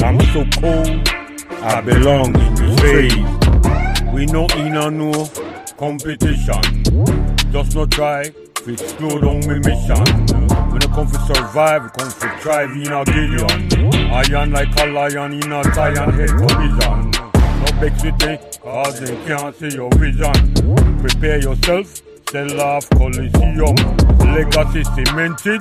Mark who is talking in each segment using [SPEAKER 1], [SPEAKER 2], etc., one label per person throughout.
[SPEAKER 1] I'm so cold, I belong in the phase. We no in a no competition. Just no try, we slow down my mission. We no come to survive, we come to thrive in a Gideon. Iron like a lion in a giant head collision. No vex with me, cause they can't see your vision. Prepare yourself, sell off Coliseum. Legacy cemented.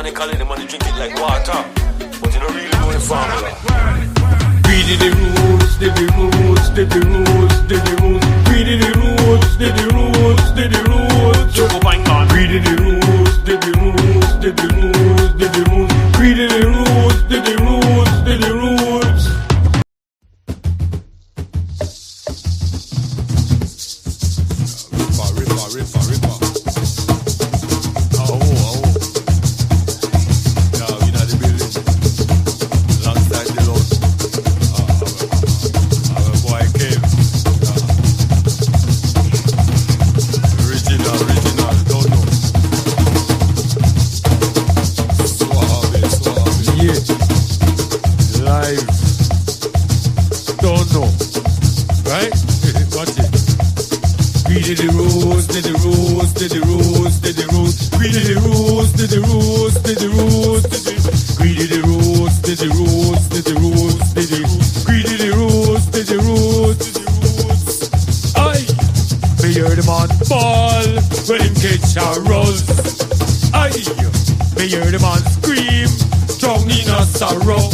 [SPEAKER 2] mechanically, the money drink it like water. But you don't really know the formula.
[SPEAKER 1] Read the rules, did the rules, did the rules, did the rules. Read the rules, did the rules, did the rules.
[SPEAKER 2] Choco bang on.
[SPEAKER 1] Read the rules, did the rules, did the rules, did the rules. Read the rules, did the rules, did the rules. Ripper. Oh. Yeah, we know the building. Alongside the Lord. Our boy came. Original, don't know. Suave. Yeah. Live. Don't know. Right? Watch it. Read the rules, did the rules, did the rules, did the rules. Read the rules, did the rules, did the rules, did the read the rules, did the rules, did the rules, did the read the rules, did the rules, did the rules. Aye, me hear the man ball when him catch a rose. Aye, me hear the man scream, strong in a sorrow.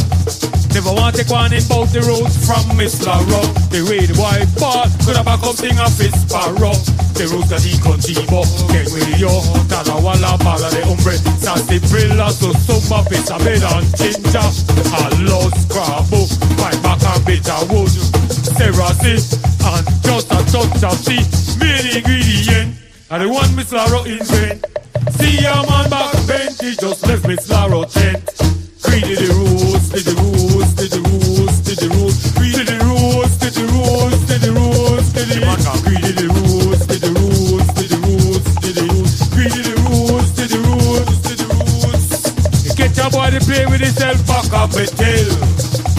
[SPEAKER 1] Never want to take one in both the roads from Miss Larrow. The way the white ball could have back up thing a fist sparrow. The roads that he contigo, get with yo, Tala Walla Bala de Hombre, Sassy Brilla, so Summa Pizza Bed and Ginger, a lost scrabble, my back and bitter wood, Serasi, and just a touch of tea, main ingredient, and the one Miss Larrow invent. See a man back bent, he just left Miss Larrow tent. Read the rules, did the rules, did the rules, did the rules. Read the rules, did the rules, did the rules, did the rules. Read the rules, did the rules, did the rules, did the rules. Read the rules, did the rules, did the rules. You get your boy to play with himself back up a tail.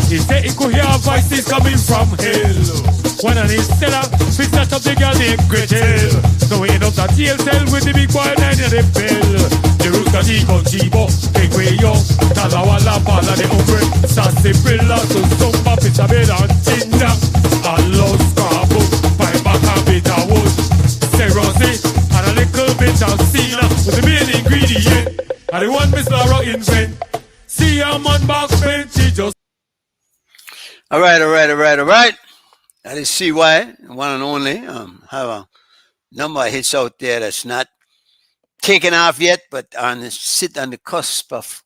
[SPEAKER 1] He said he could hear voices coming from hell. One of his seller, he set up the girl named Gretel. So he end up that jail cell with the big boy nine in the bell. The rules got he contigo, take way yo. Tala Walla Bala de Hombre, Sassy Brilla, so Summa Pizza Bed and Ginger. A low scrabble, my back a bit of wood. Serosy, and a little bit of Cena with the main ingredient. And the one Miss Larrow invent. See a man back bench, he just.
[SPEAKER 3] All right. That is CY, one and only. Have a number of hits out there that's not taken off yet, but sit on the cusp of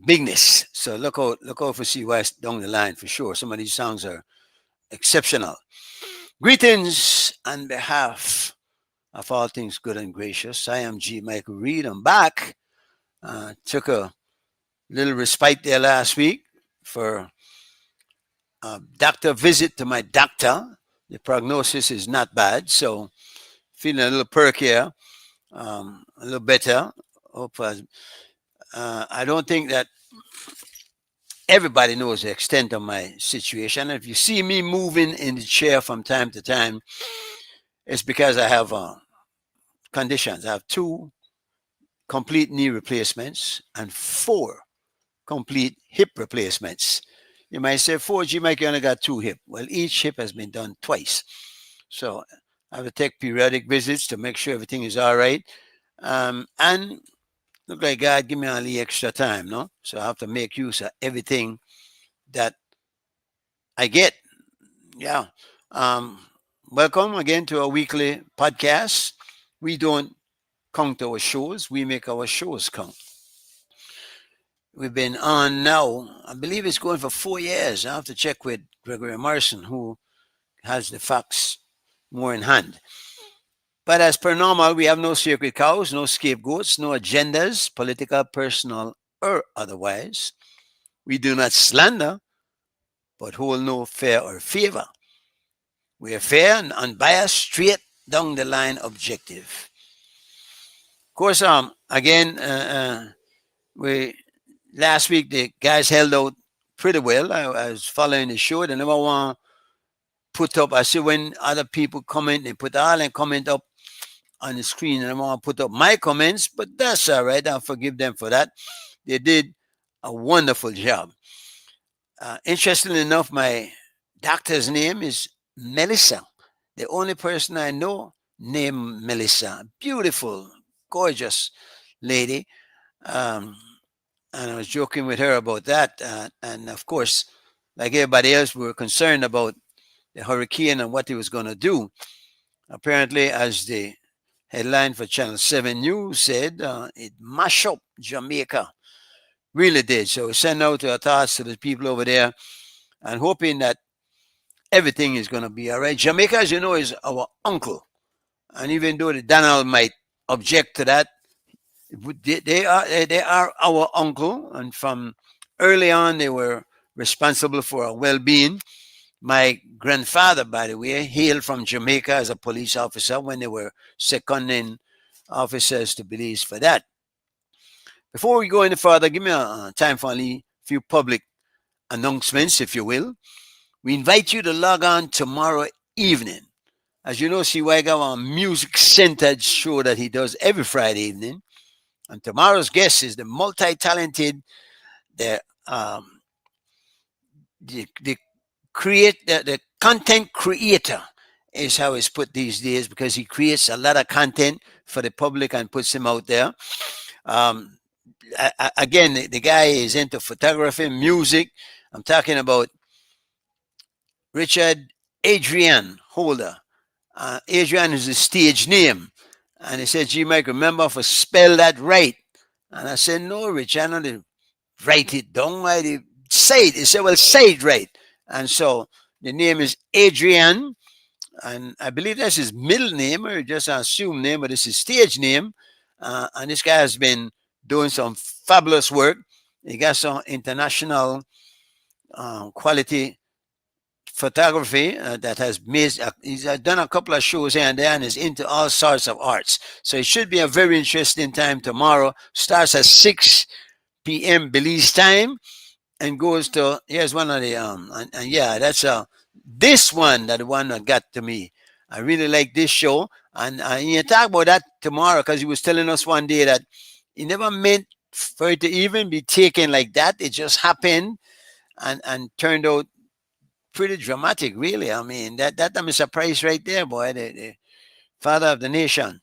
[SPEAKER 3] bigness. So look out for CY down the line for sure. Some of these songs are exceptional. Greetings on behalf of all things good and gracious. I am G. Michael Reid. I'm back. Took a little respite there last week for doctor visit to my doctor. The prognosis is not bad, so feeling a little perkier, a little better. Hope I don't think that everybody knows the extent of my situation. If you see me moving in the chair from time to time, it's because I have conditions. I have 2 complete knee replacements and 4 complete hip replacements. You might say, 4G, Mike, you only got 2 hip. Well, each hip has been done twice. So I have to take periodic visits to make sure everything is all right. And look like God give me all the extra time, no? So I have to make use of everything that I get. Yeah. Welcome again to our weekly podcast. We don't count our shows. We make our shows count. We've been on now, I believe it's going for 4 years. I have to check with Gregory Morrison, who has the facts more in hand. But as per normal, we have no sacred cows, no scapegoats, no agendas, political, personal, or otherwise. We do not slander, but hold no fear or favor. We are fair and unbiased, straight down the line, objective. Of course, again, we last week the guys held out pretty well. I was following the show. They never want to put up. I see when other people comment, they put all and comment up on the screen, and I want to put up my comments, but that's all right. I'll forgive them for that. They did a wonderful job. Interestingly enough, my doctor's name is Melissa. The only person I know named Melissa. Beautiful, gorgeous lady. Um, and I was joking with her about that. And of course, like everybody else, we were concerned about the hurricane and what it was going to do. Apparently, as the headline for Channel 7 News said, it mashed up Jamaica. Really did. So we send out our thoughts to the people over there and hoping that everything is going to be all right. Jamaica, as you know, is our uncle. And even though the Donald might object to that, they are our uncle. And from early on, they were responsible for our well-being. My grandfather, by the way, hailed from Jamaica as a police officer when they were seconding officers to Belize for that. Before we go any further, give me a time for a few public announcements, if you will. We invite you to log on tomorrow evening. As you know, CY got a music-centered show that he does every Friday evening. And tomorrow's guest is the multi-talented, the the the content creator is how it's put these days because he creates a lot of content for the public and puts them out there. Um, Again, the guy is into photography, music. I'm talking about Richard Adrian Holder. Adrian is the stage name. And he said, G Mike, remember for spell that right. And I said, no, Rich, I don't know write it down. I say it. He said, well, say it right. And so the name is Adrian. And I believe that's his middle name or just an assumed name, but it's his stage name. And this guy has been doing some fabulous work. He got some international quality photography that has made he's done a couple of shows here and there and is into all sorts of arts, so it should be a very interesting time tomorrow. Starts at 6 p.m. Belize time and goes to here's one of the and yeah, that's this one, that the one that got to me. I really like this show, and you talk about that tomorrow because he was telling us one day that he never meant for it to even be taken like that. It just happened and turned out pretty dramatic, really. I mean, that I'm a surprise right there, boy. The father of the nation.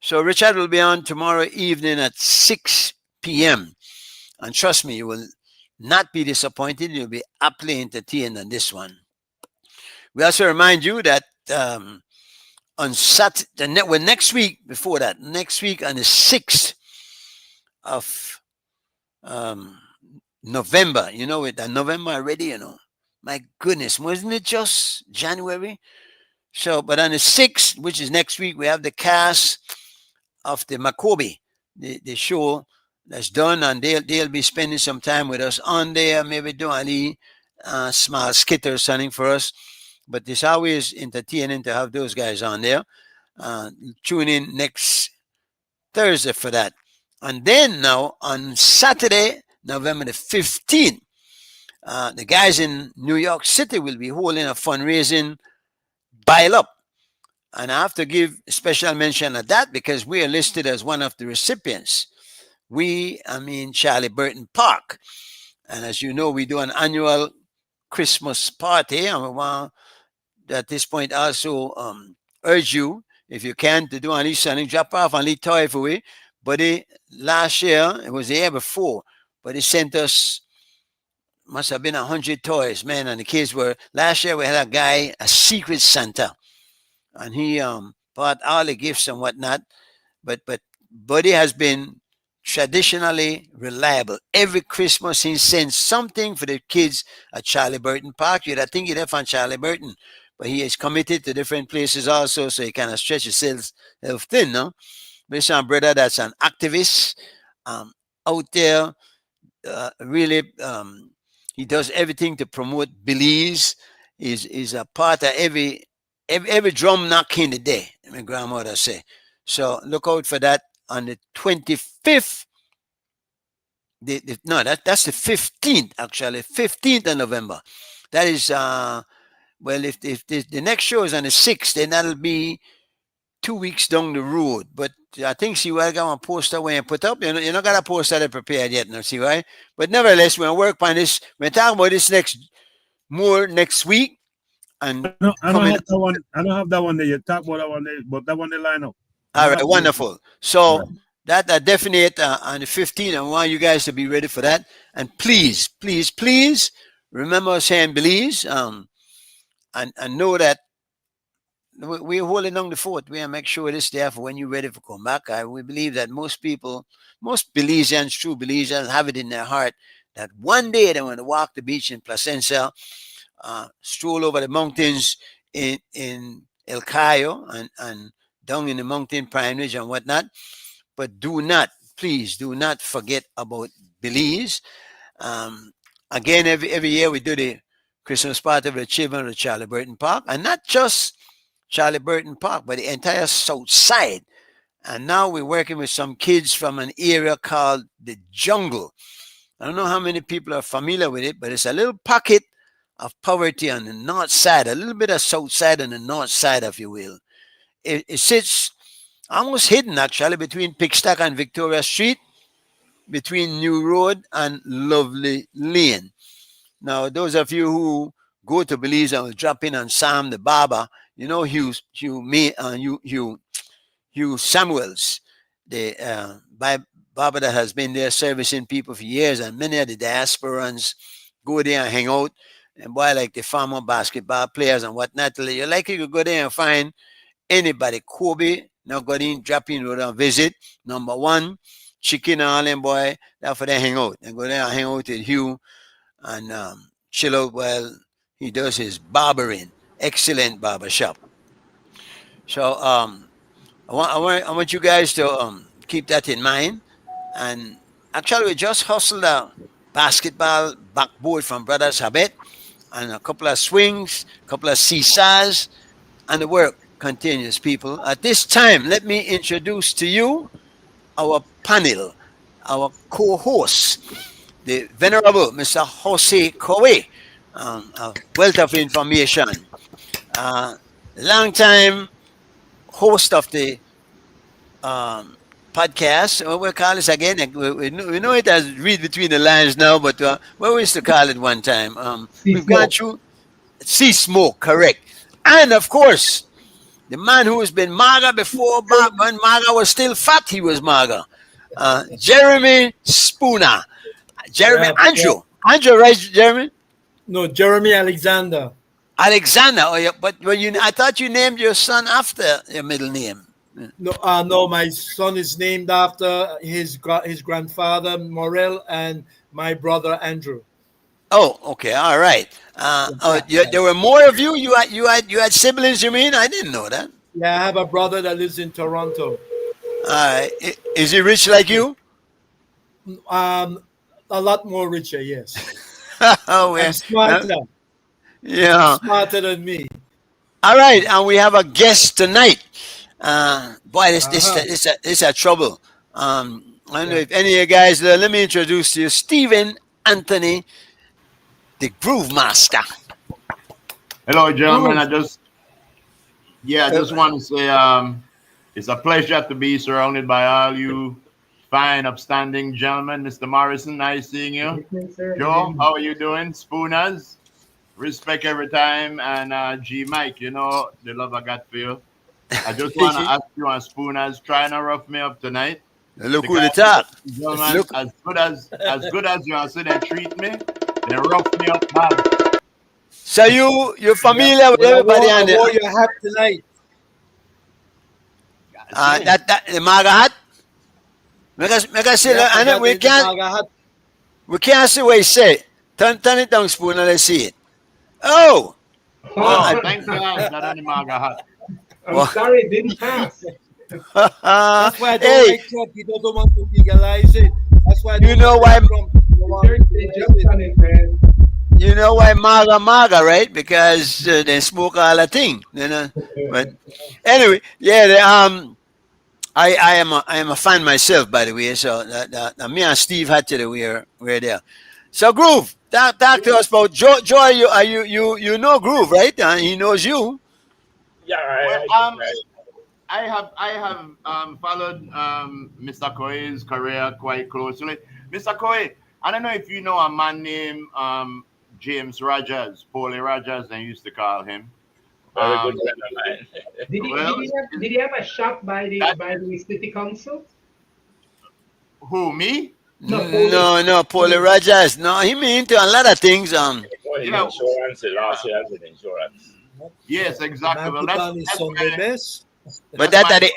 [SPEAKER 3] So Richard will be on tomorrow evening at 6 p.m. And trust me, you will not be disappointed. You'll be aptly entertained on this one. We also remind you that on Saturday, well, next week, before that, next week on the 6th of um, November, you know, with November already, you know. My goodness, wasn't it just January? So, but on the 6th, which is next week, we have the cast of the Makobi, the show that's done, and they'll be spending some time with us on there, maybe doing a small skit or something for us. But it's always entertaining to have those guys on there. Tune in next Thursday for that. And then now on Saturday, November the 15th, the guys in New York City will be holding a fundraising Bile Up. And I have to give special mention of that because we are listed as one of the recipients. I mean Charlie Burton Park. And as you know, we do an annual Christmas party. And we want to, at this point, also urge you, if you can, to do at least something, drop off and leave toy for we. But last year, it was the year before, but he sent us, must have been 100 toys, man. And the kids were, last year we had a guy, a secret Santa, and he bought all the gifts and whatnot. But Buddy has been traditionally reliable. Every Christmas he sends something for the kids at Charlie Burton Park. You'd think you'd have found Charlie Burton, but he is committed to different places also, so he kind of stretch himself thin, no? But it's our brother that's an activist out there, really. He does everything to promote Belize. Is a part of every drum knock in the day, my grandmother say. So look out for that on the 25th. No, that's the 15th, actually. 15th of November. That is, well, if the next show is on the 6th, then that'll be 2 weeks down the road. But I think, see, I got one poster when you put up. You're not got a poster that prepared yet, no, see, right? But nevertheless, we're work on this. We're talking about this next week. And
[SPEAKER 1] I don't have that one. I don't have that one there. You talk about that one there, but that one they line up.
[SPEAKER 3] All right, wonderful. So That definite on the 15th. I want you guys to be ready for that. And please, please, please remember saying Belize, and know that we're holding on the fort. We make sure it's there for when you're ready to come back. We believe that most people, most Belizeans, true Belizeans, have it in their heart that one day they want to walk the beach in Placencia, stroll over the mountains in El Cayo and down in the mountain Pine Ridge and whatnot. But do not, please, do not forget about Belize. Um, Again, every year we do the Christmas party of the children of Charlie Burton Park, and not just Charlie Burton Park, but the entire south side. And now we're working with some kids from an area called the Jungle. I don't know how many people are familiar with it, but it's a little pocket of poverty on the north side, a little bit of south side on the north side, if you will. It sits almost hidden actually between Pickstack and Victoria Street, between New Road and Lovely Lane. Now, those of you who go to Belize and will drop in on Sam the Barber, you know Hugh Samuels, the barber that has been there servicing people for years, and many of the diasporans go there and hang out. And boy, like the former basketball players and whatnot, you're likely to go there and find anybody. Kobe, now got in, drop in, road and visit. Number one, chicken and all them boy, that's for they hang out. And go there and hang out with Hugh and chill out while he does his barbering. Excellent barber shop. So I want you guys to keep that in mind. And actually, we just hustled a basketball backboard from Brothers Habit and a couple of swings, a couple of seesaws, and the work continues, people. At this time, let me introduce to you our panel, our co-host, the Venerable Mr. Jose Coe, a wealth of information, long time host of the podcast. What we call this again? We know it as Read Between the Lines now, but what we used to call it one time. We've gone through Sea Smoke, correct. And of course, the man who has been MAGA before, when MAGA was still fat, he was MAGA. Jeremy Spooner. Jeremy Andrew. Andrew, right, Jeremy?
[SPEAKER 4] No, Jeremy Alexander.
[SPEAKER 3] Alexander. Oh, yeah, but I thought you named your son after your middle name.
[SPEAKER 4] No, my son is named after his grandfather Morel and my brother Andrew.
[SPEAKER 3] Oh, okay, all right. There were more of you. You had siblings. You mean? I didn't know that.
[SPEAKER 4] Yeah, I have a brother that lives in Toronto.
[SPEAKER 3] All right. Is he rich like you?
[SPEAKER 4] A lot more richer, yes.
[SPEAKER 3] Oh,
[SPEAKER 4] and smarter.
[SPEAKER 3] Yeah,
[SPEAKER 4] smarter than me.
[SPEAKER 3] All right, and we have a guest tonight. Boy, this a trouble. I don't know if any of you guys. Let me introduce to you, Stephen Anthony, the Groove Master.
[SPEAKER 5] Hello, gentlemen. I just want to say it's a pleasure to be surrounded by all you fine, upstanding gentlemen. Mr. Morrison, nice seeing you. Joe, how are you doing? Spooners, respect every time. And G Mike, you know the love I got for you. I just want to ask you on Spooners, trying to rough me up tonight.
[SPEAKER 3] Look who they talk.
[SPEAKER 5] Gentlemen, as good as you are, so they treat me, they rough me up bad.
[SPEAKER 3] So you're familiar with everybody on
[SPEAKER 4] the your hat tonight.
[SPEAKER 3] That the MAGA hat. Make us say I know we can't see what he say. Turn it down, Spoon, and let's see it. Oh,
[SPEAKER 5] thank God, not only MAGA hat.
[SPEAKER 6] I'm sorry, it didn't pass.
[SPEAKER 4] That's why I don't like Trump. He doesn't want to legalize it. That's why
[SPEAKER 3] you know why. You know why MAGA, right? Because they smoke all the thing, you know. But anyway, yeah. I am a fan myself, by the way. So me and Steve had to we're there. So Groove, talk to us about Joy. You know Groove, right? He knows you.
[SPEAKER 6] Yeah,
[SPEAKER 5] I have followed Mr. Coe's career quite closely. Mr. Coe, I don't know if you know a man named James Rogers, Paulie Rogers, they used to call him.
[SPEAKER 6] Very good friend of mine. Did he have a shop by the city council?
[SPEAKER 5] Who, me?
[SPEAKER 3] No, Paulie Rogers. No, he mean to a lot of things.
[SPEAKER 6] Oh, in
[SPEAKER 5] Yeah.
[SPEAKER 6] insurance, the last year in insurance.
[SPEAKER 5] Yes,
[SPEAKER 4] The
[SPEAKER 5] exactly.
[SPEAKER 4] man
[SPEAKER 5] Well,
[SPEAKER 4] put on his
[SPEAKER 5] that's
[SPEAKER 4] Sunday
[SPEAKER 5] where,
[SPEAKER 4] best.
[SPEAKER 3] But
[SPEAKER 5] that's my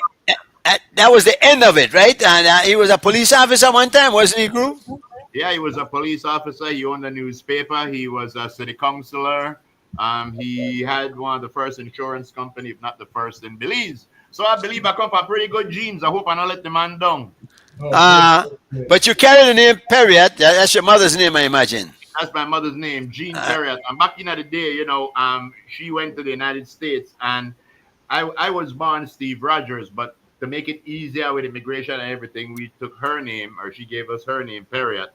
[SPEAKER 3] that was the end of it, right? And he was a police officer one time, wasn't he, Groove?
[SPEAKER 5] Yeah, he was a police officer. He owned a newspaper. He was a city councilor. He had one of the first insurance company, if not the first in Belize. So I believe I come from pretty good genes. I hope I don't let the man down.
[SPEAKER 3] But you carry the name Perriott. That's your mother's name, I imagine.
[SPEAKER 5] That's my mother's name, Jean Perriott. And back in the day, she went to the United States, and I was born Steve Rogers, but to make it easier with immigration and everything, we took her name, or she gave us her name, Perriott,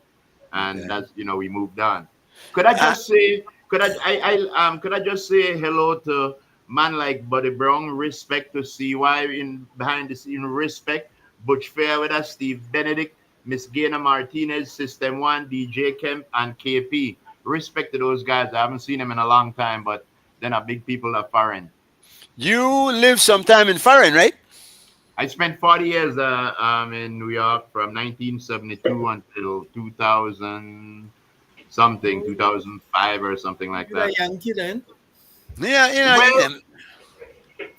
[SPEAKER 5] and that's we moved on. Could I just say, could I just say hello to man like Buddy Brown, respect to CY in behind the scene, respect Butch Fairweather, Steve Benedict, Miss Gaina Martinez, System One, DJ Kemp, and KP. Respect to those guys. I haven't seen them in a long time, but they're not big people of foreign.
[SPEAKER 3] You lived sometime in foreign, right?
[SPEAKER 5] I spent 40 years in New York from 1972 until 2000 something, 2005 or something like
[SPEAKER 4] You're a
[SPEAKER 5] that.
[SPEAKER 4] Yankee then.
[SPEAKER 3] Yeah,
[SPEAKER 5] Well,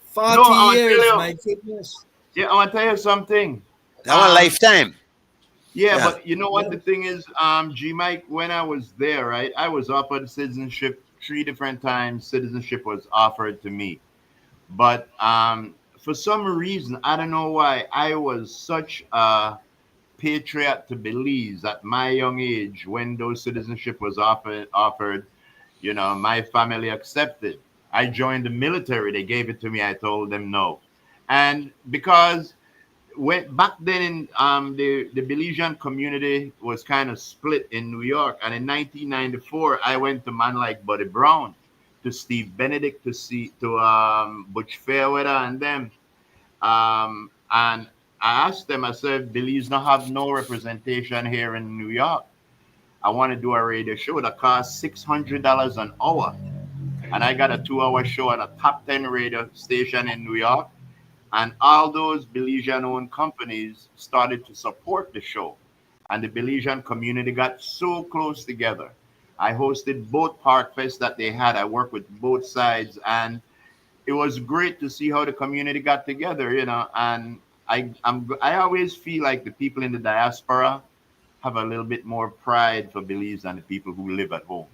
[SPEAKER 4] 40
[SPEAKER 5] No, I want to
[SPEAKER 4] years,
[SPEAKER 5] tell you.
[SPEAKER 4] my goodness.
[SPEAKER 5] Yeah, I want to tell you something.
[SPEAKER 3] that was lifetime.
[SPEAKER 5] Yeah,
[SPEAKER 3] Yeah.
[SPEAKER 5] but you know what the thing is, G Mike, when I was there, right, I was offered citizenship 3 different times. Citizenship was offered to me. But for some reason, I don't know why, I was such a patriot to Belize at my young age when those citizenship was offered, my family accepted. I joined the military. They gave it to me. I told them no. And because when back then in the Belizean community was kind of split in New York, and in 1994 I went to man like Buddy Brown, to Steve Benedict, to Butch Fairweather and them, and I asked them. I said, Belize not have no representation here in New York. I want to do a radio show that costs $600 an hour, and I got a 2-hour show at a top 10 radio station in New York. And all those Belizean-owned companies started to support the show. And the Belizean community got so close together. I hosted both Park Fest that they had. I worked with both sides. And it was great to see how the community got together, And I always feel like the people in the diaspora have a little bit more pride for Belize than the people who live at home.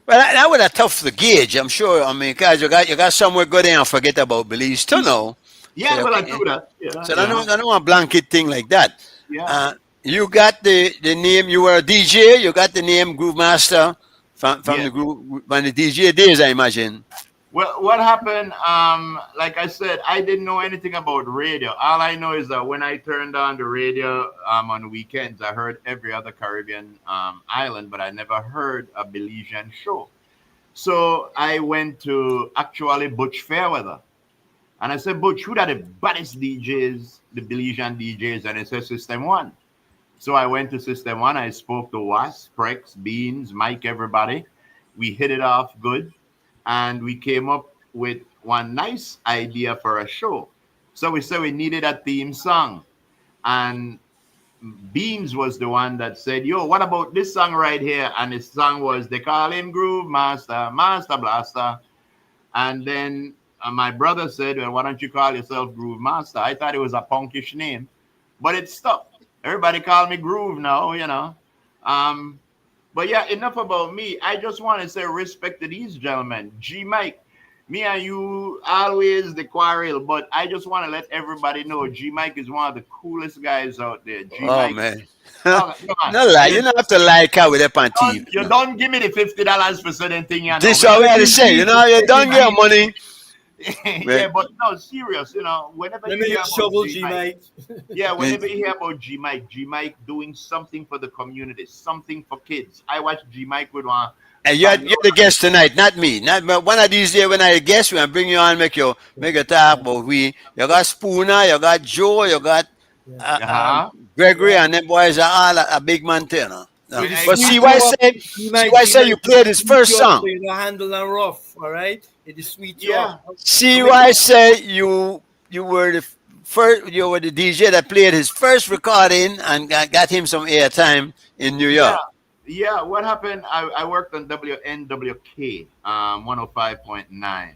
[SPEAKER 3] Well, that was a tough to gauge, I'm sure. I mean, guys, you got somewhere go there and forget about Belize to know.
[SPEAKER 5] Yeah,
[SPEAKER 3] So,
[SPEAKER 5] well, I do that. Yeah,
[SPEAKER 3] So I don't want a blanket thing like that.
[SPEAKER 5] yeah.
[SPEAKER 3] You got the name. You were a DJ. You got the name Groove Master from
[SPEAKER 5] Yeah.
[SPEAKER 3] the DJ days, I imagine.
[SPEAKER 5] Well, what happened? Like I said, I didn't know anything about radio. All I know is that when I turned on the radio on the weekends, I heard every other Caribbean island, but I never heard a Belizean show. So I went to actually Butch Fairweather, and I said, Butch, who are the baddest DJs, the Belizean DJs? And he said, System One. So I went to System One. I spoke to Was, Prex, Beans, Mike, everybody. We hit it off good. And we came up with one nice idea for a show. So we said we needed a theme song. And Beans was the one that said, yo, what about this song right here? And his song was, they call him Groove Master, Master Blaster. And then my brother said, well, why don't you call yourself Groove Master? I thought it was a punkish name, but it stuck. Everybody call me Groove now. But yeah, enough about me. I just want to say respect to these gentlemen. G Mike, me and you always the quarrel, but I just want to let everybody know G Mike is one of the coolest guys out there. G
[SPEAKER 3] Oh
[SPEAKER 5] Mike.
[SPEAKER 3] man,
[SPEAKER 5] Come on.
[SPEAKER 3] no lie. You don't have to lie, car with up on TV.
[SPEAKER 5] You don't give me the $50 for certain thing.
[SPEAKER 3] This is what we had to say. You don't get money.
[SPEAKER 5] Yeah, but no, serious. Whenever
[SPEAKER 4] Let
[SPEAKER 5] you
[SPEAKER 4] me
[SPEAKER 5] hear
[SPEAKER 4] shovel
[SPEAKER 5] about
[SPEAKER 4] G
[SPEAKER 5] Mike,
[SPEAKER 4] Mike.
[SPEAKER 5] yeah, whenever you hear about G Mike doing something for the community, something for kids. I watch G Mike with one.
[SPEAKER 3] And you're the guest tonight, not me. But one of these days when I guest, when I bring you on, make you talk about we. You got Spooner, you got Joe, you got Gregory, and them boys are all a big man too. But see why I say you played his first song.
[SPEAKER 4] You know, handle and rough, all right? It is sweet.
[SPEAKER 5] Yeah.
[SPEAKER 3] See why I say you were the first, you were the DJ that played his first recording and got him some airtime in New
[SPEAKER 5] Yeah,
[SPEAKER 3] York.
[SPEAKER 5] yeah. What happened? I worked on WNWK 105.9,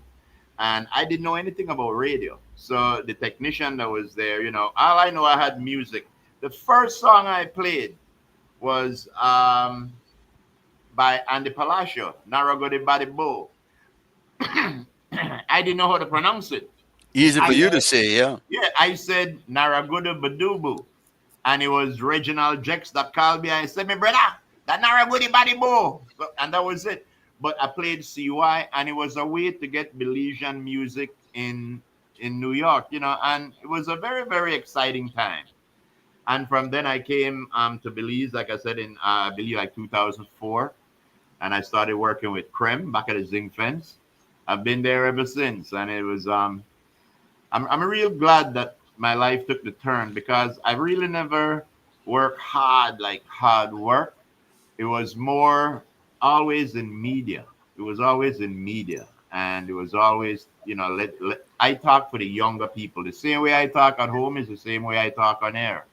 [SPEAKER 5] and I didn't know anything about radio. So the technician that was there, all I know, I had music. The first song I played was by Andy Palacio, Narragodi Body Bow. I didn't know how to pronounce it.
[SPEAKER 3] Easy for
[SPEAKER 5] I
[SPEAKER 3] you to
[SPEAKER 5] said,
[SPEAKER 3] say, yeah.
[SPEAKER 5] yeah, I said Narragodi Badubu. And it was Reginald Jex that called me. I said, "My brother, that Narragodi Body Bow." And that was it. But I played CY, and it was a way to get Belizean music in New York, and it was a very, very exciting time. And from then I came to Belize, like I said, in I believe like 2004, and I started working with Krem back at the Zinc Fence. I've been there ever since, and it was I'm real glad that my life took the turn because I really never worked hard like hard work. It was more always in media. It was always in media, and it was always I talk for the younger people. The same way I talk at home is the same way I talk on air.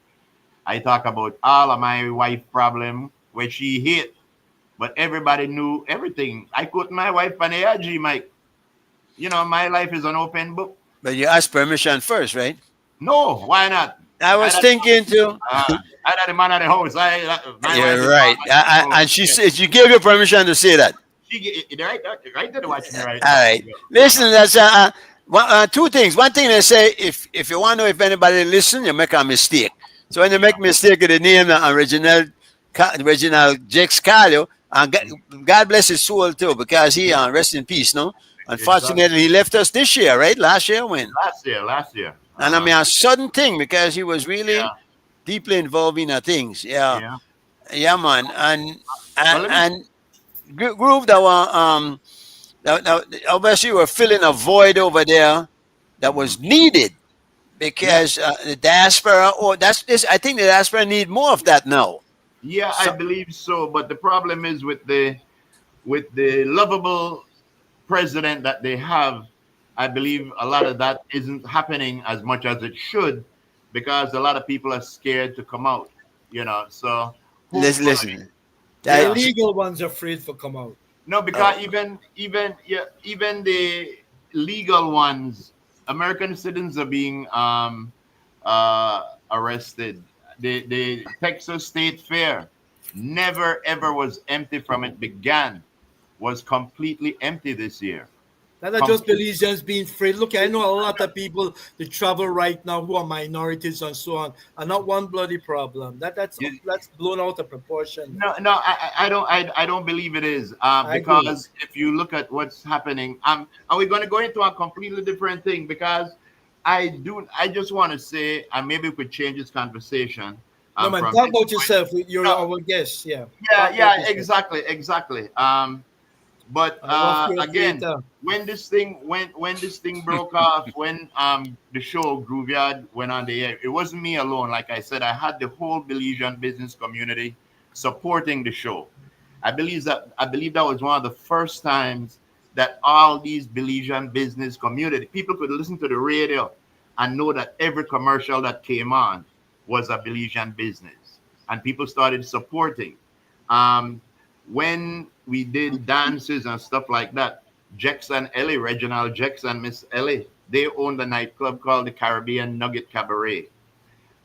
[SPEAKER 5] I talk about all of my wife problem, which she hate, but everybody knew everything. I quote my wife on the AG, Mike. My life is an open book.
[SPEAKER 3] But you asked permission first, right?
[SPEAKER 5] No, why not?
[SPEAKER 3] I
[SPEAKER 5] I
[SPEAKER 3] was
[SPEAKER 5] not,
[SPEAKER 3] thinking too.
[SPEAKER 5] I not the man of the house. My wife
[SPEAKER 3] You're
[SPEAKER 5] is not
[SPEAKER 3] right.
[SPEAKER 5] my man.
[SPEAKER 3] And she said you gave you permission to say that.
[SPEAKER 5] Right there to watch me right
[SPEAKER 3] All
[SPEAKER 5] now.
[SPEAKER 3] right. Listen, that's two things. One thing they say, if you want to know if anybody listen, you make a mistake. So when you make mistake of the name Reginald Jakes Carlo, and God bless his soul too, because he rest in peace. No,
[SPEAKER 5] Exactly.
[SPEAKER 3] unfortunately he left us this year, right? Last year when,
[SPEAKER 5] Last year.
[SPEAKER 3] and I mean a sudden thing because he was really
[SPEAKER 5] Yeah,
[SPEAKER 3] deeply involved in things. Yeah,
[SPEAKER 5] yeah.
[SPEAKER 3] yeah, man, and
[SPEAKER 5] But
[SPEAKER 3] and,
[SPEAKER 5] let me.
[SPEAKER 3] and Groove that were now, obviously we're filling a void over there that
[SPEAKER 5] Mhm.
[SPEAKER 3] was needed
[SPEAKER 5] Yeah,
[SPEAKER 3] because the diaspora, or that's this, I think the diaspora need more of that now.
[SPEAKER 5] yeah, I
[SPEAKER 3] So
[SPEAKER 5] believe so. But the problem is with the lovable president that they have. I believe a lot of that isn't happening as much as it should because a lot of people are scared to come out. So hopefully,
[SPEAKER 3] listen,
[SPEAKER 4] The
[SPEAKER 5] yeah.
[SPEAKER 4] illegal ones are afraid to come out.
[SPEAKER 5] No,
[SPEAKER 3] uh,
[SPEAKER 5] because even the legal ones, American citizens are being arrested. The Texas State Fair never ever was empty from it began. Was completely empty this year.
[SPEAKER 4] That are just
[SPEAKER 5] Complete.
[SPEAKER 4] Belizeans being afraid. Look, I know a lot of people that travel right now who are minorities and so on, and not one bloody problem. That's blown out of proportion now.
[SPEAKER 5] No, no, I don't believe it is.
[SPEAKER 4] I agree.
[SPEAKER 5] Because if you look at what's happening, are we going to go into a completely different thing? Because I just want to say, and maybe we could change this conversation.
[SPEAKER 4] No man,
[SPEAKER 5] From
[SPEAKER 4] talk
[SPEAKER 5] this
[SPEAKER 4] about
[SPEAKER 5] point.
[SPEAKER 4] yourself. You're
[SPEAKER 5] No,
[SPEAKER 4] our guest. Yeah,
[SPEAKER 5] yeah,
[SPEAKER 4] talk about
[SPEAKER 5] yeah,
[SPEAKER 4] yourself.
[SPEAKER 5] exactly. But
[SPEAKER 4] I'll walk you up
[SPEAKER 5] again,
[SPEAKER 4] later.
[SPEAKER 5] when this thing broke off, when the show Grooveyard went on the air, it wasn't me alone. Like I said, I had the whole Belizean business community supporting the show. I believe that was one of the first times that all these Belizean business community people could listen to the radio and know that every commercial that came on was a Belizean business, and people started supporting. Um, when we did dances and stuff like that, Jex and Ellie, Reginald Jex and Miss Ellie, they owned a nightclub called the Caribbean Nugget Cabaret.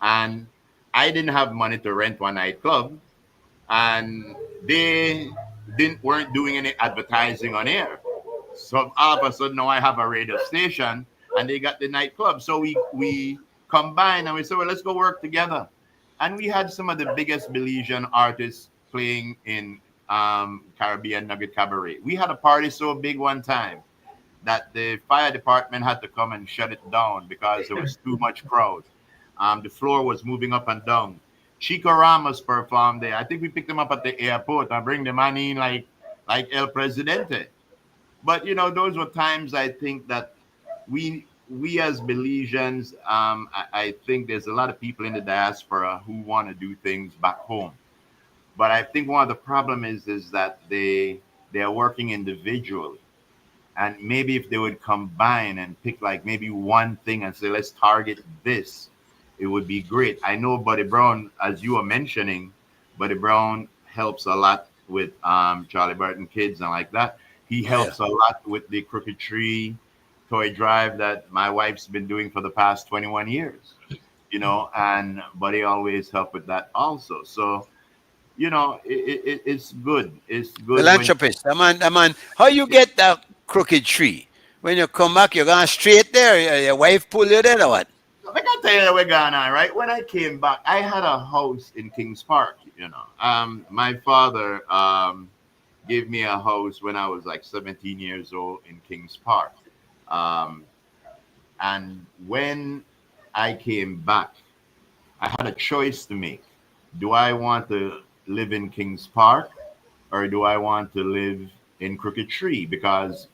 [SPEAKER 5] And I didn't have money to rent one nightclub, and they weren't doing any advertising on air. So all of a sudden now I have a radio station and they got the nightclub. So we combined and we said, well, let's go work together. And we had some of the biggest Belizean artists playing in Caribbean Nugget Cabaret. We had a party so big one time that the fire department had to come and shut it down because there was too much crowd. The floor was moving up and down. Chico Ramos performed there. I think we picked him up at the airport and bring the man in like El Presidente. But those were times I think that we as Belizeans, I think there's a lot of people in the diaspora who want to do things back home. But I think one of the problem is that they are working individually. And maybe if they would combine and pick like maybe one thing and say, let's target this, it would be great. I know Buddy Brown, as you were mentioning, Buddy Brown helps a lot with Charlie Burton Kids and like that. He
[SPEAKER 3] Oh yeah.
[SPEAKER 5] helps a lot with the Crooked Tree toy drive that my wife's been doing for the past 21 years, and Buddy always helped with that also. So, it's good. It's good when,
[SPEAKER 3] Philanthropist. I man, how you get that crooked tree? When you come back, you're going straight there. Your wife pull you there or what?
[SPEAKER 5] I can tell you what's going on, right? When I came back, I had a house in Kings Park, My father gave me a house when I was like 17 years old in Kings Park. Um, and when I came back, I had a choice to make. Do I want to live in Kings Park or do I want to live in Crooked Tree? Because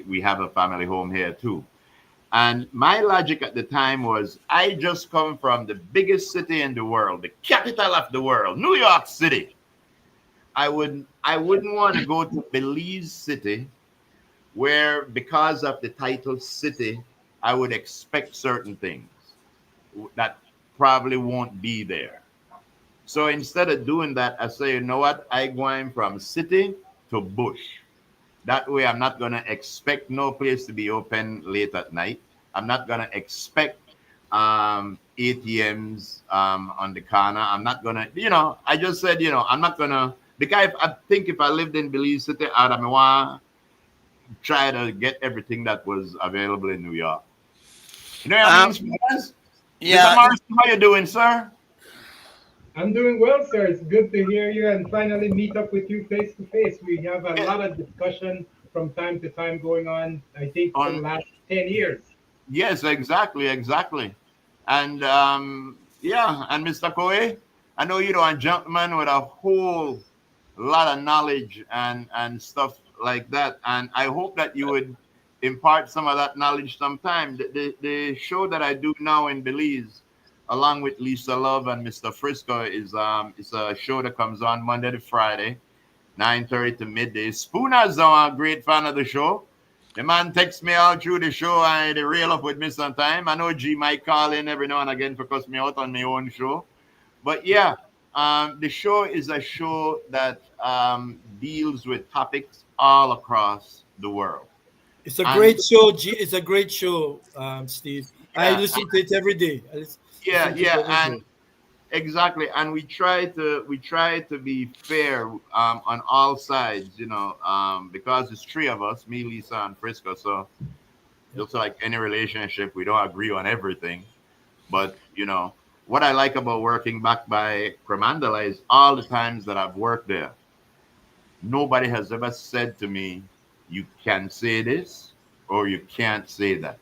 [SPEAKER 5] we have a family home here too. And my logic at the time was I just come from the biggest city in the world, the capital of the world, New York City. I wouldn't want to go to Belize City where because of the title city, I would expect certain things that probably won't be there. So instead of doing that, I say, you know what? I going from city to bush. That way, I'm not gonna expect no place to be open late at night. I'm not gonna expect ATMs on the corner. I'm not gonna, I just said, I'm not gonna because I think if I lived in Belize City, I'd want try to get everything that was available in New York. You know what I
[SPEAKER 3] Um,
[SPEAKER 5] mean, Spence? Mr.
[SPEAKER 3] yeah.
[SPEAKER 5] Morrison, how you doing, sir?
[SPEAKER 7] I'm doing well, sir. It's good to hear you and finally meet up with you face to face. We have a
[SPEAKER 5] Yeah,
[SPEAKER 7] lot of discussion from time to time going on, I think, for the
[SPEAKER 5] on
[SPEAKER 7] last 10 years.
[SPEAKER 5] yes, exactly, exactly. And yeah, and Mr. Koe, I know you're a gentleman with a whole lot of knowledge and stuff like that. And I hope that you would impart some of that knowledge sometime. The show that I do now in Belize, along with Lisa Love and Mr. Frisco, is a show that comes on Monday to Friday, 9:30 to midday. Spooner's a great fan of the show. The man texts me all through the show and they rail up with me sometime. I know G might call in every now and again for cuss me out on my own show. But yeah, the show is a show that deals with topics all across the world.
[SPEAKER 4] It's a
[SPEAKER 5] And
[SPEAKER 4] great show. It's a great show, Steve. I
[SPEAKER 5] yeah,
[SPEAKER 4] listen to it every day.
[SPEAKER 5] yeah,
[SPEAKER 4] Listen to it
[SPEAKER 5] yeah,
[SPEAKER 4] every
[SPEAKER 5] and
[SPEAKER 4] day.
[SPEAKER 5] exactly. And we try to be fair on all sides, because it's three of us, me, Lisa, and Frisco. So
[SPEAKER 4] Yeah.
[SPEAKER 5] just like any relationship, we don't agree on everything. But what I like about working back by Cremandala is all the times that I've worked there, nobody has ever said to me, you can say this or you can't say that.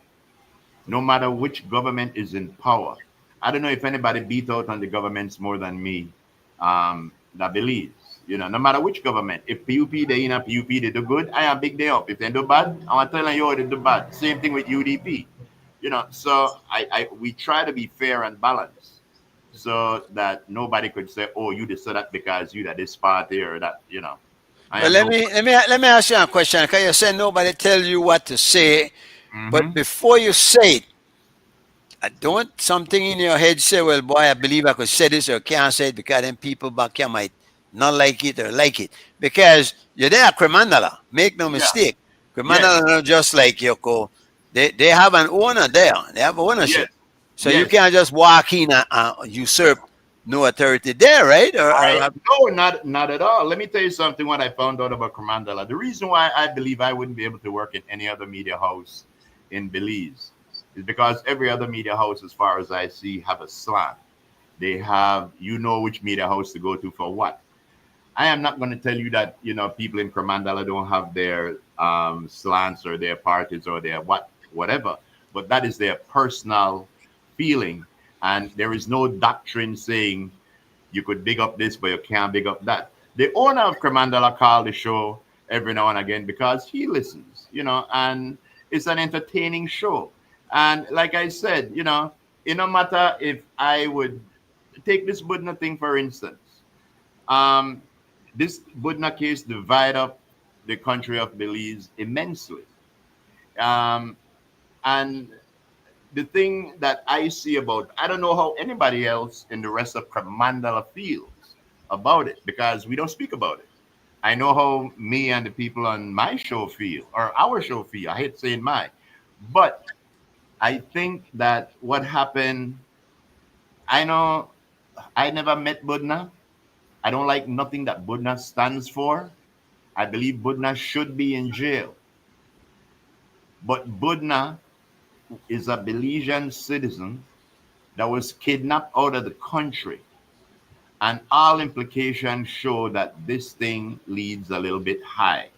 [SPEAKER 5] No matter which government is in power. I don't know if anybody beat out on the governments more than me, that believes. No matter which government. If PUP they in a PUP they do good, I am big day up. If they do bad, I'm telling you they do bad. Same thing with UDP. So I we try to be fair and balanced so that nobody could say, oh, you just said that because you that this party or that, I
[SPEAKER 3] Well,
[SPEAKER 5] am
[SPEAKER 3] let
[SPEAKER 5] no.
[SPEAKER 3] me let me let me ask you a question. Because you said nobody tell you what to say, but
[SPEAKER 5] Mm-hmm.
[SPEAKER 3] before you say it, don't something in your head say, "Well, boy, I believe I could say this or can't say it because then people back here might not like it or like it." Because you're there, Cremandala. Make no
[SPEAKER 5] Yeah.
[SPEAKER 3] mistake,
[SPEAKER 5] Yes.
[SPEAKER 3] Cremandala not just like Yoko. They have an owner there. They have
[SPEAKER 5] Yes.
[SPEAKER 3] ownership, so you
[SPEAKER 5] Yes.
[SPEAKER 3] can't just walk in and usurp no authority there, right?
[SPEAKER 5] I no, not at all. Let me tell you something. What I found out about Comandala. The reason why I believe I wouldn't be able to work in any other media house in Belize is because every other media house, as far as I see, have a slant. They have, which media house to go to for what. I am not going to tell you that people in Comandala don't have their slants or their parties or their whatever, but that is their personal feeling, and there is no doctrine saying you could big up this, but you can't big up that. The owner of Cremandala called the show every now and again because he listens, and it's an entertaining show. And like I said, it no matter if I would take this Budna thing for instance. Um, this Budna case divide up the country of Belize immensely. And the thing that I see about, I don't know how anybody else in the rest of Mandela feels about it because we don't speak about it. I know how me and the people on my show feel or our show feel. I hate saying my, but I think that what happened, I know I never met Budna. I don't like nothing that Budna stands for. I believe Budna should be in jail. But Budna is a Belizean citizen that was kidnapped out of the country. And all implications show that this thing leads a little bit high.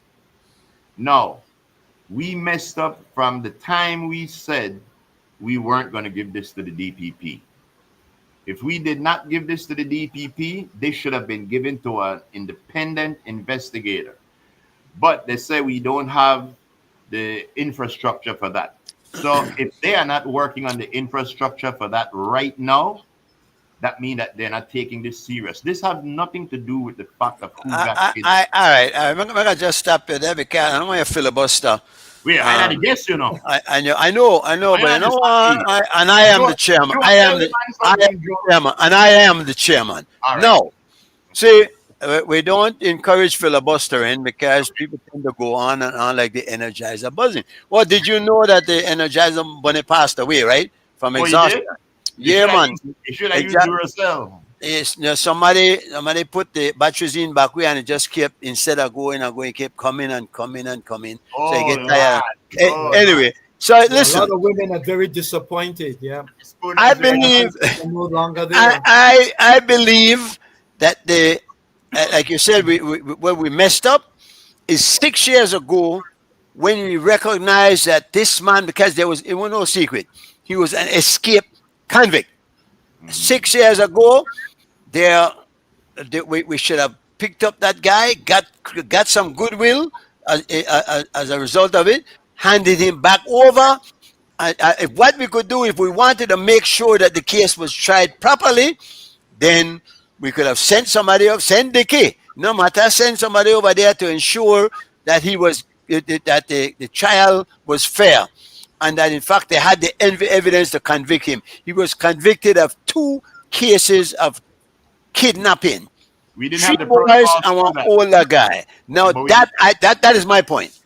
[SPEAKER 5] No, we messed up from the time we said we weren't going to give this to the DPP. If we did not give this to the DPP, this should have been given to an independent investigator. But they say we don't have the infrastructure for that. So if they are not working on the infrastructure for that right now, that means that they're not taking this serious. This has nothing to do with the fact of who got kidnapped.
[SPEAKER 3] All right. I'm gonna just stop you there because I don't want to filibuster.
[SPEAKER 5] Wait, I had a guess, you know.
[SPEAKER 3] I know, but you know what? I am the chairman. I am the chairman, and I am the chairman.
[SPEAKER 5] Right.
[SPEAKER 3] No, see, we don't encourage filibustering because people tend to go on and on like the Energizer buzzing. Well, did you know that the Energizer bunny passed away, right? From exhaustion. Yeah, man.
[SPEAKER 5] You should have used Duracell.
[SPEAKER 3] Yes, somebody put the batteries in back way and it just kept, instead of going and going, kept coming and coming and coming.
[SPEAKER 5] Oh,
[SPEAKER 3] so you get tired. Anyway,
[SPEAKER 5] God.
[SPEAKER 3] so listen.
[SPEAKER 4] A lot of women are very disappointed. Yeah,
[SPEAKER 3] I believe
[SPEAKER 4] no longer there.
[SPEAKER 3] I believe that the like you said, where we messed up is 6 years ago when we recognized that this man, because it was no secret, he was an escaped convict. 6 years ago, we should have picked up that guy, got some goodwill as a result of it, handed him back over. What we could do if we wanted to make sure that the case was tried properly, then we could have sent somebody up, send Dickie, no matter, send somebody over there to ensure that that the trial was fair. And that in fact they had the evidence to convict him. He was convicted of 2 cases of kidnapping.
[SPEAKER 5] We didn't
[SPEAKER 3] 3
[SPEAKER 5] have the
[SPEAKER 3] boys
[SPEAKER 5] protocol
[SPEAKER 3] and 1 older guy. Now that is my point.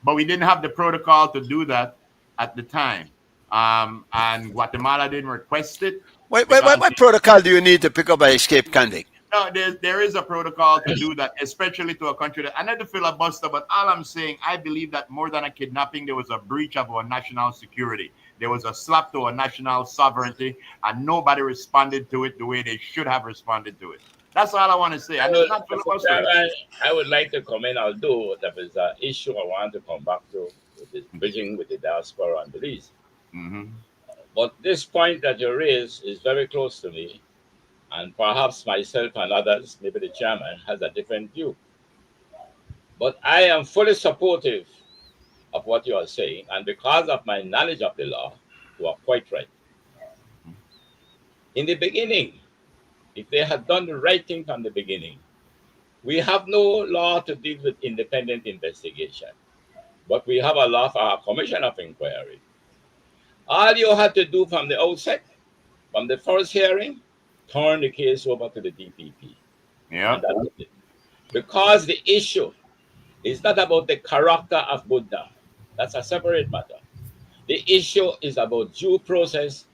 [SPEAKER 5] But we didn't have the protocol to do that at the time. And Guatemala didn't request it.
[SPEAKER 3] What protocol do you need to pick up an escaped convict?
[SPEAKER 5] No, there is a protocol to do that, especially to a country that, I not to filibuster, but all I'm saying, I believe that more than a kidnapping, there was a breach of our national security. There was a slap to our national sovereignty, and nobody responded to it the way they should have responded to it. That's all I want to say. I
[SPEAKER 6] would like to comment, although there is an issue I want to come back to, with this bridging with the diaspora and Belize.
[SPEAKER 5] Mm-hmm.
[SPEAKER 6] But this point that you raised is very close to me. And perhaps myself and others, maybe the chairman, has a different view. But I am fully supportive of what you are saying. And because of my knowledge of the law, you are quite right. In the beginning, if they had done the right thing from the beginning, we have no law to deal with independent investigation. But we have a law for a commission of inquiry. All you had to do from the outset, from the first hearing, turn the case over to the DPP.
[SPEAKER 5] Yeah.
[SPEAKER 6] Because the issue is not about the character of Buddha. That's a separate matter. The issue is about due process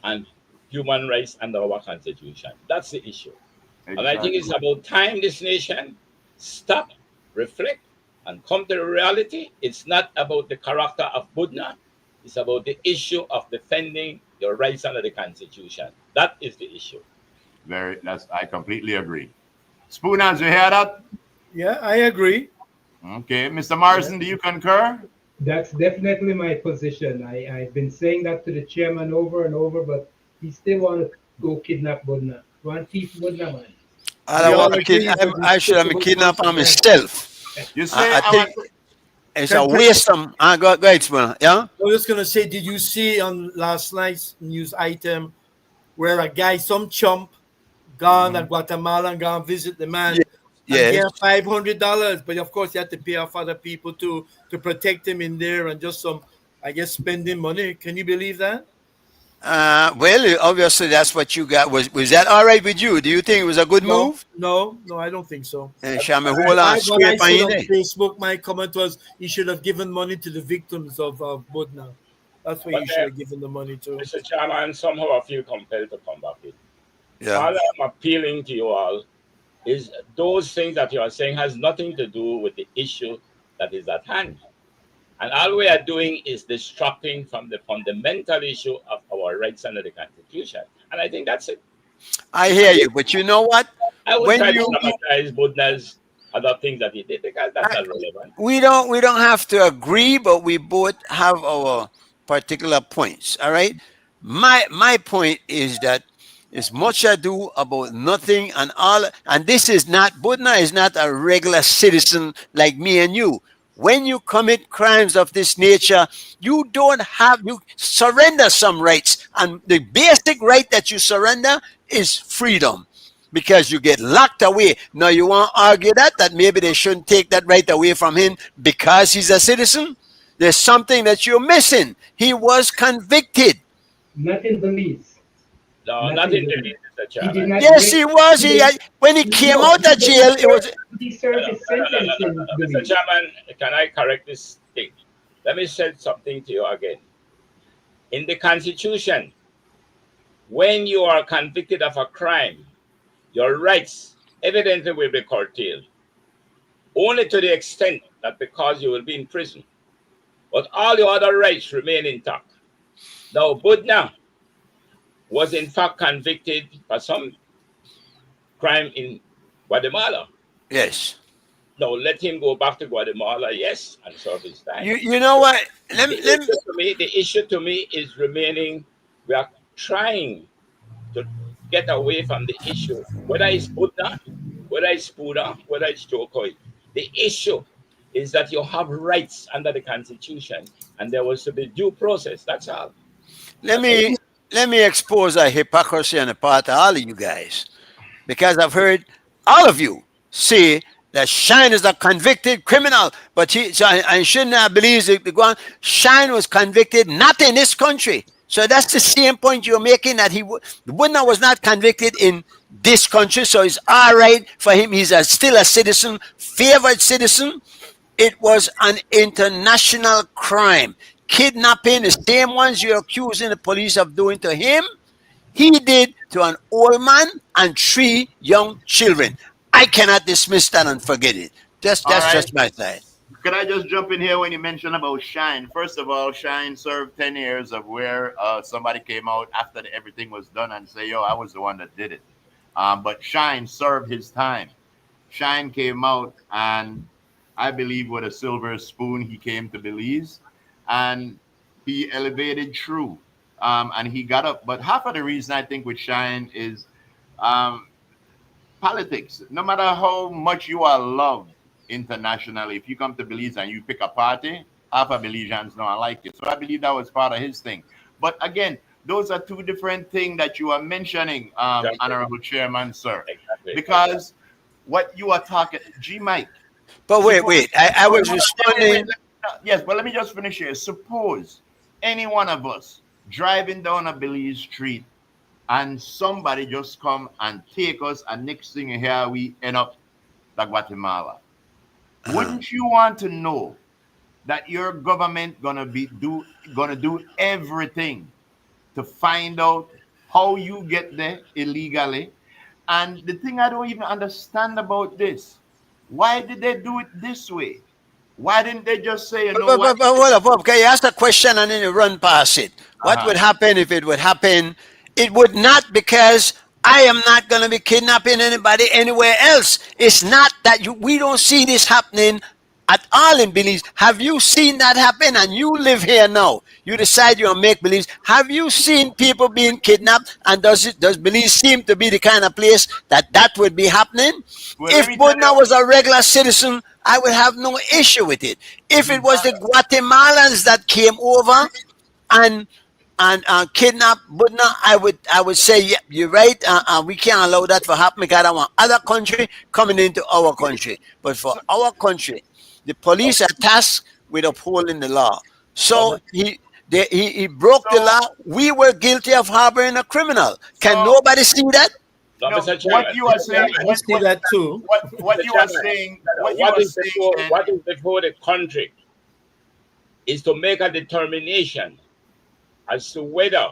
[SPEAKER 6] and human rights under our constitution. That's the issue. Exactly. And I think it's about time this nation stop, reflect, and come to the reality. It's not about the character of Buddha. It's about the issue of defending your rights under the constitution. That is the issue.
[SPEAKER 5] I completely agree. Spooners, you hear that?
[SPEAKER 4] Yeah, I agree.
[SPEAKER 5] Okay, Mr. Morrison, do you concur?
[SPEAKER 7] That's definitely my position. I've been saying that to the chairman over and over, but he still want to go kidnap Budna. Want thief Budna, man.
[SPEAKER 3] I should have been kidnapped myself.
[SPEAKER 5] You say
[SPEAKER 3] I think it's a waste of. Go ahead, Spooner. Yeah.
[SPEAKER 4] I was just gonna say, did you see on last night's news item where a guy, some chump, gone at Guatemala and gone visit the man?
[SPEAKER 3] Yeah.
[SPEAKER 4] Yeah, $500, but of course you have to pay off other people to protect him in there, and just some I guess spending money. Can you believe that?
[SPEAKER 3] Well, obviously that's what you got. Was that all right with you? Do you think it was a good
[SPEAKER 4] No,
[SPEAKER 3] move?
[SPEAKER 4] no, I don't think so.
[SPEAKER 3] Shami, hold on,
[SPEAKER 4] What I
[SPEAKER 3] scrape on
[SPEAKER 4] said
[SPEAKER 3] you
[SPEAKER 4] on
[SPEAKER 3] there.
[SPEAKER 4] Facebook, my comment was he should have given money to the victims of Budna. That's where
[SPEAKER 6] But
[SPEAKER 4] you should have given the money to.
[SPEAKER 6] Mr. Chairman, somehow I feel compelled to come back in.
[SPEAKER 3] Yeah.
[SPEAKER 6] All I'm appealing to you all is those things that you are saying has nothing to do with the issue that is at hand. And all we are doing is distracting from the fundamental issue of our rights under the Constitution. And I think that's it.
[SPEAKER 3] I hear you, but you know what?
[SPEAKER 6] I would
[SPEAKER 3] When
[SPEAKER 6] try to
[SPEAKER 3] you
[SPEAKER 6] dramatize Budna's other things that he did because that's not relevant.
[SPEAKER 3] we don't have to agree, but we both have our particular points. All right. My point is that it's much ado about nothing and all, and this is not Budna is not a regular citizen like me and you. When you commit crimes of this nature, you surrender some rights, and the basic right that you surrender is freedom, because you get locked away. Now you want to argue that maybe they shouldn't take that right away from him because he's a citizen? There's something that you're missing. He was convicted.
[SPEAKER 7] Not in Belize.
[SPEAKER 6] No,
[SPEAKER 7] Not
[SPEAKER 6] not in
[SPEAKER 7] in
[SPEAKER 6] the
[SPEAKER 7] Belize.
[SPEAKER 6] Mr.
[SPEAKER 7] He did
[SPEAKER 6] Chairman.
[SPEAKER 7] not
[SPEAKER 3] Yes,
[SPEAKER 7] break.
[SPEAKER 3] he was. When he came
[SPEAKER 7] No,
[SPEAKER 3] out of jail, it was.
[SPEAKER 7] he served his sentence in
[SPEAKER 6] Mr.
[SPEAKER 7] Belize.
[SPEAKER 6] Chairman, can I correct this thing? Let me say something to you again. In the Constitution, when you are convicted of a crime, your rights evidently will be curtailed, only to the extent that because you will be in prison, but all your other rights remain intact. Now, Budna was in fact convicted for some crime in Guatemala.
[SPEAKER 3] Yes.
[SPEAKER 6] Now, let him go back to Guatemala, yes, and serve his time.
[SPEAKER 3] You know what?
[SPEAKER 6] The issue to me is remaining. We are trying to get away from the issue, whether it's Buddha, whether it's Buddha, whether it's Jokoi. The issue is that you have rights under the Constitution, and there was to be due process. That's all.
[SPEAKER 3] let me expose a hypocrisy on the part of all of you guys, because I've heard all of you say that Shine is a convicted criminal, but I shouldn't have believed it. Shine was convicted not in this country. So that's the same point you're making, that Wooden was not convicted in this country, so it's all right for him. He's still a citizen, favored citizen. It was an international crime. Kidnapping, the same ones you're accusing the police of doing to him, he did to an old man and 3 young children. I cannot dismiss that and forget it. That's
[SPEAKER 5] right.
[SPEAKER 3] just my side.
[SPEAKER 5] Could I just jump in here when you mentioned about Shine? First of all, Shine served 10 years of where somebody came out after everything was done and say, yo, I was the one that did it. But Shine served his time. Shine came out, and I believe with a silver spoon, he came to Belize, and he elevated through, and he got up. But half of the reason I think with Shine is politics. No matter how much you are loved internationally, if you come to Belize and you pick a party, half of Belizeans don't like it. So I believe that was part of his thing. But again, those are two different things that you are mentioning, Honorable Chairman, sir.
[SPEAKER 6] Exactly.
[SPEAKER 5] Because what you are talking, G. Mike.
[SPEAKER 3] But wait, I was responding.
[SPEAKER 5] Yes, but let me just finish here. Suppose any one of us driving down a Belize street and somebody just come and take us, and next thing here we end up like Guatemala. Wouldn't you want to know that your government gonna do everything to find out how you get there illegally? And the thing I don't even understand about this, why did they do it this way? Why didn't they just say, you know what?
[SPEAKER 3] But hold up, okay, you ask a question and then you run past it. What would happen if it would happen? It would not, because I am not going to be kidnapping anybody anywhere else. It's not that we don't see this happening at all in Belize. Have you seen that happen? And you live here now. You decide you're make Belize. Have you seen people being kidnapped? And does Belize seem to be the kind of place that would be happening?
[SPEAKER 5] Well,
[SPEAKER 3] If Budna was a regular citizen, I would have no issue with it. If it was the Guatemalans that came over and kidnap Budna, I would say, yeah, you're right. We can't allow that to happen, because I want other country coming into our country. But for our country, the police are tasked with upholding the law. So he broke the law. We were guilty of harboring a criminal. Can
[SPEAKER 5] So-
[SPEAKER 3] nobody see that?
[SPEAKER 6] No,
[SPEAKER 5] No,
[SPEAKER 6] Mr. Chairman.
[SPEAKER 5] what you are saying,
[SPEAKER 4] I see that too.
[SPEAKER 5] what you are saying, what you are saying, and
[SPEAKER 6] what is before the country is to make a determination as to whether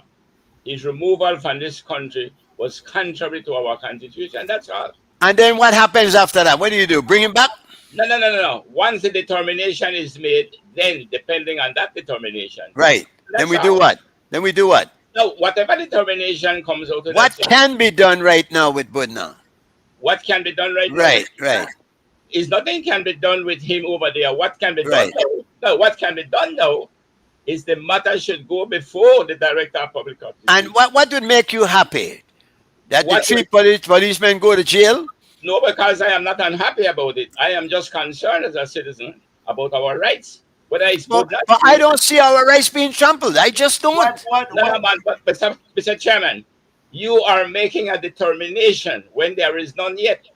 [SPEAKER 6] his removal from this country was contrary to our constitution. That's all.
[SPEAKER 3] And then what happens after that? What do? Bring him back?
[SPEAKER 6] No. Once the determination is made, then depending on that determination.
[SPEAKER 3] Right.
[SPEAKER 6] That's
[SPEAKER 3] Then we
[SPEAKER 6] all.
[SPEAKER 3] do what? Then we do what?
[SPEAKER 6] Now, whatever determination comes out of
[SPEAKER 3] What
[SPEAKER 6] that,
[SPEAKER 3] can be done right now with Budna?
[SPEAKER 6] what can be done right now?
[SPEAKER 3] Right.
[SPEAKER 6] Is nothing can be done with him over there. What can be
[SPEAKER 3] Right.
[SPEAKER 6] done now? No, what can be done now is the matter should go before the director of public affairs.
[SPEAKER 3] And what would make you happy? That
[SPEAKER 6] What
[SPEAKER 3] the three policemen go to jail?
[SPEAKER 6] No, because I am not unhappy about it. I am just concerned as a citizen about our rights. Whether it's good,
[SPEAKER 3] But I don't see our rights being trampled. I just don't.
[SPEAKER 6] No, man, but Mr. Chairman, you are making a determination when there is none yet.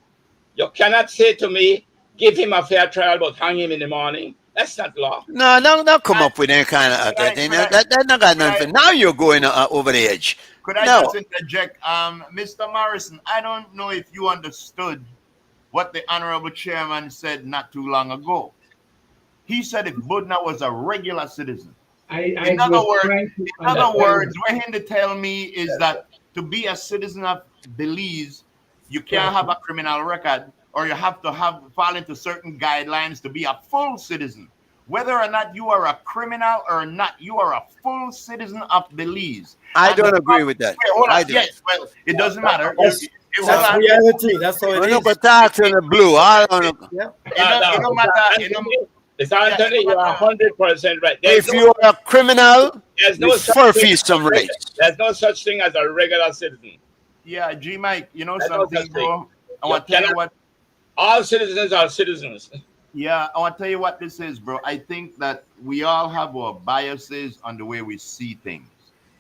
[SPEAKER 6] You cannot say to me, give him a fair trial, but hang him in the morning. That's not law.
[SPEAKER 3] No, come up with that kind of thing. That not got nothing. Now you're going over the edge.
[SPEAKER 5] could I
[SPEAKER 3] No.
[SPEAKER 5] just interject, Mr. Morrison? I don't know if you understood what the honorable chairman said not too long ago. He said if Budna was a regular citizen. In other words, what him to tell me is that to be a citizen of Belize, you can't have a criminal record, or you have to fall into certain guidelines to be a full citizen. Whether or not you are a criminal or not, you are a full citizen of Belize.
[SPEAKER 3] I don't agree with that.
[SPEAKER 5] Wait, hold on.
[SPEAKER 3] I do.
[SPEAKER 5] Yes, well, it doesn't matter.
[SPEAKER 4] That's reality. That's how it
[SPEAKER 3] We're
[SPEAKER 4] is.
[SPEAKER 3] not going to talk to the blue. I don't know.
[SPEAKER 4] Yeah.
[SPEAKER 5] It don't matter.
[SPEAKER 6] Mr. Anthony, you are 100% right.
[SPEAKER 3] If you're a criminal,
[SPEAKER 6] there's
[SPEAKER 3] you
[SPEAKER 6] no such
[SPEAKER 3] forfeit
[SPEAKER 6] thing
[SPEAKER 3] some rights.
[SPEAKER 6] There's no such thing as a regular citizen.
[SPEAKER 5] Yeah, G Mike, you know
[SPEAKER 6] That's no
[SPEAKER 5] something,
[SPEAKER 6] such
[SPEAKER 5] bro? I
[SPEAKER 6] You
[SPEAKER 5] want to tell you
[SPEAKER 6] cannot-
[SPEAKER 5] what.
[SPEAKER 6] All citizens are citizens.
[SPEAKER 5] Yeah, I want to tell you what this is, bro. I think that we all have our biases on the way we see things.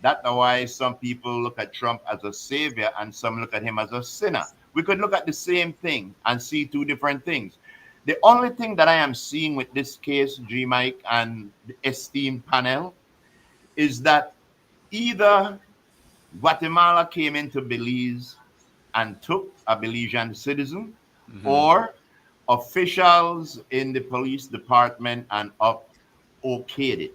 [SPEAKER 5] That's why some people look at Trump as a savior and some look at him as a sinner. We could look at the same thing and see two different things. The only thing that I am seeing with this case, G Mike and the esteemed panel, is that either Guatemala came into Belize and took a Belizean citizen, or officials in the police department and up okayed it.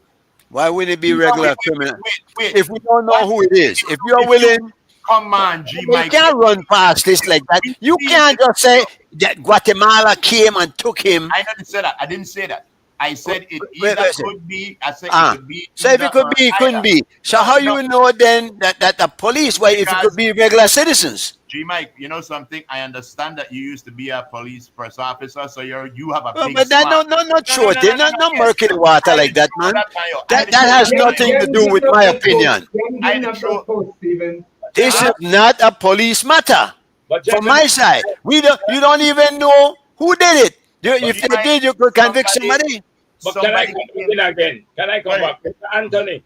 [SPEAKER 3] Why wouldn't it be regular criminal?
[SPEAKER 5] Wait.
[SPEAKER 3] If we don't know who it is, if you're willing,
[SPEAKER 5] Come on, G
[SPEAKER 3] you
[SPEAKER 5] Mike.
[SPEAKER 3] can't run past this like that. You can't just say that Guatemala came and took him.
[SPEAKER 5] I didn't say that. I didn't say that. I said it
[SPEAKER 3] Wait,
[SPEAKER 5] either
[SPEAKER 3] wait,
[SPEAKER 5] could be. I said
[SPEAKER 3] Ah.
[SPEAKER 5] it could be.
[SPEAKER 3] So if it could
[SPEAKER 5] either
[SPEAKER 3] be, it
[SPEAKER 5] or
[SPEAKER 3] couldn't
[SPEAKER 5] either.
[SPEAKER 3] be. So how you know then that the police, why if it
[SPEAKER 5] Because-
[SPEAKER 3] could be regular citizens?
[SPEAKER 5] G Mike, you know something? I understand that you used to be a police press officer, so you have a
[SPEAKER 3] Well,
[SPEAKER 5] big
[SPEAKER 3] but that
[SPEAKER 5] smile.
[SPEAKER 3] not short, not
[SPEAKER 5] yes.
[SPEAKER 3] murky the water like that, man. That has nothing to do with my opinion.
[SPEAKER 7] Stephen.
[SPEAKER 3] This is not a police matter.
[SPEAKER 6] But
[SPEAKER 3] From
[SPEAKER 6] gentlemen,
[SPEAKER 3] my side, you don't even know who did it. If
[SPEAKER 5] you
[SPEAKER 3] they
[SPEAKER 5] might-
[SPEAKER 3] did, you could convict somebody.
[SPEAKER 6] but can I
[SPEAKER 5] Somebody
[SPEAKER 6] come
[SPEAKER 5] came-
[SPEAKER 6] in again? Can I come
[SPEAKER 5] Right.
[SPEAKER 6] back? Mr. Anthony,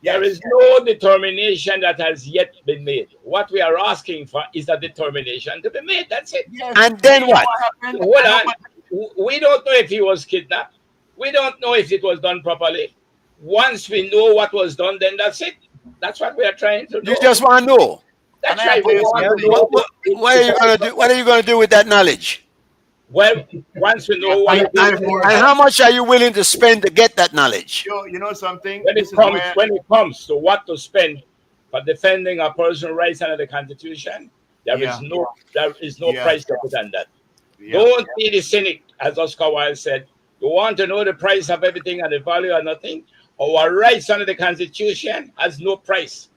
[SPEAKER 5] Yes.
[SPEAKER 6] there is no determination that has yet been made. What we are asking for is a determination to be made. That's it.
[SPEAKER 5] Yes.
[SPEAKER 3] And then
[SPEAKER 5] You know
[SPEAKER 3] what?
[SPEAKER 5] happened?
[SPEAKER 6] Hold
[SPEAKER 5] I know
[SPEAKER 6] on. We don't know if he was kidnapped. We don't know if it was done properly. Once we know what was done, then that's it. That's what we are trying to do.
[SPEAKER 3] You just want to know.
[SPEAKER 6] That's
[SPEAKER 5] And I
[SPEAKER 6] right. We
[SPEAKER 5] tell you
[SPEAKER 6] want to
[SPEAKER 5] something.
[SPEAKER 6] know.
[SPEAKER 3] What are you gonna do? What are you gonna do with that knowledge?
[SPEAKER 6] Well, once we know what it is,
[SPEAKER 3] And how much are you willing to spend to get that knowledge?
[SPEAKER 5] You know something?
[SPEAKER 6] when
[SPEAKER 5] This
[SPEAKER 6] it
[SPEAKER 5] is
[SPEAKER 6] comes
[SPEAKER 5] where-
[SPEAKER 6] when it comes to what to spend for defending our personal rights under the Constitution, there is no
[SPEAKER 5] Yeah.
[SPEAKER 6] price to put on that.
[SPEAKER 5] Yeah.
[SPEAKER 6] Don't be the cynic, as Oscar Wilde said. You want to know the price of everything and the value of nothing? Our rights under the Constitution has no price.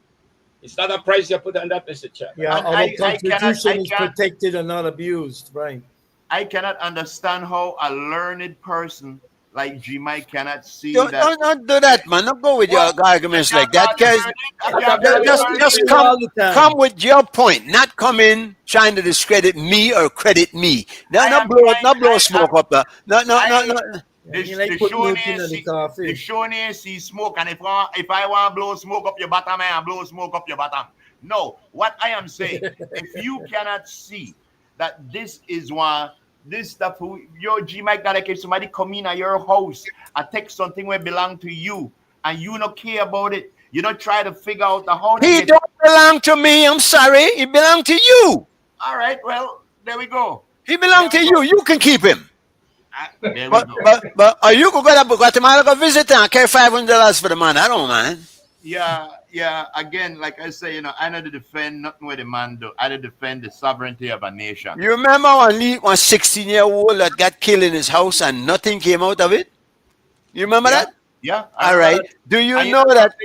[SPEAKER 6] It's not a price you put on that, Mr. Chair.
[SPEAKER 4] Yeah,
[SPEAKER 5] And
[SPEAKER 4] our
[SPEAKER 5] I cannot-
[SPEAKER 4] constitution is
[SPEAKER 5] I can't-
[SPEAKER 4] protected and not abused, right?
[SPEAKER 5] I cannot understand how a learned person like G Mike cannot see
[SPEAKER 3] Don't do that, man. Don't go with your arguments like that. Guys, just come with your point, not come in trying to discredit me or credit me. No blow smoke up there. No.
[SPEAKER 5] The Shawnee see smoke, and if I want to blow smoke up your bottom, I blow smoke up your bottom. No, what I am saying, if you cannot see that this is one this stuff. Yo, G Mike, that like if somebody come in at your house and take something where belong to you, and you don't care about it, you don't try to figure out how to
[SPEAKER 3] He
[SPEAKER 5] get.
[SPEAKER 3] don't belong to me. I'm sorry. He belong to you.
[SPEAKER 5] All right, well, there we go.
[SPEAKER 3] He belong to you. You can keep him.
[SPEAKER 5] There we
[SPEAKER 3] But
[SPEAKER 5] go.
[SPEAKER 3] or you could go to Guatemala, go visit him, and carry $500 for the man. I don't mind.
[SPEAKER 5] Yeah. Again, like I say, I don't defend nothing with the man do. I don't defend the sovereignty of a nation.
[SPEAKER 3] You remember one 16-year-old that got killed in his house and nothing came out of it? You remember
[SPEAKER 5] Yeah,
[SPEAKER 3] that?
[SPEAKER 5] yeah.
[SPEAKER 3] All right. Do you
[SPEAKER 5] And
[SPEAKER 3] know that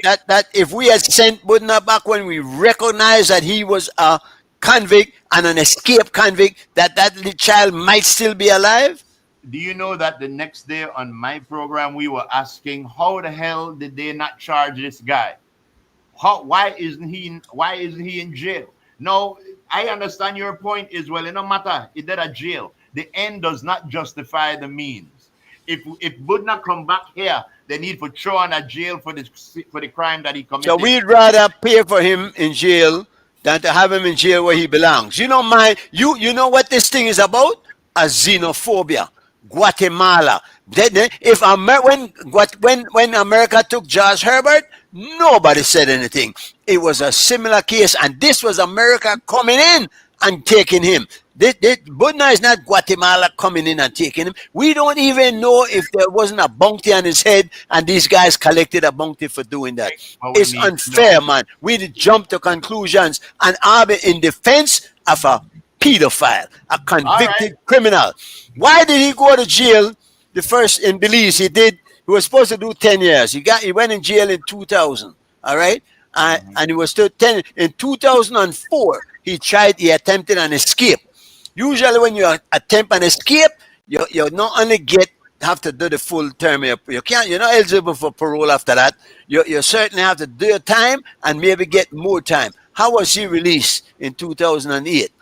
[SPEAKER 3] if we had sent Budna back when we recognized that he was a convict and an escaped convict, that little child might still be alive?
[SPEAKER 5] Do you know that the next day on my program we were asking how the hell did they not charge this guy? Why isn't he in jail? No, I understand your point is, well, it no matter if they're at jail. The end does not justify the means. If Budna come back here, they need for throw on a jail for the crime that he committed.
[SPEAKER 3] So we'd rather pay for him in jail than to have him in jail where he belongs. You know you know what this thing is about? A xenophobia. Guatemala. If when America took George Herbert, nobody said anything. It was a similar case, and this was America coming in and taking him. Budna is not Guatemala coming in and taking him. We don't even know if there wasn't a bounty on his head, and these guys collected a bounty for doing that. It's unfair, man. We jump to conclusions and are in defense of a pedophile, a convicted criminal. Why did he go to jail the first in Belize? He was supposed to do 10 years. He went in jail in 2000. All right. And he was still 10 in 2004. He attempted an escape. Usually when you attempt an escape, you not only have to do the full term. You're not eligible for parole after that. You certainly have to do your time and maybe get more time. How was he released in 2008?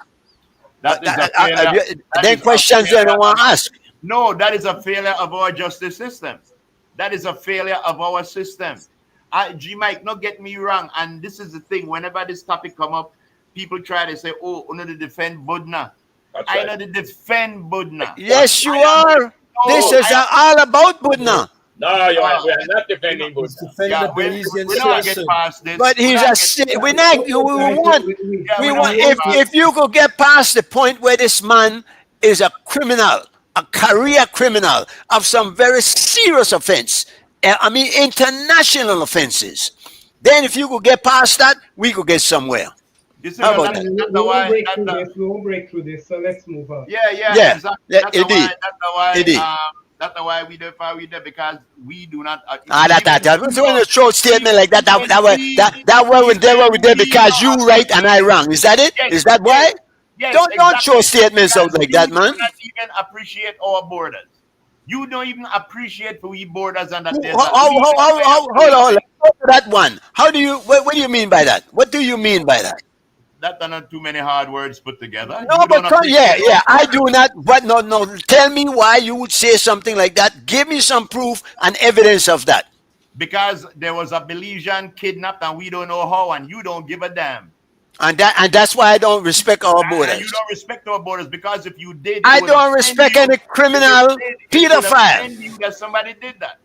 [SPEAKER 3] Then questions I don't want to ask.
[SPEAKER 5] No, that is a failure of our justice system. That is a failure of our system. G Mike, not get me wrong. And this is the thing. Whenever this topic come up, people try to say, "Oh, we need to defend Budna." I need to defend Budna.
[SPEAKER 3] Yes, you are. This is all about Budna.
[SPEAKER 6] No, we are not defending Budna.
[SPEAKER 5] We're not get past this.
[SPEAKER 3] But he's we want. If you could get past the point where this man is a criminal, a career criminal of some very serious offense, I mean international offenses, then if you could get past that, we could get somewhere.
[SPEAKER 5] How about
[SPEAKER 7] that? We won't break through this, so let's move on.
[SPEAKER 5] Yeah. Exactly.
[SPEAKER 3] Indeed.
[SPEAKER 5] That's why we do because we do not.
[SPEAKER 3] So when you throw a statement like that way we did because you right and I wrong. Is that it? Is that why?
[SPEAKER 5] Yes,
[SPEAKER 3] don't throw statements out like that, man.
[SPEAKER 5] You don't even appreciate our borders. You don't even appreciate we borders and that.
[SPEAKER 3] Hold on. Let's go to that one. What do you mean by that? What do you mean by that?
[SPEAKER 5] That are not too many hard words put together.
[SPEAKER 3] No, but I do not. But no. Tell me why you would say something like that. Give me some proof and evidence of that.
[SPEAKER 5] Because there was a Belizean kidnapped and we don't know how, and you don't give a damn.
[SPEAKER 3] And that's why I don't respect our borders.
[SPEAKER 5] You don't respect our borders because if you did,
[SPEAKER 3] I don't respect any criminal pedophile.
[SPEAKER 5] That somebody did that.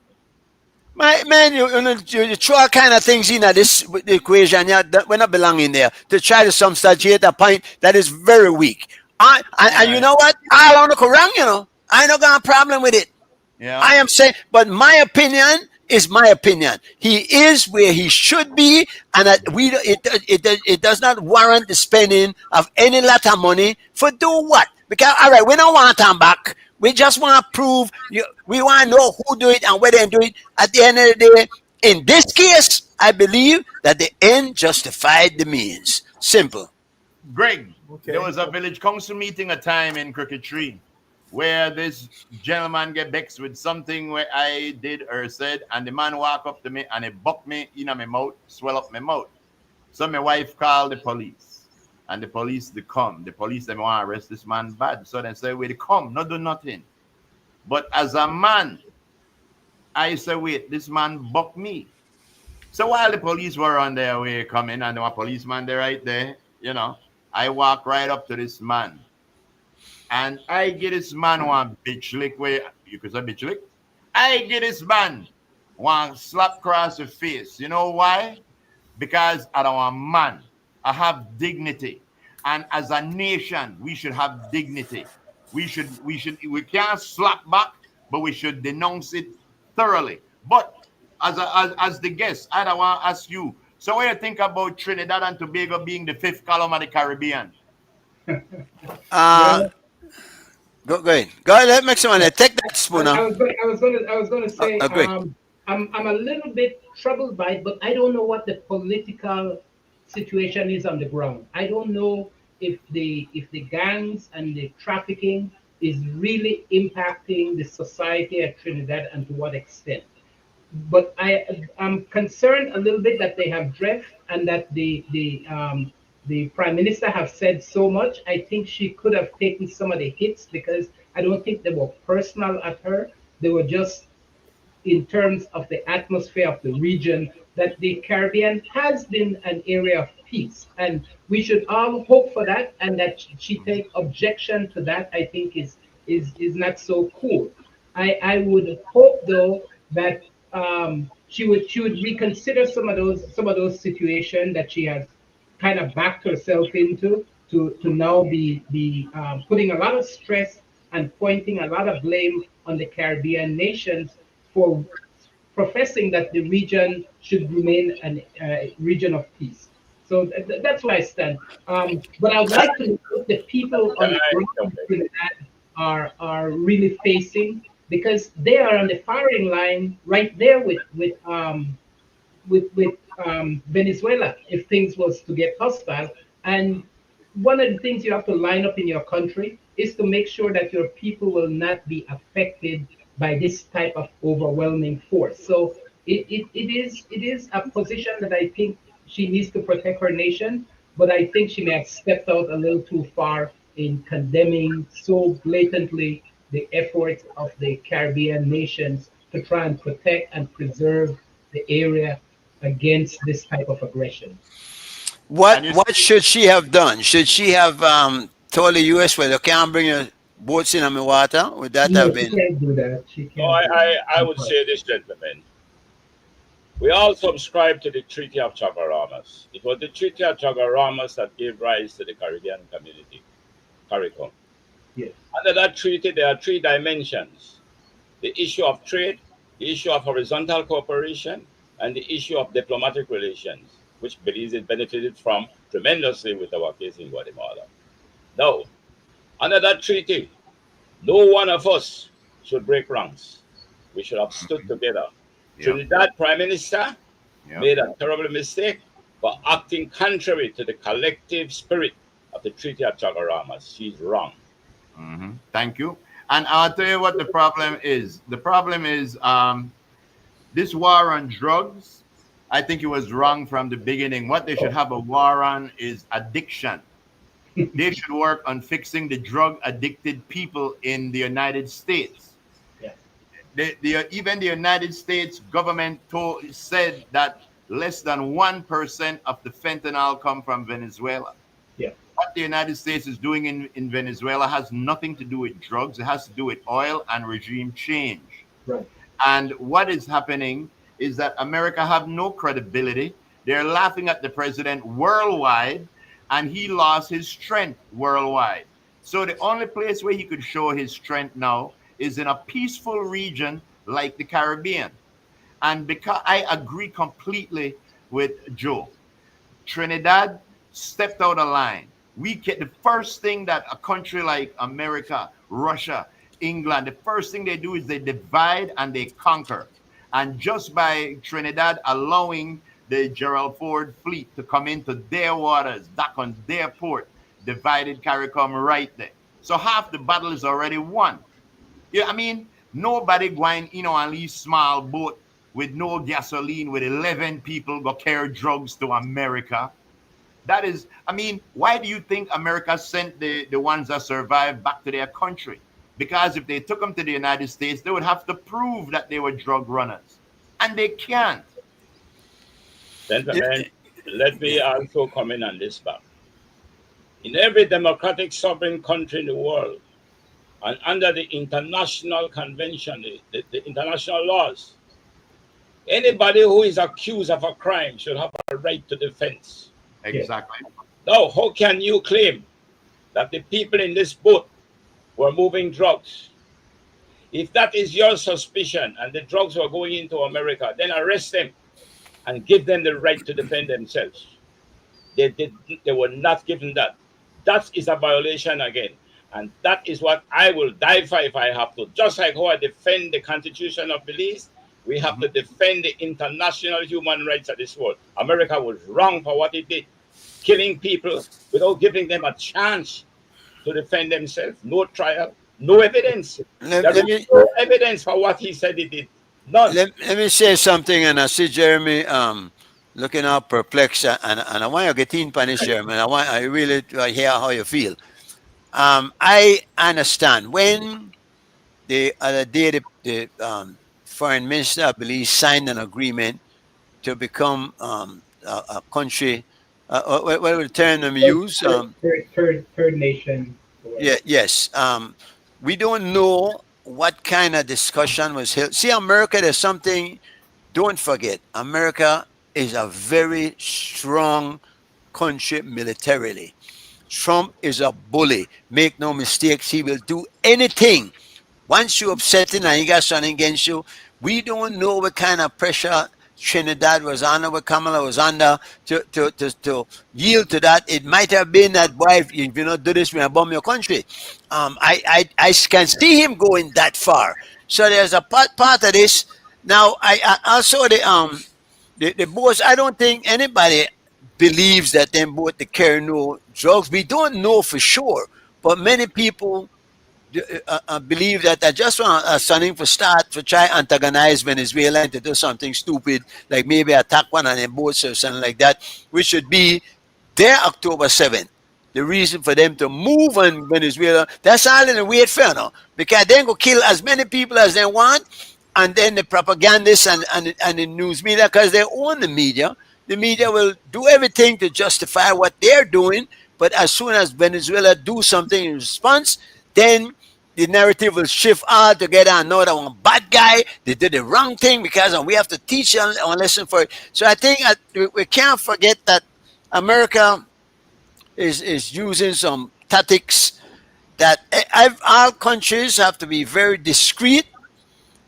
[SPEAKER 3] Man, you throw all kind of things in this equation that we're not belonging there to try to substantiate a point that is very weak. And you know what? I don't know wrong, I don't got a problem with it.
[SPEAKER 5] Yeah.
[SPEAKER 3] I am saying, but my opinion is my opinion. He is where he should be, and it does not warrant the spending of any lot of money for do what? Because all right, we don't want him back. We just want to prove. We want to know who do it and where they do it. At the end of the day, in this case, I believe that the end justified the means. Simple.
[SPEAKER 5] Greg, there was a village council meeting a time in Crooked Tree where this gentleman get vexed with something where I did or said, and the man walk up to me and he buck me in my mouth, swell up my mouth. So my wife called the police. And the police, they come. The police, they want to arrest this man bad. So they say, wait, come, not do nothing. But as a man, I say, wait, this man bucked me. So while the police were on their way coming, and there was a policeman there right there, I walk right up to this man. And I get this man one bitch lick where you could say bitch lick. I get this man one slap across the face. You know why? Because I'm a man. I have dignity. And as a nation, we should have dignity. We can't slap back, but we should denounce it thoroughly. But as the guest, I don't want to ask you. So what do you think about Trinidad and Tobago being the fifth column of the Caribbean?
[SPEAKER 3] Uh,
[SPEAKER 7] Well,
[SPEAKER 3] go ahead. Go ahead. Let me make someone
[SPEAKER 7] yeah.
[SPEAKER 3] take that spooner.
[SPEAKER 7] I was gonna say,
[SPEAKER 3] Agree.
[SPEAKER 7] I'm a little bit troubled by it, but I don't know what the political situation is on the ground. I don't know if the gangs and the trafficking is really impacting the society at Trinidad and to what extent. But I'm concerned a little bit that they have drift and that the prime minister have said so much. I think she could have taken some of the hits because I don't think they were personal at her. They were just in terms of the atmosphere of the region, that the Caribbean has been an area of peace. And we should all hope for that, and that she take objection to that, I think is not so cool. I would hope though that she would reconsider some of those situations that she has kind of backed herself into to now be putting a lot of stress and pointing a lot of blame on the Caribbean nations for professing that the region should remain a region of peace. So that's where I stand. But I would like to know what the people on
[SPEAKER 6] Can
[SPEAKER 7] the
[SPEAKER 6] I
[SPEAKER 7] ground in
[SPEAKER 6] jump in?
[SPEAKER 7] Trinidad are really facing, because they are on the firing line right there with Venezuela if things was to get hostile. And one of the things you have to line up in your country is to make sure that your people will not be affected by this type of overwhelming force. So it is a position that I think she needs to protect her nation, but I think she may have stepped out a little too far in condemning so blatantly the efforts of the Caribbean nations to try and protect and preserve the area against this type of aggression.
[SPEAKER 3] What
[SPEAKER 5] And you
[SPEAKER 3] what should she have done? Should she have told the U.S. well, you can't bring your boats in on my water? Would that
[SPEAKER 7] No,
[SPEAKER 3] have
[SPEAKER 7] she
[SPEAKER 3] been?
[SPEAKER 7] can't do that. She
[SPEAKER 6] No,
[SPEAKER 7] can't do that.
[SPEAKER 6] I would say this, gentlemen. We all subscribe to the Treaty of Chagaramas. It was the Treaty of Chagaramas that gave rise to the Caribbean community, CARICOM.
[SPEAKER 7] Yes.
[SPEAKER 6] Under that treaty, there are three dimensions: the issue of trade, the issue of horizontal cooperation, and the issue of diplomatic relations, which Belize benefited from tremendously with our case in Guatemala. Now, under that treaty, no one of us should break ranks. We should have stood together.
[SPEAKER 5] yeah,
[SPEAKER 6] Trinidad Prime Minister
[SPEAKER 5] yeah.
[SPEAKER 6] made a terrible mistake for acting contrary to the collective spirit of the Treaty of Chagaramas. She's wrong.
[SPEAKER 5] Thank you. And I'll tell you what the problem is. The problem is this war on drugs. I think it was wrong from the beginning. What they should have a war on is addiction. They should work on fixing the drug addicted people in the United States.
[SPEAKER 7] Yeah.
[SPEAKER 5] Even the United States government said that less than 1% of the fentanyl come from Venezuela.
[SPEAKER 7] Yeah.
[SPEAKER 5] What the United States is doing in Venezuela has nothing to do with drugs. It has to do with oil and regime change.
[SPEAKER 7] Right.
[SPEAKER 5] And what is happening is that America have no credibility. They're laughing at the president worldwide, and he lost his strength worldwide. So the only place where he could show his strength now is in a peaceful region like the Caribbean. And because I agree completely with Joe, Trinidad stepped out of line. We get the first thing that a country like America, Russia, England, the first thing they do is they divide and they conquer. And just by Trinidad allowing the Gerald Ford fleet to come into their waters, dock on their port, divided CARICOM right there. So half the battle is already won. Yeah, I mean, nobody going, on these small boat with no gasoline with 11 people go carry drugs to America. That is, I mean, why do you think America sent the ones that survived back to their country? Because if they took them to the United States, they would have to prove that they were drug runners. And they can't.
[SPEAKER 6] Gentlemen, let me also comment on this back. In every democratic sovereign country in the world, And under the international convention, the international laws, anybody who is accused of a crime should have a right to defense.
[SPEAKER 7] Yes.
[SPEAKER 5] Exactly.
[SPEAKER 6] Now, how can you claim that the people in this boat were moving drugs? If that is your suspicion and the drugs were going into America, then arrest them and give them the right to defend themselves. They were not given that. That is a violation again. And that is what I will die for if I have to. Just like how I defend the Constitution of Belize, we have to defend the international human rights of this world. America was wrong for what it did, killing people without giving them a chance to defend themselves. No trial, no evidence.
[SPEAKER 3] Let,
[SPEAKER 6] There
[SPEAKER 3] let
[SPEAKER 6] is
[SPEAKER 3] me
[SPEAKER 6] no evidence for what he said he did. None.
[SPEAKER 3] let me say something, and I see Jeremy looking out perplexed, and I want you to get in punish Jeremy. I really hear how you feel. I understand when the other day the foreign minister, I believe, signed an agreement to become a country. What the term them use?
[SPEAKER 7] Third nation.
[SPEAKER 3] Yeah, yes. We don't know what kind of discussion was held. See, America, there's something. Don't forget, America is a very strong country militarily. Trump is a bully. Make no mistakes, he will do anything. Once you upset him and he got something against you, we don't know what kind of pressure Trinidad was under, what Kamala was under to yield to that. It might have been that, boy, if you not do this, we will bomb your country. I can see him going that far. So there's a part of this. Now, I also the boys. I don't think anybody believes that them both the carry no drugs. We don't know for sure, but many people believe that I just want something for start to try antagonize Venezuela and to do something stupid, like maybe attack one of their boats or something like that, which should be their October 7th. The reason for them to move on Venezuela, that's all in a weird fair now, because they go kill as many people as they want, and then the propagandists and the news media, because they own the media will do everything to justify what they're doing. But as soon as Venezuela do something in response, then the narrative will shift altogether and know that one bad guy, they did the wrong thing because we have to teach them a lesson for it. So I think we can't forget that America is using some tactics that all countries have to be very discreet.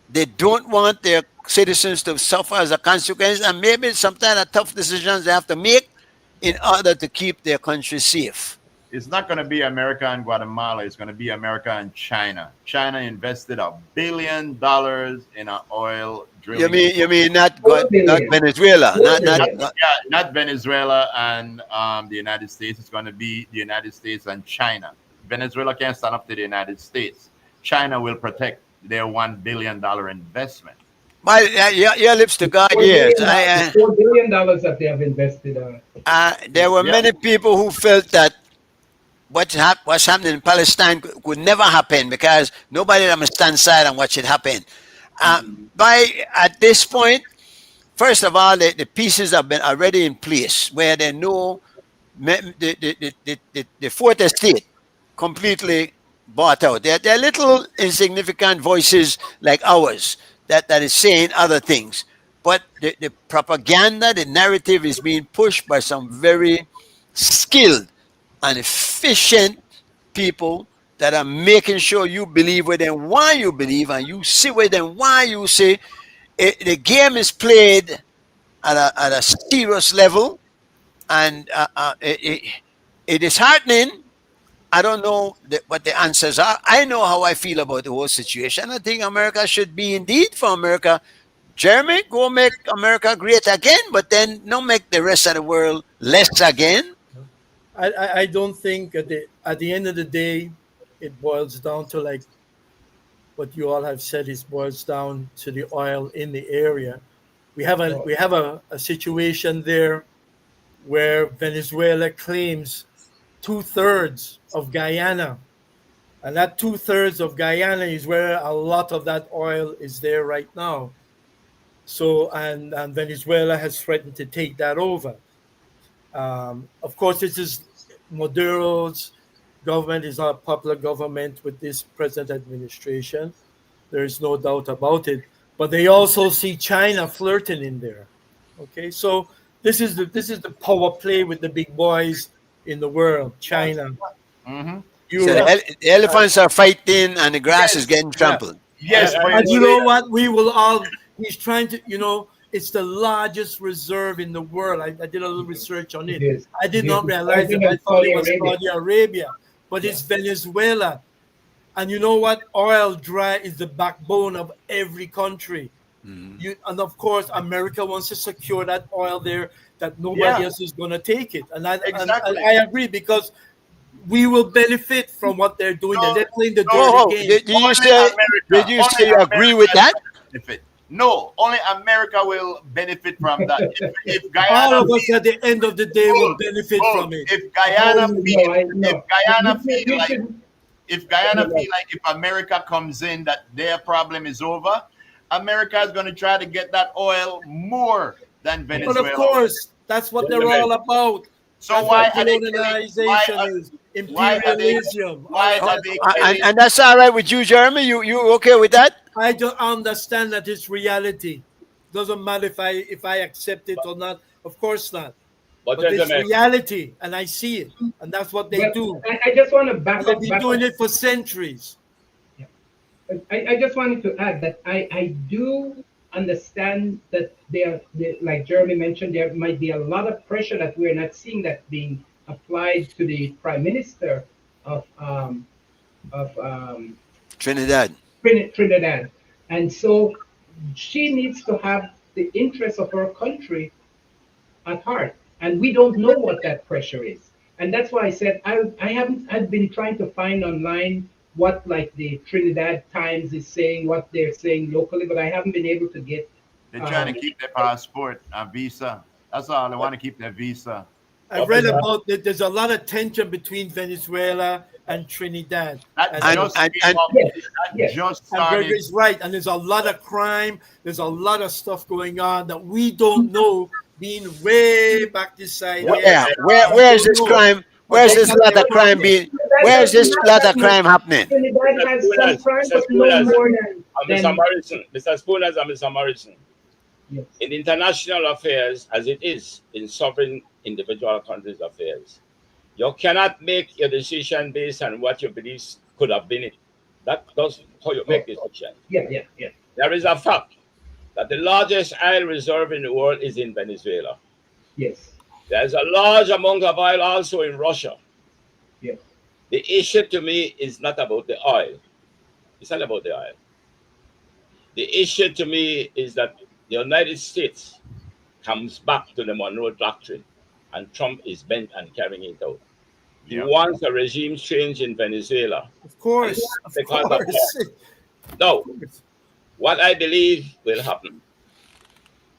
[SPEAKER 3] They don't want their citizens to suffer as a consequence, and maybe sometimes tough decisions they have to make in order to keep their country safe.
[SPEAKER 5] It's not going to be America and Guatemala. It's going to be America and China. China invested $1 billion in an oil drilling.
[SPEAKER 3] You mean not
[SPEAKER 7] billion.
[SPEAKER 3] Venezuela,
[SPEAKER 5] Not Venezuela and the United States. It's going to be the United States and China. Venezuela can't stand up to the United States. China will protect their $1 billion investment.
[SPEAKER 3] my your lips to God, yes.
[SPEAKER 7] $4 billion that they have invested.
[SPEAKER 3] There were
[SPEAKER 5] Yeah.
[SPEAKER 3] many people who felt that what's happening in Palestine could never happen because nobody will stand side and watch it happen. By at this point, first of all, the pieces have been already in place where they know the fourth estate completely bought out. They're little insignificant voices like ours that is saying other things. But the propaganda, the narrative is being pushed by some very skilled and efficient people that are making sure you believe with them why you believe and you see with them why you say the game is played at a serious level, and it is heartening. I don't know what the answers are. I know how I feel about the whole situation. I think America should be indeed for America. Jeremy, go make America great again, but then don't make the rest of the world less again.
[SPEAKER 4] I don't think at the end of the day, it boils down to like what you all have said. It boils down to the oil in the area. We have a situation there where Venezuela claims 2/3 of Guyana, and that 2/3 of Guyana is where a lot of that oil is there right now. So and Venezuela has threatened to take that over. Of course, this is Maduro's government is not a popular government with this present administration. There is no doubt about it. But they also see China flirting in there. Okay, so this is the power play with the big boys in the world: China,
[SPEAKER 5] Mm-hmm.
[SPEAKER 3] So
[SPEAKER 4] Europe.
[SPEAKER 3] the elephants are fighting and the grass is
[SPEAKER 5] Yes.
[SPEAKER 3] getting
[SPEAKER 4] Yeah.
[SPEAKER 3] trampled.
[SPEAKER 5] Yes, but
[SPEAKER 4] And
[SPEAKER 5] you
[SPEAKER 4] you
[SPEAKER 5] see,
[SPEAKER 4] know what? We will all. He's trying to. It's the largest reserve in the world. I did a little research on
[SPEAKER 7] It
[SPEAKER 4] it.
[SPEAKER 7] is.
[SPEAKER 4] I did
[SPEAKER 7] It is
[SPEAKER 4] not realize
[SPEAKER 7] larger
[SPEAKER 4] it. I
[SPEAKER 7] than
[SPEAKER 4] thought
[SPEAKER 7] Saudi
[SPEAKER 4] it was
[SPEAKER 7] Arabia.
[SPEAKER 4] Saudi Arabia, but
[SPEAKER 7] Yeah.
[SPEAKER 4] it's Venezuela. And you know what? Oil dry is the backbone of every country. And of course, America wants to secure that oil there, that nobody
[SPEAKER 5] yeah,
[SPEAKER 4] else is going to take it. And
[SPEAKER 5] exactly.
[SPEAKER 4] I agree, because we will benefit from what they're doing.
[SPEAKER 5] No,
[SPEAKER 4] They're playing the
[SPEAKER 5] no,
[SPEAKER 4] dirty
[SPEAKER 3] Oh,
[SPEAKER 4] game.
[SPEAKER 3] did you
[SPEAKER 5] Only
[SPEAKER 3] say you agree with
[SPEAKER 5] America is
[SPEAKER 3] that?
[SPEAKER 5] going to benefit. No, only America will benefit from that. If
[SPEAKER 4] All
[SPEAKER 5] Guyana
[SPEAKER 4] of us at the end of the day will
[SPEAKER 5] Bull,
[SPEAKER 4] benefit
[SPEAKER 5] Bull,
[SPEAKER 4] from it.
[SPEAKER 5] if Guyana
[SPEAKER 7] Oh,
[SPEAKER 5] feel,
[SPEAKER 7] no, I
[SPEAKER 5] if
[SPEAKER 7] no.
[SPEAKER 5] Guyana
[SPEAKER 7] You
[SPEAKER 5] feel like,
[SPEAKER 7] should.
[SPEAKER 5] if Guyana feel like if America comes in, that their problem is over, America is going to try to get that oil more than
[SPEAKER 4] But of
[SPEAKER 5] Venezuela.
[SPEAKER 4] course, that's what they're
[SPEAKER 6] Gentlemen,
[SPEAKER 4] all about.
[SPEAKER 5] So
[SPEAKER 4] That's
[SPEAKER 5] why
[SPEAKER 4] what
[SPEAKER 5] are they killing?
[SPEAKER 4] colonization is,
[SPEAKER 5] Why are they?
[SPEAKER 4] imperialism, all
[SPEAKER 5] Why
[SPEAKER 4] of
[SPEAKER 5] are
[SPEAKER 4] that
[SPEAKER 5] they
[SPEAKER 4] stuff.
[SPEAKER 5] killing?
[SPEAKER 3] And that's all right with you, Jeremy? You okay with that?
[SPEAKER 4] I don't understand that it's reality. Doesn't matter if I accept it or not. Of course not.
[SPEAKER 6] but
[SPEAKER 4] But it's
[SPEAKER 6] gentlemen,
[SPEAKER 4] reality, and I see it, and that's what they
[SPEAKER 7] Well,
[SPEAKER 4] do.
[SPEAKER 7] I just want to
[SPEAKER 4] And they've been doing it for centuries.
[SPEAKER 7] I just wanted to add that I do understand that like Jeremy mentioned, there might be a lot of pressure that we're not seeing that being applied to the Prime Minister of of
[SPEAKER 3] Trinidad.
[SPEAKER 7] Trinidad, and so she needs to have the interests of her country at heart, and we don't know what that pressure is, and that's why I said I haven't I've been trying to find online what like the Trinidad Times is saying, what they're saying locally, but I haven't been able to get.
[SPEAKER 5] They're trying to keep their passport and visa. That's all. They want to keep their visa.
[SPEAKER 4] I've read about that. There's a lot of tension between Venezuela and Trinidad.
[SPEAKER 5] That
[SPEAKER 4] And,
[SPEAKER 3] And
[SPEAKER 5] just
[SPEAKER 3] and,
[SPEAKER 5] came
[SPEAKER 3] and
[SPEAKER 5] up.
[SPEAKER 7] Yes,
[SPEAKER 5] That
[SPEAKER 7] yes.
[SPEAKER 5] just
[SPEAKER 4] and Gregory
[SPEAKER 5] started.
[SPEAKER 4] is right. And there's a lot of crime. There's a lot of stuff going on that we don't know, being way back this side here.
[SPEAKER 3] where is
[SPEAKER 4] We
[SPEAKER 3] this
[SPEAKER 4] don't know.
[SPEAKER 3] crime?
[SPEAKER 4] But
[SPEAKER 3] Where's
[SPEAKER 4] they
[SPEAKER 3] this
[SPEAKER 4] got
[SPEAKER 3] lot
[SPEAKER 4] their
[SPEAKER 3] of crime
[SPEAKER 4] problem.
[SPEAKER 3] being? Where is this lot of crime happening?
[SPEAKER 7] Trinidad has some
[SPEAKER 6] Spooners,
[SPEAKER 7] crime,
[SPEAKER 6] Mr.
[SPEAKER 7] but no
[SPEAKER 6] Spooners,
[SPEAKER 7] more than.
[SPEAKER 6] Mr. Morrison, Mr. Spooners and Mr. Morrison,
[SPEAKER 7] Yes.
[SPEAKER 6] in international affairs, as it is in sovereign individual countries' affairs, you cannot make your decision based on what your beliefs could have been. That's how you make decisions.
[SPEAKER 7] Yeah, yeah, yeah.
[SPEAKER 6] There is a fact that the largest oil reserve in the world is in Venezuela.
[SPEAKER 7] Yes.
[SPEAKER 6] There's a large amount of oil also in Russia.
[SPEAKER 7] Yes.
[SPEAKER 6] The issue to me is not about the oil. It's not about the oil. The issue to me is that the United States comes back to the Monroe Doctrine, and Trump is bent on carrying it out. He
[SPEAKER 5] Yeah.
[SPEAKER 6] wants a regime change in Venezuela.
[SPEAKER 4] Of course. Of
[SPEAKER 6] Because of
[SPEAKER 4] course.
[SPEAKER 6] Now, what I believe will happen,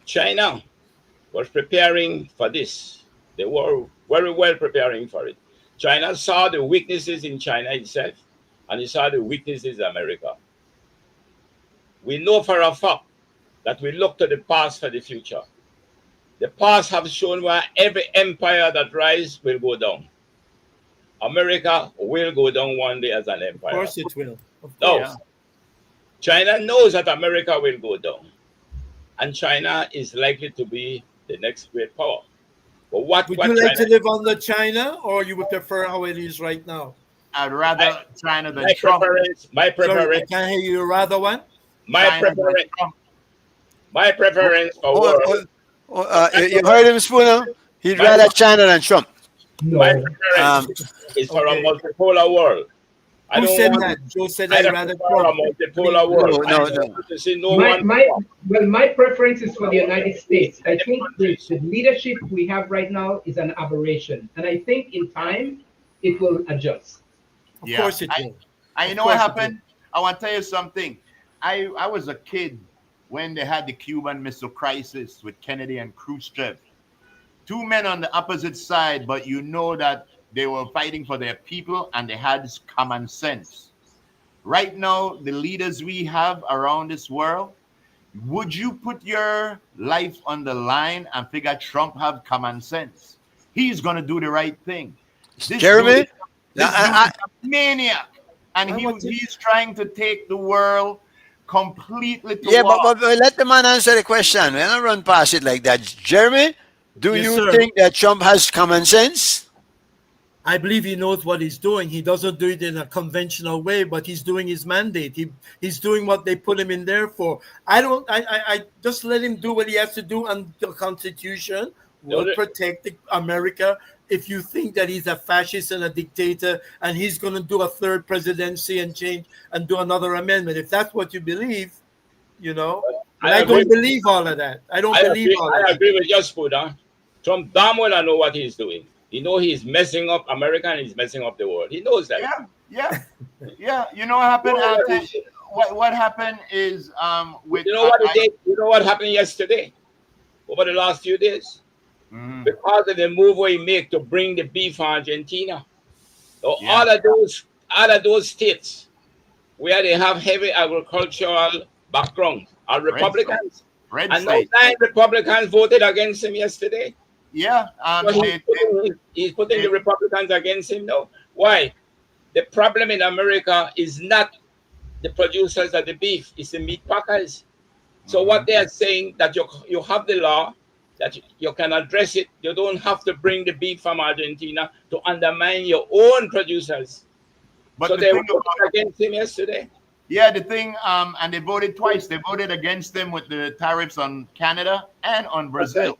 [SPEAKER 6] China was preparing for this. They were very well preparing for it. China saw the weaknesses in China itself, and he saw the weaknesses in America. We know for a fact that we look to the past for the future. The past have shown where every empire that rises will go down. America will go down one day as an
[SPEAKER 4] Of
[SPEAKER 6] empire.
[SPEAKER 4] course it will. Of
[SPEAKER 6] No,
[SPEAKER 4] course.
[SPEAKER 6] China knows that America will go down, and China is likely to be the next great power. But what
[SPEAKER 4] Would
[SPEAKER 6] what
[SPEAKER 4] you like
[SPEAKER 6] China,
[SPEAKER 4] to live under China, or you would prefer how it is right now?
[SPEAKER 5] I'd rather China than
[SPEAKER 6] my
[SPEAKER 5] Trump.
[SPEAKER 6] preference, my
[SPEAKER 4] Sorry, I
[SPEAKER 6] preference,
[SPEAKER 4] can't hear you. Rather one?
[SPEAKER 6] my
[SPEAKER 5] China than
[SPEAKER 6] preference,
[SPEAKER 5] Trump.
[SPEAKER 6] my preference for
[SPEAKER 3] Oh,
[SPEAKER 6] world,
[SPEAKER 3] you heard him, Spooner? He'd rather China than Trump.
[SPEAKER 6] my
[SPEAKER 7] No.
[SPEAKER 6] preference is for a
[SPEAKER 4] Okay.
[SPEAKER 6] multipolar world. I
[SPEAKER 4] Who
[SPEAKER 6] don't
[SPEAKER 4] said
[SPEAKER 6] want
[SPEAKER 4] that? Joe said
[SPEAKER 6] I
[SPEAKER 4] I'd
[SPEAKER 6] don't
[SPEAKER 4] rather
[SPEAKER 6] prefer a
[SPEAKER 4] Trump.
[SPEAKER 6] multipolar world.
[SPEAKER 3] No,
[SPEAKER 6] I
[SPEAKER 3] no.
[SPEAKER 6] don't want to see no
[SPEAKER 7] My,
[SPEAKER 6] one.
[SPEAKER 7] my well, my preference is for the United States. I think the leadership we have right now is an aberration, and I think in time it will adjust.
[SPEAKER 4] Of
[SPEAKER 5] Yeah.
[SPEAKER 4] course it will.
[SPEAKER 5] I
[SPEAKER 4] Of
[SPEAKER 5] know what
[SPEAKER 4] course it
[SPEAKER 5] happened. I want to tell you something. I was a kid when they had the Cuban Missile Crisis with Kennedy and Khrushchev. Two men on the opposite side, but you know that they were fighting for their people and they had common sense. Right now, the leaders we have around this world, would you put your life on the line and figure Trump have common sense? He's gonna do the right thing. This
[SPEAKER 3] Jeremy?
[SPEAKER 5] dude-
[SPEAKER 3] Now,
[SPEAKER 5] This dude is a maniac, and he's trying to take the world completely to
[SPEAKER 3] yeah,
[SPEAKER 5] war.
[SPEAKER 3] but let the man answer the question. We're not run past it like that. Jeremy, do
[SPEAKER 4] Yes,
[SPEAKER 3] you
[SPEAKER 4] sir.
[SPEAKER 3] think that Trump has common sense?
[SPEAKER 4] I believe he knows what he's doing. He doesn't do it in a conventional way, but he's doing his mandate. He's doing what they put him in there for. I just let him do what he has to do, and the Constitution will protect America. If you think that he's a fascist and a dictator and he's going to do a third presidency and change and do another amendment, if that's what you believe, but I don't believe all of that. I
[SPEAKER 6] agree with your sport, huh? Trump damn well I know what he's doing. He know he's messing up America and he's messing up the world. He knows that.
[SPEAKER 5] Yeah. You know what happened? What happened is with
[SPEAKER 6] you know what happened yesterday, over the last few days, because of the move we make to bring the beef from Argentina. So all of those states where they have heavy agricultural background are Republicans. And 9 Republicans voted against him yesterday.
[SPEAKER 5] Yeah.
[SPEAKER 6] So he's putting the Republicans against him now. Why? The problem in America is not the producers of the beef, it's the meat packers. So what they are saying that you have the law, that you can address it. You don't have to bring the beef from Argentina to undermine your own producers.
[SPEAKER 5] But
[SPEAKER 6] so they voted against him yesterday.
[SPEAKER 5] Yeah, the thing, and they voted twice. They voted against them with the tariffs on Canada and on Brazil.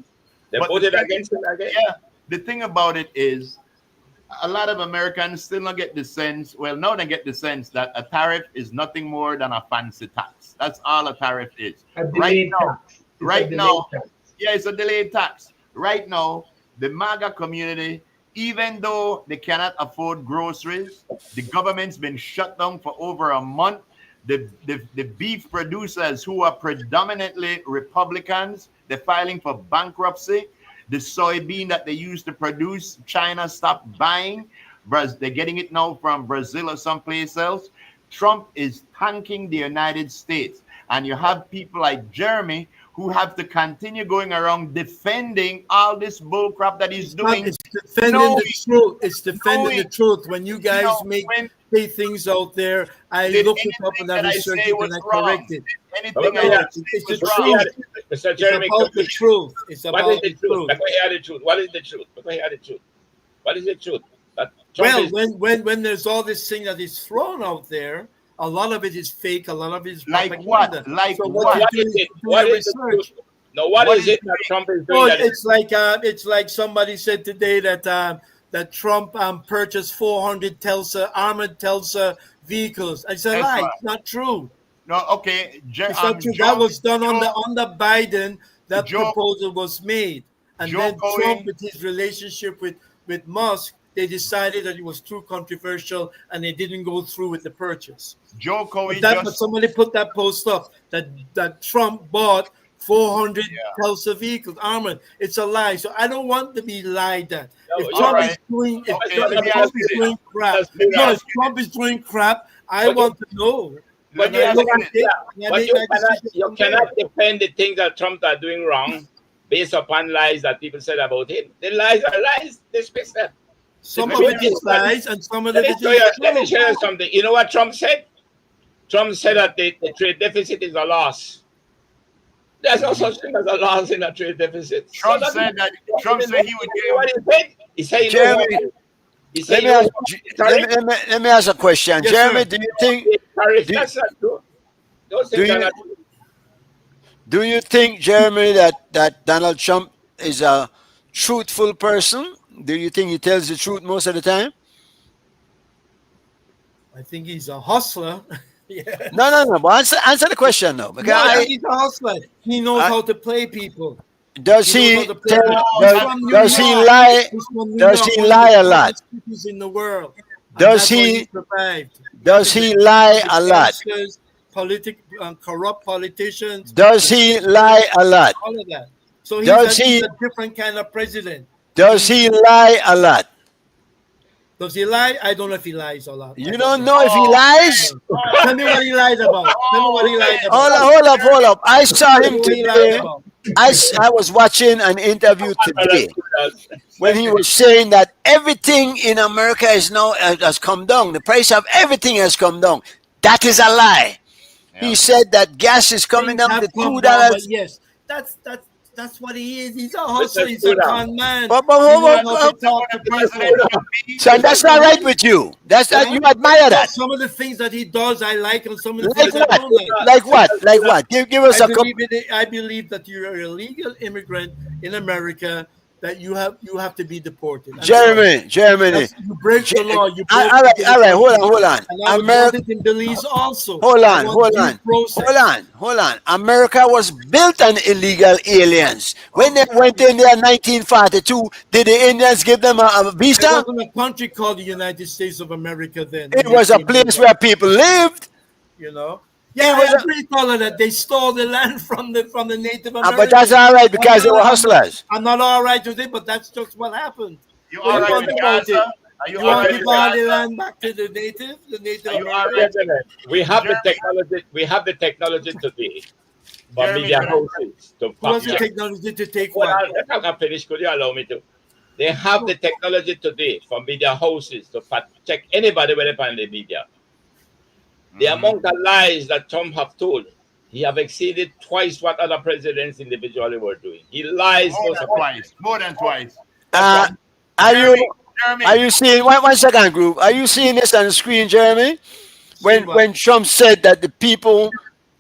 [SPEAKER 6] They voted against him again.
[SPEAKER 5] Yeah, the thing about it is, a lot of Americans still not get the sense. Well, now they get the sense that a tariff is nothing more than a fancy tax. That's all a tariff is. Right now, it's a delayed tax. Right now, the MAGA community, even though they cannot afford groceries, the government's been shut down for over a month. The beef producers, who are predominantly Republicans, they're filing for bankruptcy. The soybean that they used to produce, China stopped buying. They're getting it now from Brazil or someplace else. Trump is tanking the United States. And you have people like Jeremy who have to continue going around defending all this bullcrap that he's doing.
[SPEAKER 4] It's defending the truth. It's defending the truth. When you guys say things out there, I look it up and I research it and I correct it. It's the truth.
[SPEAKER 6] Mr. Jeremy,
[SPEAKER 4] it's about the truth. It's about the truth.
[SPEAKER 6] Let me hear the truth. What is the truth? Let me hear the truth. What is the truth?
[SPEAKER 4] Well, when there's all this thing that is thrown out there, a lot of it is fake. A lot of it is propaganda.
[SPEAKER 5] Like what? Like
[SPEAKER 4] so
[SPEAKER 5] what?
[SPEAKER 6] What is it? What is the truth? No, what is it that Trump is doing?
[SPEAKER 4] Well, it's like somebody said today that Trump purchased 400 armored Telsa vehicles. It's a lie. It's not true.
[SPEAKER 5] No, okay.
[SPEAKER 4] It's not true. That was done under Biden. That proposal was made, and then Trump, with his relationship with Musk, they decided that it was too controversial and they didn't go through with the purchase. But somebody put that post up that Trump bought 400 Telsa vehicles armored. It's a lie. So I don't want to be lied at. If Trump is doing crap, I want to know.
[SPEAKER 6] But you cannot defend the things that Trump are doing wrong based upon lies that people said about him. The lies are lies. They speak that.
[SPEAKER 4] Some of it is lies and some of it is true.
[SPEAKER 6] Let me share something. You know what Trump said? Trump said that the trade deficit is a loss. There's no such thing as a loss in a trade deficit.
[SPEAKER 5] Trump said he would give.
[SPEAKER 6] What he said? He said,
[SPEAKER 3] Jeremy, let me ask a question.
[SPEAKER 4] Yes,
[SPEAKER 3] Jeremy,
[SPEAKER 4] sir.
[SPEAKER 3] do you think? Do you think, Jeremy, that Donald Trump is a truthful person? Do you think he tells the truth most of the time?
[SPEAKER 4] I think he's a hustler.
[SPEAKER 3] Yeah. No. But answer the question now.
[SPEAKER 4] Because he's a hustler. He knows how to play people.
[SPEAKER 3] Does he lie? Does he lie a lot?
[SPEAKER 4] In the world.
[SPEAKER 3] Does he lie a lot?
[SPEAKER 4] Corrupt politicians.
[SPEAKER 3] Does he lie a lot?
[SPEAKER 4] All of that. So he's a different kind of president.
[SPEAKER 3] Does he lie a lot?
[SPEAKER 4] Does he lie? I don't know if he lies a lot.
[SPEAKER 3] You don't know if he lies?
[SPEAKER 4] Tell me what he lies about.
[SPEAKER 3] Hold up. I saw him today. I was watching an interview today. when he was saying that everything in America is now has come down. The price of everything has come down. That is a lie. He
[SPEAKER 5] Yeah.
[SPEAKER 3] said that gas is coming
[SPEAKER 4] Things
[SPEAKER 3] down
[SPEAKER 4] have
[SPEAKER 3] to
[SPEAKER 4] come
[SPEAKER 3] two
[SPEAKER 4] down, but
[SPEAKER 3] dollars.
[SPEAKER 4] yes, that's what he is. He's a hustler.
[SPEAKER 6] Mr.
[SPEAKER 4] He's a
[SPEAKER 6] Spooner.
[SPEAKER 4] con man.
[SPEAKER 3] But, but,
[SPEAKER 4] He
[SPEAKER 3] but,
[SPEAKER 4] knows
[SPEAKER 3] but,
[SPEAKER 4] how
[SPEAKER 3] but,
[SPEAKER 4] to talk to
[SPEAKER 5] The president
[SPEAKER 4] people.
[SPEAKER 5] should be.
[SPEAKER 3] son, that's not right with you. That's that
[SPEAKER 4] Huh?
[SPEAKER 3] you admire
[SPEAKER 4] So
[SPEAKER 3] that.
[SPEAKER 4] some of the things that he does, I like, and some of the
[SPEAKER 3] Like
[SPEAKER 4] things I
[SPEAKER 3] what?
[SPEAKER 4] don't like.
[SPEAKER 3] Like what? Like what? Give us a couple.
[SPEAKER 4] I believe that you're a illegal immigrant in America. That you have to be deported. I'm sorry.
[SPEAKER 3] Germany.
[SPEAKER 4] You break the law. You broke
[SPEAKER 3] All right,
[SPEAKER 4] into
[SPEAKER 3] all
[SPEAKER 4] the
[SPEAKER 3] right.
[SPEAKER 4] country.
[SPEAKER 3] Hold on.
[SPEAKER 4] And I would want
[SPEAKER 3] America.
[SPEAKER 4] it in Belize also.
[SPEAKER 3] Hold
[SPEAKER 4] I
[SPEAKER 3] on,
[SPEAKER 4] want
[SPEAKER 3] hold
[SPEAKER 4] due
[SPEAKER 3] on,
[SPEAKER 4] process.
[SPEAKER 3] hold on. America was built on illegal aliens. When they went in there in 1942, did the Indians give them a
[SPEAKER 4] There
[SPEAKER 3] visa?
[SPEAKER 4] wasn't a country called the United States of America then
[SPEAKER 3] It
[SPEAKER 4] when they
[SPEAKER 3] was a
[SPEAKER 4] came
[SPEAKER 3] place
[SPEAKER 4] over.
[SPEAKER 3] where people lived.
[SPEAKER 4] You know.
[SPEAKER 3] It
[SPEAKER 4] Yeah,
[SPEAKER 3] was
[SPEAKER 4] I
[SPEAKER 3] a,
[SPEAKER 4] agree, Colin, that they stole the land from the Native
[SPEAKER 3] but that's
[SPEAKER 4] Americans.
[SPEAKER 3] all right because they were hustlers.
[SPEAKER 4] I'm not all right with it, but that's just what happened.
[SPEAKER 5] You
[SPEAKER 4] What
[SPEAKER 5] all
[SPEAKER 4] do you
[SPEAKER 5] right
[SPEAKER 4] want
[SPEAKER 5] with
[SPEAKER 4] about it?
[SPEAKER 5] Gaza? Are you
[SPEAKER 4] You
[SPEAKER 5] all
[SPEAKER 4] want
[SPEAKER 5] right
[SPEAKER 4] to
[SPEAKER 5] with
[SPEAKER 4] give all the
[SPEAKER 5] Gaza?
[SPEAKER 4] land back to the Native
[SPEAKER 5] Are you all
[SPEAKER 4] Americans?
[SPEAKER 5] right?
[SPEAKER 6] Gentlemen, we have the
[SPEAKER 5] Jeremy,
[SPEAKER 6] technology. We have the technology today for
[SPEAKER 5] Jeremy,
[SPEAKER 6] media
[SPEAKER 5] can I-
[SPEAKER 6] houses to
[SPEAKER 4] Who has
[SPEAKER 6] fact
[SPEAKER 4] the
[SPEAKER 6] check.
[SPEAKER 4] technology to take
[SPEAKER 6] Hold
[SPEAKER 4] what?
[SPEAKER 6] on, let me finish. Could you allow me to? They have the technology today for media houses to fact check anybody when they find the media. The amount of lies that Trump have told, he have exceeded twice what other presidents individually were doing. He lies
[SPEAKER 5] More
[SPEAKER 6] most
[SPEAKER 5] than
[SPEAKER 6] of the time.
[SPEAKER 5] twice. More than twice.
[SPEAKER 6] That's
[SPEAKER 3] Uh,
[SPEAKER 6] why.
[SPEAKER 3] are
[SPEAKER 5] Jeremy,
[SPEAKER 3] you
[SPEAKER 5] Jeremy.
[SPEAKER 3] are you seeing one second group? Are you seeing this on the screen, Jeremy?
[SPEAKER 4] See what?
[SPEAKER 3] When Trump said that the people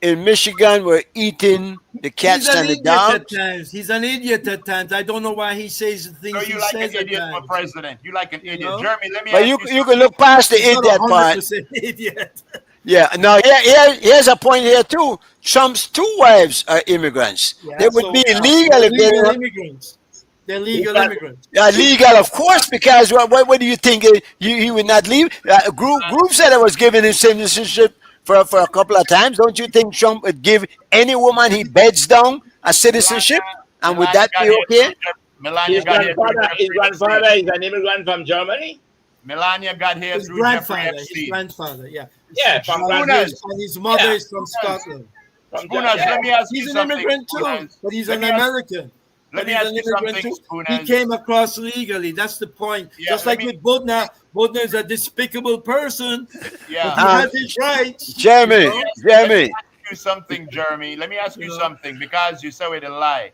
[SPEAKER 3] in Michigan were eating the
[SPEAKER 4] He's
[SPEAKER 3] cats
[SPEAKER 4] an
[SPEAKER 3] and the
[SPEAKER 4] idiot at
[SPEAKER 3] dogs.
[SPEAKER 4] times. He's an idiot at times. I don't know why he says the
[SPEAKER 5] So
[SPEAKER 4] things
[SPEAKER 5] you
[SPEAKER 4] he
[SPEAKER 5] like an
[SPEAKER 4] says at
[SPEAKER 5] idiot for
[SPEAKER 4] times.
[SPEAKER 5] president. You like an
[SPEAKER 4] You
[SPEAKER 5] idiot.
[SPEAKER 4] know?
[SPEAKER 5] Jeremy, let me
[SPEAKER 3] But
[SPEAKER 5] ask
[SPEAKER 3] you
[SPEAKER 5] you
[SPEAKER 3] you can
[SPEAKER 5] something.
[SPEAKER 3] look past the
[SPEAKER 4] He's not
[SPEAKER 3] idiot part.
[SPEAKER 4] 100% idiot.
[SPEAKER 3] Yeah. Now here's a point here too. Trump's two wives are immigrants. They
[SPEAKER 4] Yeah,
[SPEAKER 3] would
[SPEAKER 4] so
[SPEAKER 3] be
[SPEAKER 4] they're
[SPEAKER 3] illegal if they
[SPEAKER 4] legal
[SPEAKER 3] were
[SPEAKER 4] immigrants. They're legal immigrants.
[SPEAKER 3] legal, of course. Because what do you think he would not leave? Group said I was giving him citizenship for a couple of times. Don't you think Trump would give any woman he beds down a citizenship? And would
[SPEAKER 5] Melania
[SPEAKER 3] that
[SPEAKER 5] got
[SPEAKER 3] be
[SPEAKER 5] here
[SPEAKER 3] okay?
[SPEAKER 5] Melania
[SPEAKER 6] His
[SPEAKER 5] got here through
[SPEAKER 6] grandfather, his
[SPEAKER 5] Jeffrey
[SPEAKER 6] grandfather
[SPEAKER 5] Epstein.
[SPEAKER 6] is an immigrant from Germany.
[SPEAKER 5] Melania got here
[SPEAKER 4] His
[SPEAKER 5] through Jeffrey
[SPEAKER 4] grandfather,
[SPEAKER 5] Epstein.
[SPEAKER 4] yeah.
[SPEAKER 6] Yeah, from
[SPEAKER 4] And
[SPEAKER 6] Grand,
[SPEAKER 4] his mother
[SPEAKER 6] yeah,
[SPEAKER 4] is from Scotland.
[SPEAKER 6] from
[SPEAKER 5] Spooners,
[SPEAKER 6] yeah.
[SPEAKER 5] let me ask you
[SPEAKER 4] He's an
[SPEAKER 5] something.
[SPEAKER 4] immigrant too,
[SPEAKER 5] Spooners.
[SPEAKER 4] but he's
[SPEAKER 5] Let
[SPEAKER 4] an
[SPEAKER 5] me ask,
[SPEAKER 4] American.
[SPEAKER 5] let
[SPEAKER 4] But
[SPEAKER 5] me
[SPEAKER 4] he's
[SPEAKER 5] ask
[SPEAKER 4] an
[SPEAKER 5] you
[SPEAKER 4] immigrant
[SPEAKER 5] something,
[SPEAKER 4] too. He
[SPEAKER 5] Spooners.
[SPEAKER 4] came across legally. That's the point.
[SPEAKER 5] Yeah,
[SPEAKER 4] Just
[SPEAKER 5] let
[SPEAKER 4] like
[SPEAKER 5] me.
[SPEAKER 4] with Budna. Budna is a despicable person, but
[SPEAKER 5] Yeah.
[SPEAKER 4] he has his rights.
[SPEAKER 3] Jeremy,
[SPEAKER 5] Let me
[SPEAKER 3] Jeremy.
[SPEAKER 5] ask you something, Jeremy. Let me ask
[SPEAKER 4] You
[SPEAKER 5] you
[SPEAKER 4] know.
[SPEAKER 5] something because you said it a lie.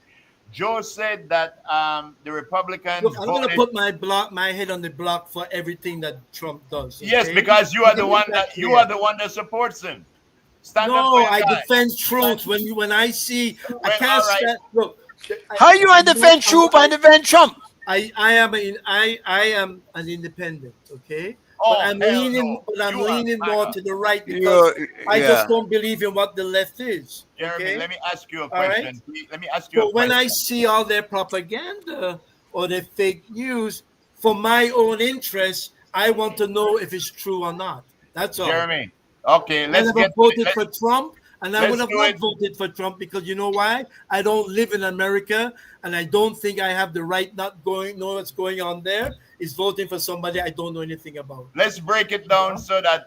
[SPEAKER 5] Joe said that the Republicans
[SPEAKER 4] Look, I'm gonna
[SPEAKER 5] voted.
[SPEAKER 4] put my head on the block for everything that Trump does.
[SPEAKER 5] Yes,
[SPEAKER 4] okay?
[SPEAKER 5] because you are the
[SPEAKER 4] Let me
[SPEAKER 5] one
[SPEAKER 4] make
[SPEAKER 5] that you
[SPEAKER 4] clear.
[SPEAKER 5] are the one that supports him. Stand up for
[SPEAKER 4] No,
[SPEAKER 5] your
[SPEAKER 4] I
[SPEAKER 5] guy.
[SPEAKER 4] defend truth. When I see, I
[SPEAKER 5] Well,
[SPEAKER 4] can't
[SPEAKER 5] all right.
[SPEAKER 4] stand. Look,
[SPEAKER 3] How you on defend Troop and defend Trump?
[SPEAKER 4] I am an independent, okay? But
[SPEAKER 5] Oh hell no! You are
[SPEAKER 4] leaning more
[SPEAKER 5] MAGA.
[SPEAKER 4] to the right because I
[SPEAKER 3] Yeah.
[SPEAKER 4] just don't believe in what the left is.
[SPEAKER 5] Jeremy,
[SPEAKER 4] Okay,
[SPEAKER 5] let me ask you a
[SPEAKER 4] all right.
[SPEAKER 5] question. Let me ask you a
[SPEAKER 4] So when I
[SPEAKER 5] question.
[SPEAKER 4] see all their propaganda or their fake news, for my own interest, I want to know if it's true or not. That's all.
[SPEAKER 5] Jeremy. Okay,
[SPEAKER 4] I
[SPEAKER 5] let's
[SPEAKER 4] never
[SPEAKER 5] get
[SPEAKER 4] voted for Trump, and I would
[SPEAKER 5] let's
[SPEAKER 4] have
[SPEAKER 5] do
[SPEAKER 4] not
[SPEAKER 5] it.
[SPEAKER 4] voted for Trump because you know why? I don't live in America, and I don't think I have the right not going know what's going on there. Is voting for somebody I don't know anything about.
[SPEAKER 5] Let's break it down so that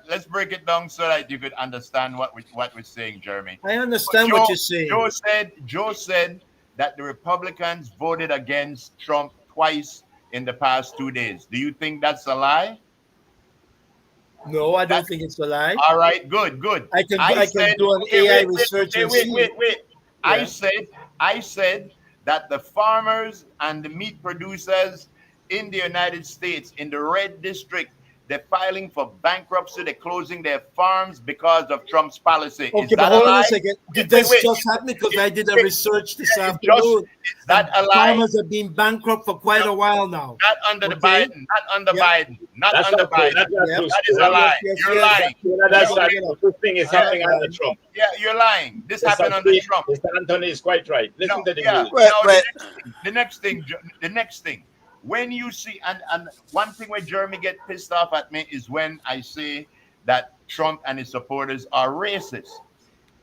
[SPEAKER 5] you could understand what we're saying, Jeremy.
[SPEAKER 4] I understand what you're saying.
[SPEAKER 5] Joe said that the Republicans voted against Trump twice in the past 2 days. Do you think that's a lie?
[SPEAKER 4] No, I don't
[SPEAKER 5] That
[SPEAKER 4] think it's a lie.
[SPEAKER 5] all right, good.
[SPEAKER 4] I can do an
[SPEAKER 5] okay,
[SPEAKER 4] AI research and see.
[SPEAKER 5] wait.
[SPEAKER 4] Yeah.
[SPEAKER 5] I said that the farmers and the meat producers in the United States in the red district, they're filing for bankruptcy, they're closing their farms because of Trump's policy. Is
[SPEAKER 4] Okay, but
[SPEAKER 5] that a
[SPEAKER 4] hold on a
[SPEAKER 5] lie?
[SPEAKER 4] second. Did
[SPEAKER 5] Wait,
[SPEAKER 4] this
[SPEAKER 5] wait.
[SPEAKER 4] just happen? Because I did a
[SPEAKER 5] Wait,
[SPEAKER 4] research this
[SPEAKER 5] Is
[SPEAKER 4] afternoon.
[SPEAKER 5] that a lie?
[SPEAKER 4] Farmers have been bankrupt for quite a while now.
[SPEAKER 5] Not under the
[SPEAKER 4] Okay.
[SPEAKER 5] Biden. Not under
[SPEAKER 4] Yeah.
[SPEAKER 5] Biden. Not
[SPEAKER 6] That's
[SPEAKER 5] under
[SPEAKER 6] not true.
[SPEAKER 5] Biden.
[SPEAKER 6] That's not
[SPEAKER 4] Yep.
[SPEAKER 6] true.
[SPEAKER 5] That is a lie.
[SPEAKER 4] Yes,
[SPEAKER 5] You're
[SPEAKER 4] yes.
[SPEAKER 5] lying.
[SPEAKER 6] That's
[SPEAKER 4] Yeah.
[SPEAKER 6] not this thing is happening under Trump.
[SPEAKER 5] Yeah, you're lying. This happened under Trump.
[SPEAKER 6] Mr. Anthony is quite right. Listen
[SPEAKER 5] No,
[SPEAKER 6] to the
[SPEAKER 5] yeah.
[SPEAKER 6] news.
[SPEAKER 3] Wait,
[SPEAKER 5] Now
[SPEAKER 3] wait.
[SPEAKER 5] the next thing. When you see and one thing where Jeremy get pissed off at me is when I say that Trump and his supporters are racist.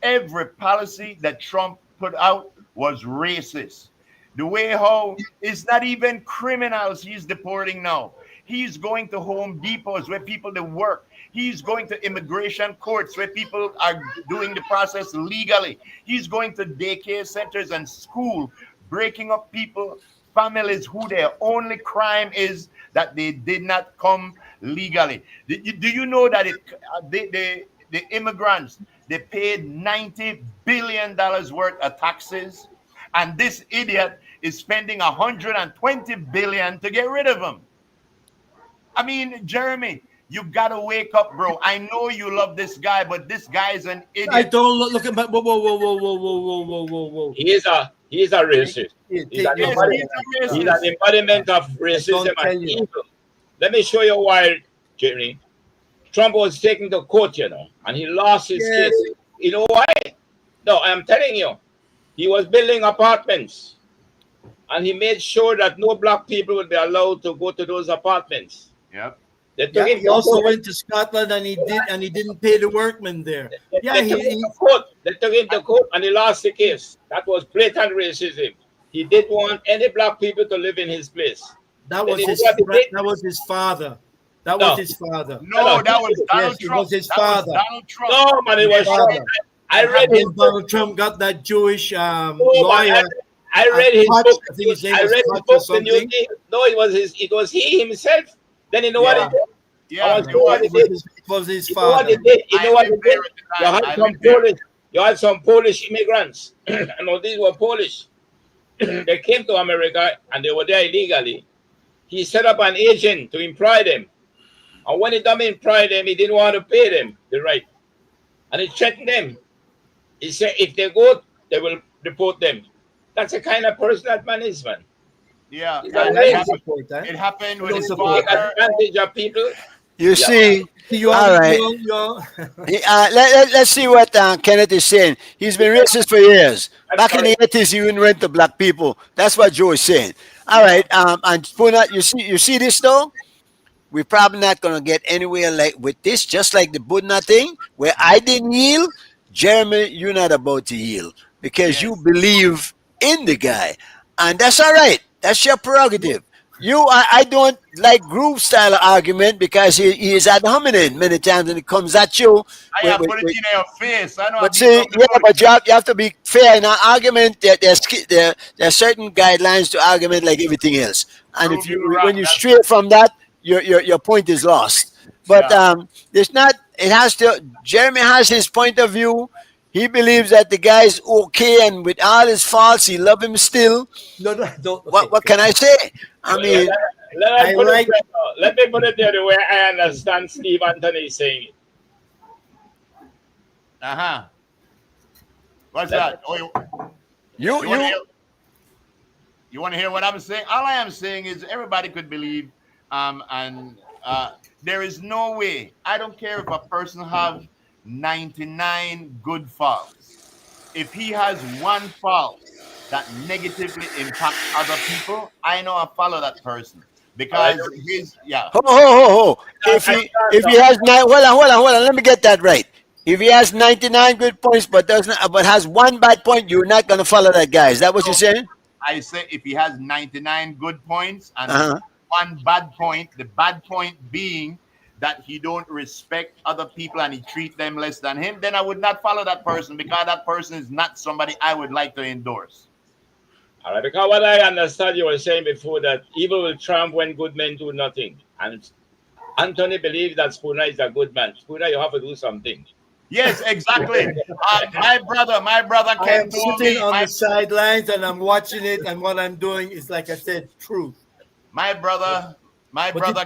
[SPEAKER 5] Every policy that Trump put out was racist. The way how it's not even criminals he's deporting now. He's going to Home Depots where people they work. He's going to immigration courts where people are doing the process legally. He's going to daycare centers and school, breaking up people families who their only crime is that they did not come legally. Do you know that the immigrants, they paid $90 billion worth of taxes, and this idiot is spending $120 billion to get rid of them? I mean, Jeremy, you gotta wake up, bro. I know you love this guy, but this guy is an idiot.
[SPEAKER 4] I don't look at my whoa.
[SPEAKER 6] He is a racist. He's an embodiment of racism and evil. Let me show you why, Jeremy. Trump was taken to court, you know, and he lost his case. You know why? No, I'm telling you. He was building apartments, and he made sure that no black people would be allowed to go to those apartments.
[SPEAKER 5] Yep.
[SPEAKER 4] He also went to Scotland, and he didn't pay the workmen there.
[SPEAKER 6] They took him to court, and he lost the case. That was blatant racism. He didn't want any black people to live in his place.
[SPEAKER 4] That was his father. That was his father.
[SPEAKER 5] No, that was Donald Trump.
[SPEAKER 4] It was his father.
[SPEAKER 5] Donald Trump.
[SPEAKER 6] No, man, it was Trump. I read his
[SPEAKER 4] Donald Trump got that Jewish lawyer.
[SPEAKER 6] I read his book.
[SPEAKER 4] I think his name
[SPEAKER 6] I read
[SPEAKER 4] was
[SPEAKER 6] his book. No, it was he himself. Then you know what he did?
[SPEAKER 5] Yeah,
[SPEAKER 4] it was his father.
[SPEAKER 6] You know what he did? You had some Polish immigrants, and all these were Polish. They came to America and they were there illegally. He set up an agent to employ them. And when he done employ them, he didn't want to pay them the right. And he threatened them. He said if they go, they will deport them. That's the kind of person that man is, man.
[SPEAKER 5] Yeah,
[SPEAKER 4] it
[SPEAKER 5] happened with his
[SPEAKER 6] father. Advantage of people.
[SPEAKER 3] You see, all right. Let's see what Kenneth is saying. He's been racist for years. Back in the 80s, he wouldn't rent to black people. That's what Joe is saying. All right, and Spooner, you see this though? We're probably not gonna get anywhere like with this, just like the Budna thing, where I didn't yield. Jeremy, you're not about to yield because you believe in the guy, and that's all right. That's your prerogative. I don't like groove style argument because he is ad hominem many times when it comes at you.
[SPEAKER 5] I put it in your face. I know.
[SPEAKER 3] But see, but you have to be fair in an argument. There's certain guidelines to argument like everything else. And if when you stray from that, your point is lost. But it's not. It has to. Jeremy has his point of view. He believes that the guy is okay, and with all his faults, he loves him still.
[SPEAKER 4] No, don't. Okay.
[SPEAKER 3] What can I say? I mean,
[SPEAKER 6] let me put it there the way I understand Steve Anthony saying it.
[SPEAKER 5] What's that? You want to hear what I'm saying? All I am saying is everybody could believe, and there is no way. I don't care if a person have 99 good faults. If he has one fault that negatively impacts other people, I know I follow that person because his
[SPEAKER 3] If he has hold on, let me get that right. If he has 99 good points but has one bad point, you're not gonna follow that guy. Is that what you're saying?
[SPEAKER 5] I say if he has 99 good points and one bad point, the bad point being that he don't respect other people and he treat them less than him, then I would not follow that person because that person is not somebody I would like to endorse.
[SPEAKER 6] All right, because what I understand you were saying before that evil will triumph when good men do nothing. And Anthony believes that Spooner is a good man. Spooner, you have to do something.
[SPEAKER 5] Yes, exactly. My brother
[SPEAKER 4] I'm sitting on the sidelines and I'm watching it, and what I'm doing is, like I said, truth.
[SPEAKER 5] My brother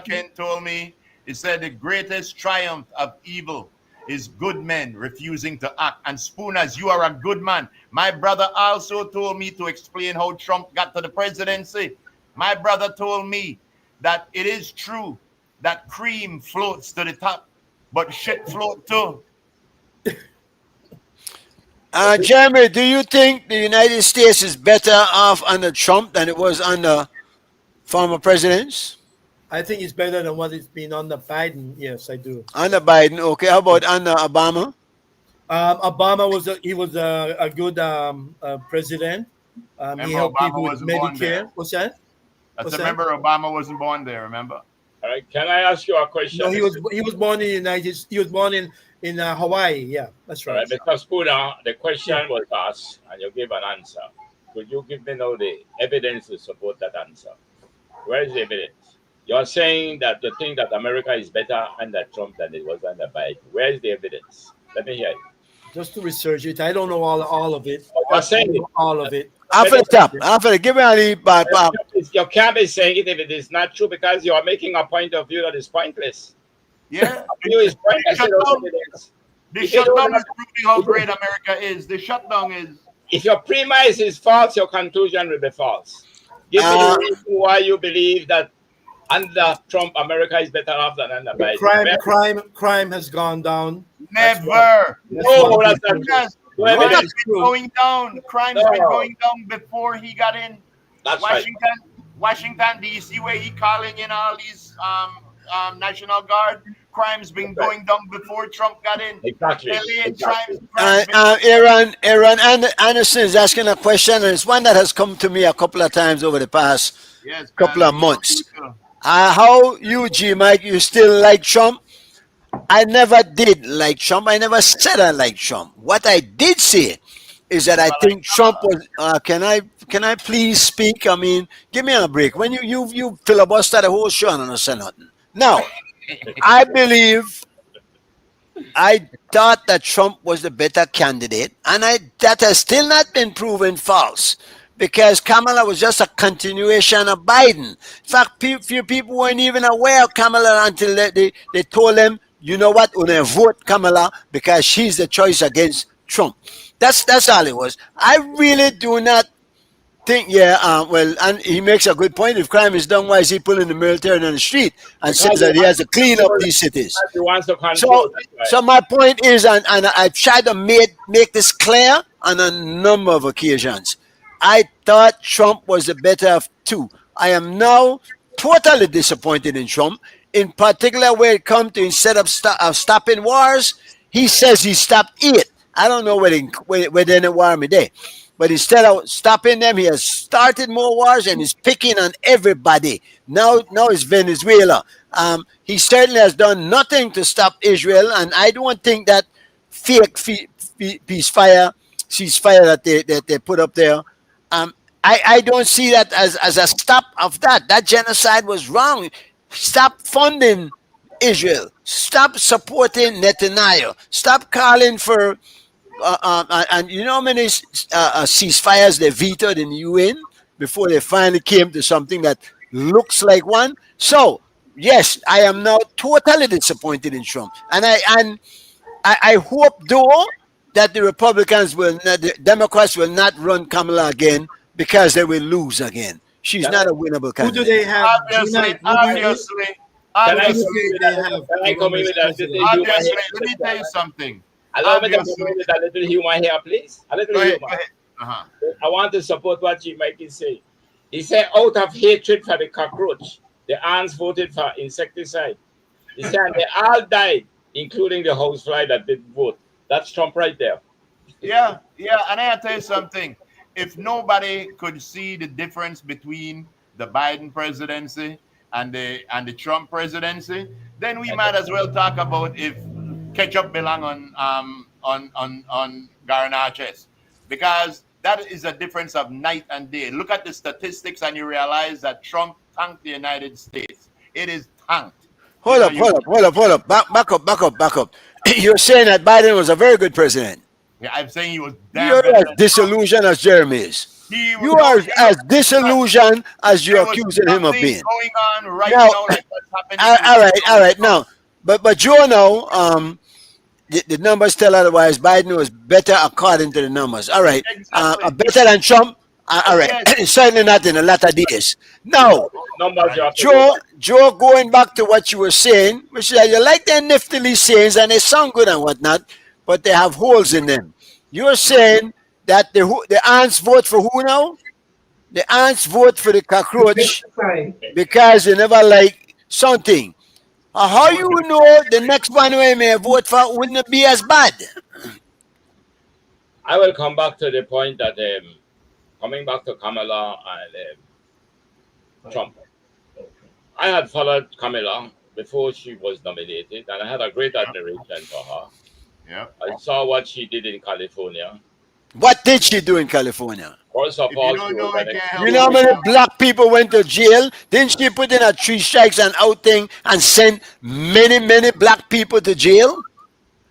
[SPEAKER 5] Ken told me, he said the greatest triumph of evil is good men refusing to act. And Spooners, you are a good man. My brother also told me to explain how Trump got to the presidency. My brother told me that it is true that cream floats to the top, but shit float too.
[SPEAKER 3] Jeremy, do you think the United States is better off under Trump than it was under former presidents?
[SPEAKER 4] I think it's better than what it's been under Biden. Yes, I do.
[SPEAKER 3] Under Biden, okay. How about under Obama?
[SPEAKER 4] Obama was a good president. He helped people with Medicare. What's that?
[SPEAKER 5] Remember, Obama wasn't born there. Remember?
[SPEAKER 6] All right. Can I ask you a question?
[SPEAKER 4] No, he was born in the United. He was born in Hawaii. Yeah, that's right.
[SPEAKER 6] All right, because Spooner, the question was asked and you gave an answer. could you give me now the evidence to support that answer? Where is the evidence? You're saying that you think that America is better under Trump than it was under Biden. Where is the evidence? Let me hear it.
[SPEAKER 4] Just to research it. I don't know all of it.
[SPEAKER 6] You're saying it.
[SPEAKER 4] All of it.
[SPEAKER 3] After the top, after the give me a lead, but
[SPEAKER 6] You can't be saying it if it is not true because you are making a point of view that is pointless.
[SPEAKER 5] Yeah.
[SPEAKER 6] View is pointless.
[SPEAKER 5] The shutdown is proving how great America is. The shutdown is.
[SPEAKER 6] If your premise is false, your conclusion will be false. Give me the reason why you believe that under Trump, America is better off than under Biden.
[SPEAKER 4] Crime has gone down.
[SPEAKER 5] Never.
[SPEAKER 6] No, that's not true.
[SPEAKER 5] Crime has been going down. Crime's been going down before he got in.
[SPEAKER 6] That's
[SPEAKER 5] Washington, D.C., where he calling in all these National Guard. Crime's been going down before Trump got in.
[SPEAKER 6] Exactly.
[SPEAKER 3] Aaron Anderson is asking a question, and it's one that has come to me a couple of times over the past couple of months. How you, G Mike, you still like Trump? I never did like Trump. I never said I like Trump. What I did say is that I think Trump was. Can I please speak? I mean, give me a break. When you filibuster the whole show and I don't say nothing. Now, I thought that Trump was the better candidate, and that has still not been proven false. Because Kamala was just a continuation of Biden. In fact, few people weren't even aware of Kamala until they told them, you know what, we're going to vote Kamala because she's the choice against Trump. That's all it was. I really do not think, well, and he makes a good point. If crime is done, why is he pulling the military on the street and says that he has to clean up these cities?
[SPEAKER 6] He wants to control.
[SPEAKER 3] So my point is, and I've tried to make this clear on a number of occasions, I thought Trump was the better of two. I am now totally disappointed in Trump, in particular where it comes to instead of stopping wars, he says he stopped it. I don't know where they war me there. But instead of stopping them, he has started more wars and is picking on everybody. Now it's Venezuela. He certainly has done nothing to stop Israel, and I don't think that fake ceasefire that they put up there. I don't see that as a stop of that. That genocide was wrong. Stop funding Israel. Stop supporting Netanyahu. Stop calling for and you know how many ceasefires they vetoed in the UN before they finally came to something that looks like one. So yes, I am now totally disappointed in Trump, and I hope though that the Democrats will not run Kamala again because they will lose again. She's not a winnable candidate.
[SPEAKER 4] Who do they have?
[SPEAKER 5] Obviously.
[SPEAKER 6] Can I come in with that?
[SPEAKER 5] Obviously, let me tell you something.
[SPEAKER 6] Allow me to come in with a little humor here, please. A little humor.
[SPEAKER 5] Go ahead.
[SPEAKER 6] I want to support what G. Mike is saying. He said, out of hatred for the cockroach, the ants voted for insecticide. He said, they all died, including the housefly that didn't vote. That's Trump right there.
[SPEAKER 5] Yeah, and I'll tell you something. If nobody could see the difference between the Biden presidency and the Trump presidency, then we might as well talk about if ketchup belong on garnaches, because that is a difference of night and day. Look at the statistics and you realize that Trump tanked the United States. It is tanked.
[SPEAKER 3] Hold up. Back up. You're saying that Biden was a very good president.
[SPEAKER 5] Yeah, I'm saying he was damn
[SPEAKER 3] You're
[SPEAKER 5] better
[SPEAKER 3] as
[SPEAKER 5] than
[SPEAKER 3] disillusioned as Jeremy is. You are as disillusioned as you're accusing him of being.
[SPEAKER 5] Going on right now, like what's happening.
[SPEAKER 3] All right. Now, but Joe, now, the numbers tell otherwise. Biden was better according to the numbers. All right,
[SPEAKER 5] Exactly.
[SPEAKER 3] better than Trump. All right,
[SPEAKER 5] Yes.
[SPEAKER 3] certainly not in the latter days. Now,
[SPEAKER 6] Numbers you have to go
[SPEAKER 3] Joe, going back to what you were saying, which is that you like their niftily sayings and they sound good and whatnot, but they have holes in them. You're saying that the ants vote for who now? The ants vote for the cockroach because they never like something. How you know the next one we may vote for wouldn't be as bad?
[SPEAKER 6] I will come back to the point that coming back to Kamala and Trump. I had followed Kamala before she was nominated, and I had a great admiration for her.
[SPEAKER 5] Yeah.
[SPEAKER 6] I saw what she did in California.
[SPEAKER 3] What did she do in California?
[SPEAKER 6] First of
[SPEAKER 5] If
[SPEAKER 6] all,
[SPEAKER 5] you don't know, I can't help
[SPEAKER 3] You know how
[SPEAKER 5] you.
[SPEAKER 3] many black people went to jail? Didn't she put in a 3 strikes and out thing and sent many black people to jail?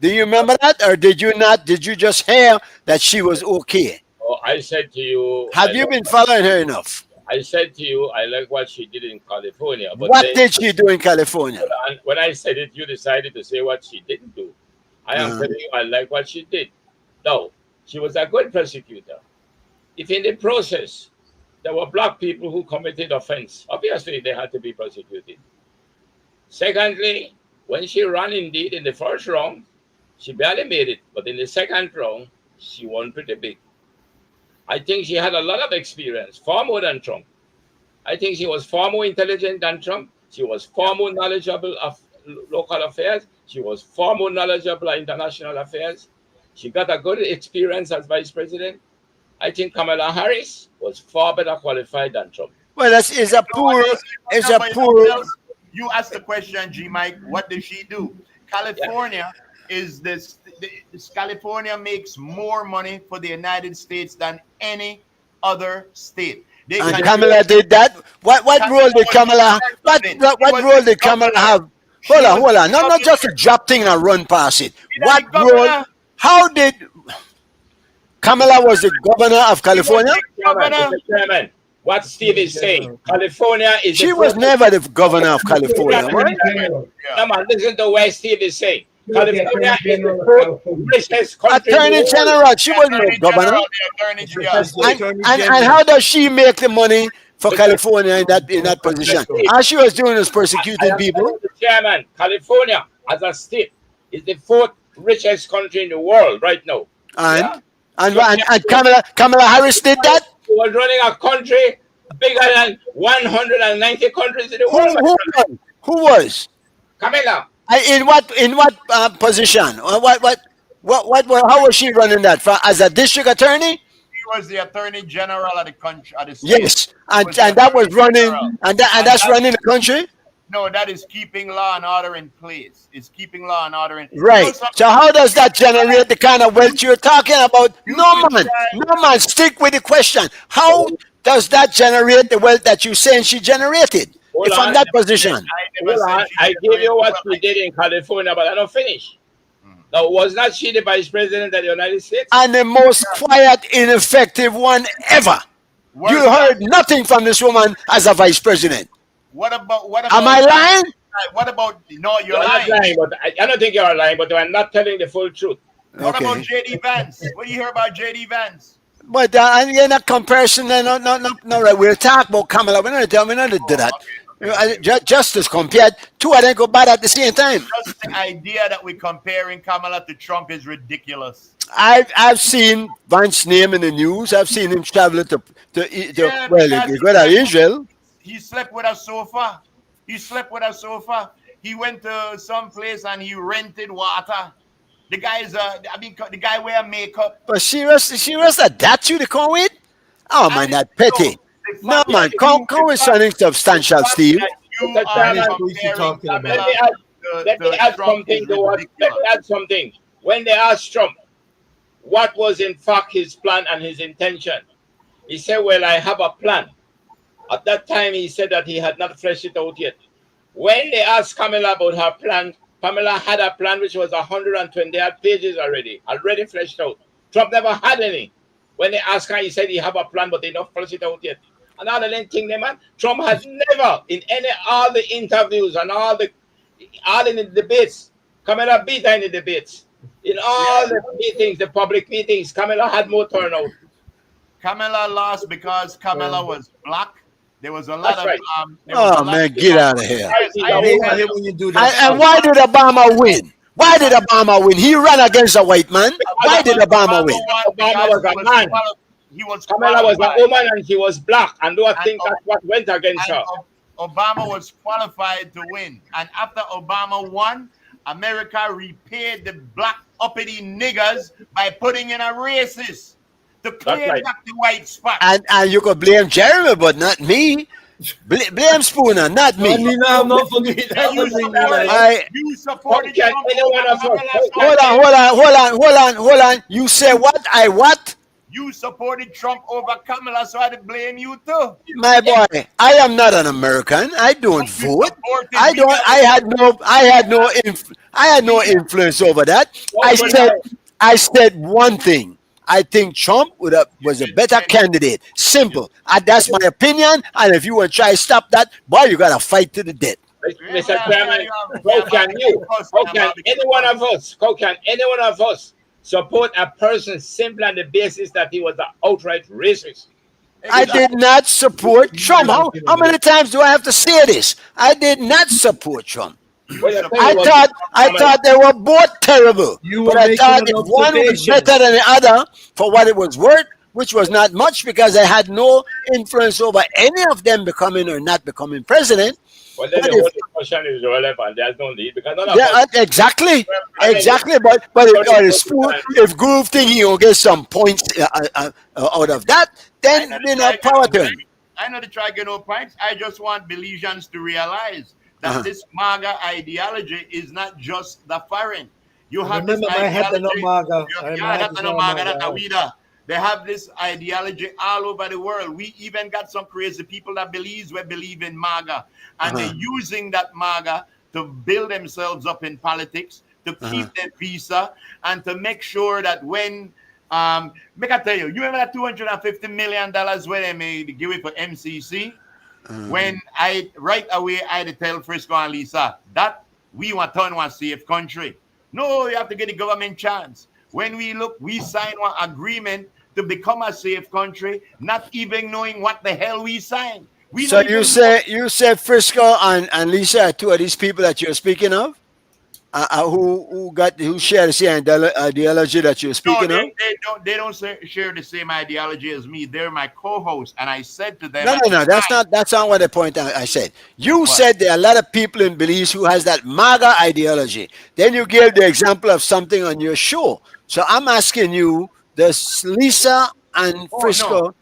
[SPEAKER 3] Do you remember that, or did you not? Did you just hear that she was okay?
[SPEAKER 6] oh, I said to you,
[SPEAKER 3] Have you been following her enough?
[SPEAKER 6] I said to you, I like what she did in California. But
[SPEAKER 3] What
[SPEAKER 6] then,
[SPEAKER 3] did she do in California?
[SPEAKER 6] and when I said it, you decided to say what she didn't do. I am telling you, I like what she did. No, she was a good prosecutor. If in the process there were black people who committed offense, obviously they had to be prosecuted. Secondly, when she ran indeed in the first round, she barely made it, but in the second round, she won pretty big. I think she had a lot of experience, far more than Trump. I think she was far more intelligent than Trump. She was far more knowledgeable of local affairs. She was far more knowledgeable of international affairs. She got a good experience as vice president. I think Kamala Harris was far better qualified than Trump.
[SPEAKER 3] Well, it's a poor, it's a poor.
[SPEAKER 5] You asked the question, G. Mike. What does she do? California is this. California makes more money for the United States than any other state.
[SPEAKER 3] And Kamala did that. What role did Kamala? What role did Kamala have? Hold on. Not just a drop thing and run past it. What role? How did Kamala was the governor of California?
[SPEAKER 6] Chairman, what Steve is saying, California is.
[SPEAKER 3] She was never the governor of California, right?
[SPEAKER 6] Come on, listen to what Steve is saying. California is the richest country.
[SPEAKER 3] Attorney General, she wasn't no governor. And how does she make the money for California in that position? All she was doing is persecuting people.
[SPEAKER 6] Chairman, California as a state is the 4th richest country in the world right now.
[SPEAKER 3] And Kamala Harris did that?
[SPEAKER 6] She was running a country bigger than 190 countries in the world.
[SPEAKER 3] Who was?
[SPEAKER 6] Kamala.
[SPEAKER 3] In what position? How was she running that? As a district attorney?
[SPEAKER 5] She was the attorney general of the country.
[SPEAKER 3] Yes, and that was running, and that's running the country.
[SPEAKER 5] No, that is keeping law and order in place. It's keeping law and order in place.
[SPEAKER 3] Right. So how does that generate the kind of wealth you're talking about? No man, stick with the question. How does that generate the wealth that you're saying she generated? From that position.
[SPEAKER 6] I gave you what she did in California, but I don't finish. Now, was not she the vice president of the United States?
[SPEAKER 3] And the most quiet, ineffective one ever. You heard nothing from this woman as a vice president.
[SPEAKER 5] What about
[SPEAKER 3] Am I lying?
[SPEAKER 5] What about no? You're
[SPEAKER 6] lying. But I don't think you're lying, but you're not telling the full truth.
[SPEAKER 5] What about J.D. Vance? What do you hear about J.D. Vance?
[SPEAKER 3] But in that comparison, no, right. We'll talk about Kamala. We're not do that. Just as compared, two of them go bad at the same time.
[SPEAKER 5] Just the idea that we're comparing Kamala to Trump is ridiculous.
[SPEAKER 3] I've seen Vance's name in the news. I've seen him traveling to Israel.
[SPEAKER 5] He slept with a sofa. He went to some place and he rented water. The guy's the guy wear makeup.
[SPEAKER 3] But she was that you to come with? Oh man, that petty. No man, come with something substantial, Steve.
[SPEAKER 6] Let me add something. When they asked Trump what was in fact his plan and his intention, he said, well, I have a plan. At that time, he said that he had not fleshed it out yet. When they asked Kamala about her plan, Pamela had a plan which was 120 pages already fleshed out. Trump never had any. When they asked her, he said he have a plan, but they don't flesh it out yet. And all the thing, man, Trump has never, in all the interviews and all in the debates, Kamala beat her in the debates. In all the meetings, the public meetings, Kamala had more turnout.
[SPEAKER 5] Kamala lost because Kamala was black. There was a lot of.
[SPEAKER 6] Right.
[SPEAKER 3] Man, get out of here!
[SPEAKER 4] I hate when you do that.
[SPEAKER 3] And why did Obama win? Why did Obama win? He ran against a white man. Why did Obama win?
[SPEAKER 6] Obama was a man. Kamala was a woman and she was black, and do I think that's what went against her?
[SPEAKER 5] Obama was qualified to win, and after Obama won, America repaid the black uppity niggers by putting in a racist to claim back the white spot.
[SPEAKER 3] And you could blame Jeremy, but not me. Blame Spooner, not me.
[SPEAKER 5] You supported
[SPEAKER 3] Hold on. You say what? I what?
[SPEAKER 5] You supported Trump over Kamala, so I had to blame you too.
[SPEAKER 3] My boy, I am not an American. I don't
[SPEAKER 5] You
[SPEAKER 3] vote.
[SPEAKER 5] supported.
[SPEAKER 3] I don't. I had no influence over that. I
[SPEAKER 6] But
[SPEAKER 3] said, I said one thing. I think Trump was a better candidate. Simple. And that's my opinion. And if you want to try to stop that, boy, you gotta fight to the death.
[SPEAKER 6] Mr. Chairman, how can any one of us support a person simply on the basis that he was an outright racist?
[SPEAKER 3] I did not support Trump. How many times do I have to say this? I did not support Trump.
[SPEAKER 6] Well,
[SPEAKER 3] I thought they were both terrible.
[SPEAKER 4] You
[SPEAKER 3] But
[SPEAKER 4] were
[SPEAKER 3] I
[SPEAKER 4] making
[SPEAKER 3] thought
[SPEAKER 4] an
[SPEAKER 3] if one was
[SPEAKER 4] observation.
[SPEAKER 3] better than the other for what it was worth, which was not much because I had no influence over any of them becoming or not becoming president.
[SPEAKER 6] Well, then
[SPEAKER 3] But
[SPEAKER 6] the
[SPEAKER 3] if-
[SPEAKER 6] whole discussion is irrelevant. There's no need because none of us.
[SPEAKER 3] yeah, exactly. But if Groove think he will get some points out of that, then power to him.
[SPEAKER 5] I know they try to get no points. I just want Belizeans to realize that this MAGA ideology is not just the foreign. You have
[SPEAKER 4] Remember,
[SPEAKER 5] this
[SPEAKER 4] my head and no
[SPEAKER 5] ideology.
[SPEAKER 4] MAGA.
[SPEAKER 5] They have this ideology all over the world. We even got some crazy people that believe in MAGA. And they're using that MAGA to build themselves up in politics, to keep their visa, and to make sure that when make I tell you, you remember that $250 million where they made give it for MCC? When right away I had to tell Frisco and Lisa that we want to turn one safe country. No, you have to get the government chance. When we sign one agreement to become a safe country, not even knowing what the hell we signed.
[SPEAKER 3] So you say Frisco and Lisa are two of these people that you're speaking of? Who share the same ideology that you're speaking of?
[SPEAKER 5] They don't share the same ideology as me. They're my co-host, and I said to them,
[SPEAKER 3] No. That's not what the point I said. You said there are a lot of people in Belize who has that MAGA ideology. Then you gave the example of something on your show. So I'm asking you, does Lisa and Frisco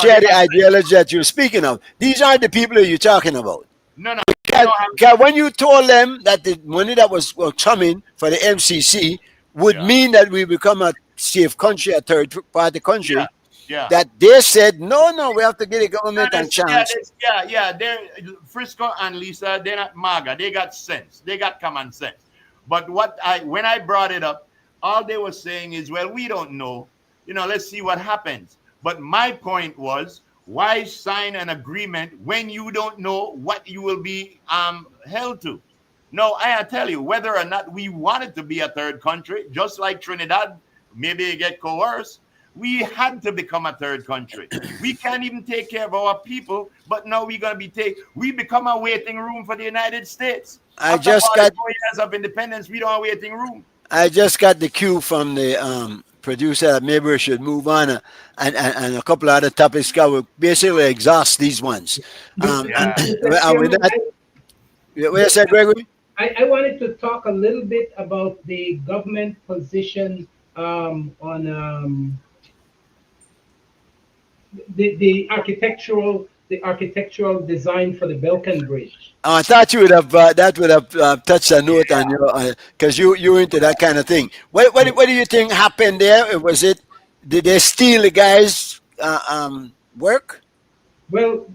[SPEAKER 3] share the ideology that you're speaking of? These aren't the people that you're talking about.
[SPEAKER 5] No.
[SPEAKER 3] Because when you told them that the money that was coming for the MCC would mean that we become a safe country, a third party country, that they said, no, we have to give the government a chance.
[SPEAKER 5] They're Frisco and Lisa, they're not MAGA. They got sense. They got common sense. But when I brought it up, all they were saying is, well, we don't know. Let's see what happens. But my point was, why sign an agreement when you don't know what you will be held to? No, I tell you, whether or not we wanted to be a third country, just like Trinidad, maybe get coerced, we had to become a third country. We can't even take care of our people, but now we're going to we become a waiting room for the United States. After 4 years of independence, we don't have a waiting room.
[SPEAKER 3] I just got the cue from the producer that maybe we should move on and a couple of other topics that will basically exhaust these ones. What you said, Gregory?
[SPEAKER 7] I wanted to talk a little bit about the government position on the architectural design for the Balkan Bridge.
[SPEAKER 3] I thought you would have that would have touched a note on your because you're into that kind of thing. What do you think happened there? Did they steal the guy's work?
[SPEAKER 7] Well,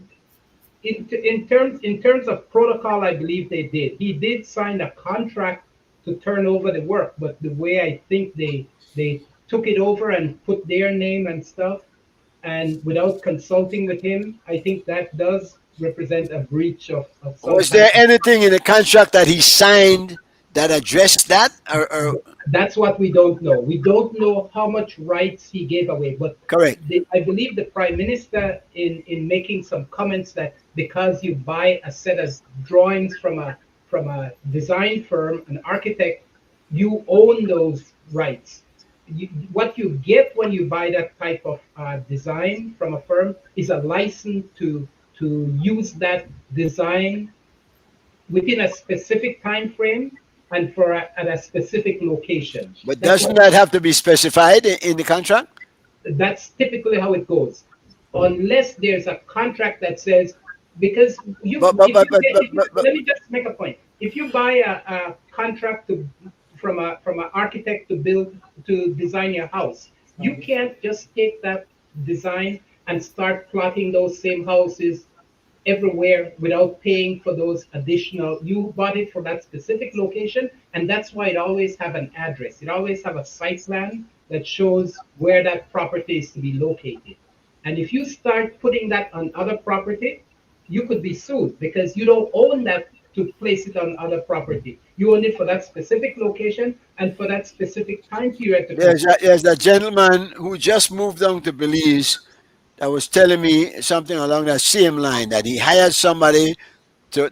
[SPEAKER 7] in terms of protocol, I believe they did. He did sign a contract to turn over the work, but the way I think they took it over and put their name and stuff, and without consulting with him, I think that does represent a breach of some
[SPEAKER 3] Was there anything in the contract that he signed that addressed that? Or
[SPEAKER 7] That's what we don't know. We don't know how much rights he gave away. But
[SPEAKER 3] correct.
[SPEAKER 7] I believe the Prime Minister in making some comments that because you buy a set of drawings from a design firm, an architect, you own those rights. What you get when you buy that type of design from a firm is a license to use that design within a specific time frame and at a specific location.
[SPEAKER 3] But doesn't that have to be specified in the contract?
[SPEAKER 7] That's typically how it goes, unless there's a contract that says because let me just make a point. If you buy a contract from an architect to design your house, You can't just take that design and start plotting those same houses everywhere without paying for those additional. You bought it for that specific location, and that's why it always have an address. It always have a site plan that shows where that property is to be located. And if you start putting that on other property, you could be sued because you don't own that to place it on other property. You own it for that specific location and for that specific time period to
[SPEAKER 3] There's a gentleman who just moved down to Belize that was telling me something along that same line, that he hired somebody to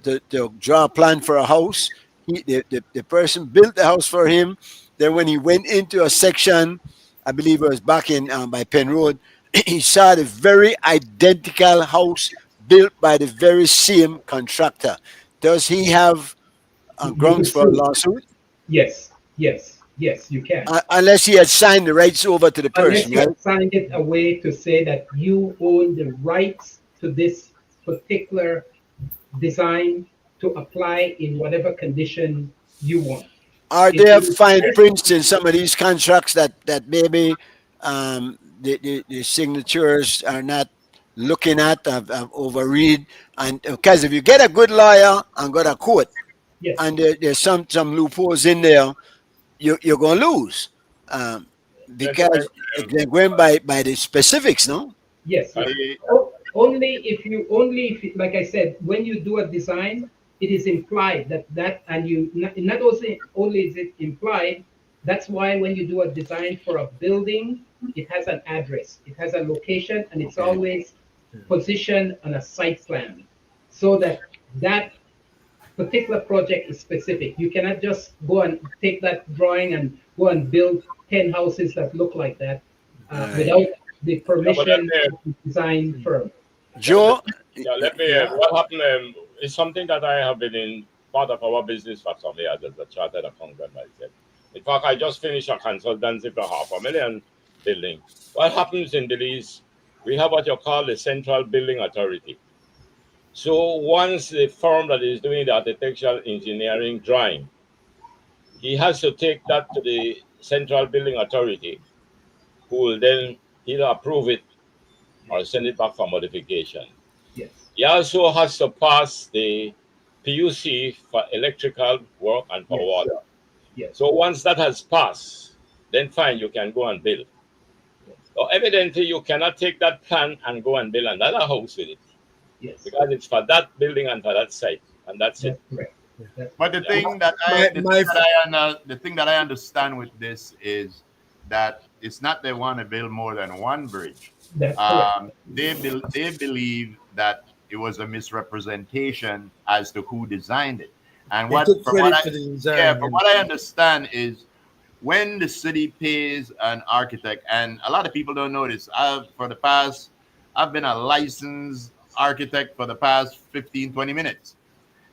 [SPEAKER 3] draw a plan for a house. The person built the house for him. Then when he went into a section, I believe it was back in by Penn Road, he saw the very identical house built by the very same contractor. Does he have
[SPEAKER 7] you could
[SPEAKER 3] grounds for a
[SPEAKER 7] sue.
[SPEAKER 3] lawsuit?
[SPEAKER 7] Yes, yes, yes, you can.
[SPEAKER 3] Unless he had signed the rights over to the
[SPEAKER 7] Unless
[SPEAKER 3] person,
[SPEAKER 7] you
[SPEAKER 3] right?
[SPEAKER 7] have signed it away to say that you own the rights to this particular design to apply in whatever condition you want.
[SPEAKER 3] Are
[SPEAKER 7] If
[SPEAKER 3] there
[SPEAKER 7] you
[SPEAKER 3] fine prints in some of these contracts that maybe the signatures are not looking at, have overread? And because if you get a good lawyer and got a court,
[SPEAKER 7] yes,
[SPEAKER 3] and there's some loopholes in there, you're going to lose,
[SPEAKER 6] Gentlemen,
[SPEAKER 3] because they're going by the specifics, no?
[SPEAKER 7] yes, yes.
[SPEAKER 5] The-
[SPEAKER 7] Only if like I said, when you do a design, it is implied that and you not only is it implied. That's why when you do a design for a building, it has an address, it has a location, and it's
[SPEAKER 3] Okay.
[SPEAKER 7] always positioned on a site plan, so that that particular project is specific. You cannot just go and take that drawing and go and build 10 houses that look like that
[SPEAKER 3] Right.
[SPEAKER 7] without the permission
[SPEAKER 6] Yeah,
[SPEAKER 7] of the design firm.
[SPEAKER 3] Joe,
[SPEAKER 6] yeah, let me. What happened is something that I have been in part of our business for some years as a chartered accountant myself. In fact, I just finished a consultancy for $500,000 building. What happens in Belize? We have what you call the Central Building Authority. So once the firm that is doing the architectural engineering drawing, he has to take that to the Central Building Authority, who will then either approve it or send it back for modification.
[SPEAKER 7] Yes.
[SPEAKER 6] He also has to pass the PUC for electrical work and for
[SPEAKER 7] Yes.
[SPEAKER 6] water.
[SPEAKER 7] Yes.
[SPEAKER 6] So once that has passed, then fine, you can go and build. So evidently, you cannot take that plan and go and build another house with it
[SPEAKER 7] Yes.
[SPEAKER 6] because it's for that building and for that site, and that's it.
[SPEAKER 7] That's correct. That's
[SPEAKER 5] But the thing that the thing that I understand with this is that it's not they want to build more than one bridge.
[SPEAKER 7] That's correct.
[SPEAKER 5] They believe that it was a misrepresentation as to who designed it. And
[SPEAKER 4] They
[SPEAKER 5] what
[SPEAKER 4] took
[SPEAKER 5] from
[SPEAKER 4] credit
[SPEAKER 5] what I,
[SPEAKER 4] for the design.
[SPEAKER 5] yeah, from what I understand is when the city pays an architect, and a lot of people don't know this. I've been a licensed architect for the past 15, 20 minutes.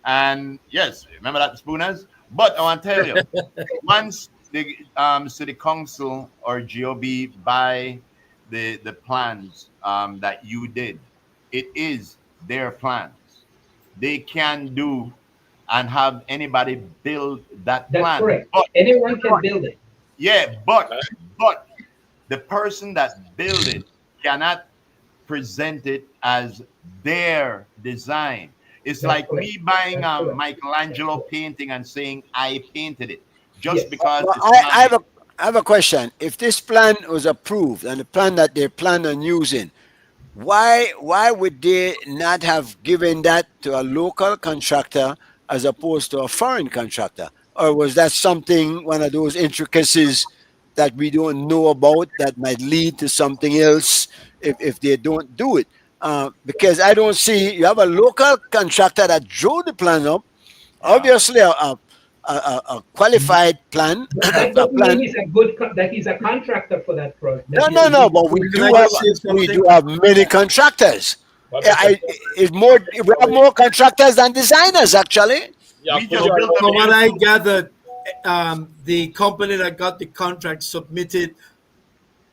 [SPEAKER 5] And yes, remember that Spooners? But I want to tell you, once the city council or GOB buy the plans that you did, it is their plans. They can do and have anybody build that
[SPEAKER 7] That's
[SPEAKER 5] plan.
[SPEAKER 7] correct.
[SPEAKER 5] But,
[SPEAKER 7] Anyone can build it.
[SPEAKER 5] yeah, but the person that built it cannot present it as their design. It's
[SPEAKER 7] That's
[SPEAKER 5] like
[SPEAKER 7] correct.
[SPEAKER 5] me buying
[SPEAKER 7] That's
[SPEAKER 5] a
[SPEAKER 7] correct.
[SPEAKER 5] Michelangelo painting and saying I painted it just
[SPEAKER 7] Yes.
[SPEAKER 5] because
[SPEAKER 3] well,
[SPEAKER 5] it's
[SPEAKER 3] I have a question. If this plan was approved and the plan that they plan on using, why would they not have given that to a local contractor as opposed to a foreign contractor? Or was that something, one of those intricacies that we don't know about that might lead to something else if they don't do it? Because I don't see, you have a local contractor that drew the plan up, obviously a qualified plan,
[SPEAKER 7] That
[SPEAKER 3] a
[SPEAKER 7] doesn't mean
[SPEAKER 3] plan.
[SPEAKER 7] he's a good that he's a contractor for that project.
[SPEAKER 3] No, but
[SPEAKER 4] Can I just say
[SPEAKER 3] we
[SPEAKER 4] something?
[SPEAKER 3] do have many contractors.
[SPEAKER 6] But
[SPEAKER 3] It's more, we have more contractors than designers actually.
[SPEAKER 6] yeah,
[SPEAKER 5] we
[SPEAKER 6] could
[SPEAKER 5] just
[SPEAKER 6] you-
[SPEAKER 5] built
[SPEAKER 4] From what
[SPEAKER 5] a
[SPEAKER 4] I gathered, the company that got the contract submitted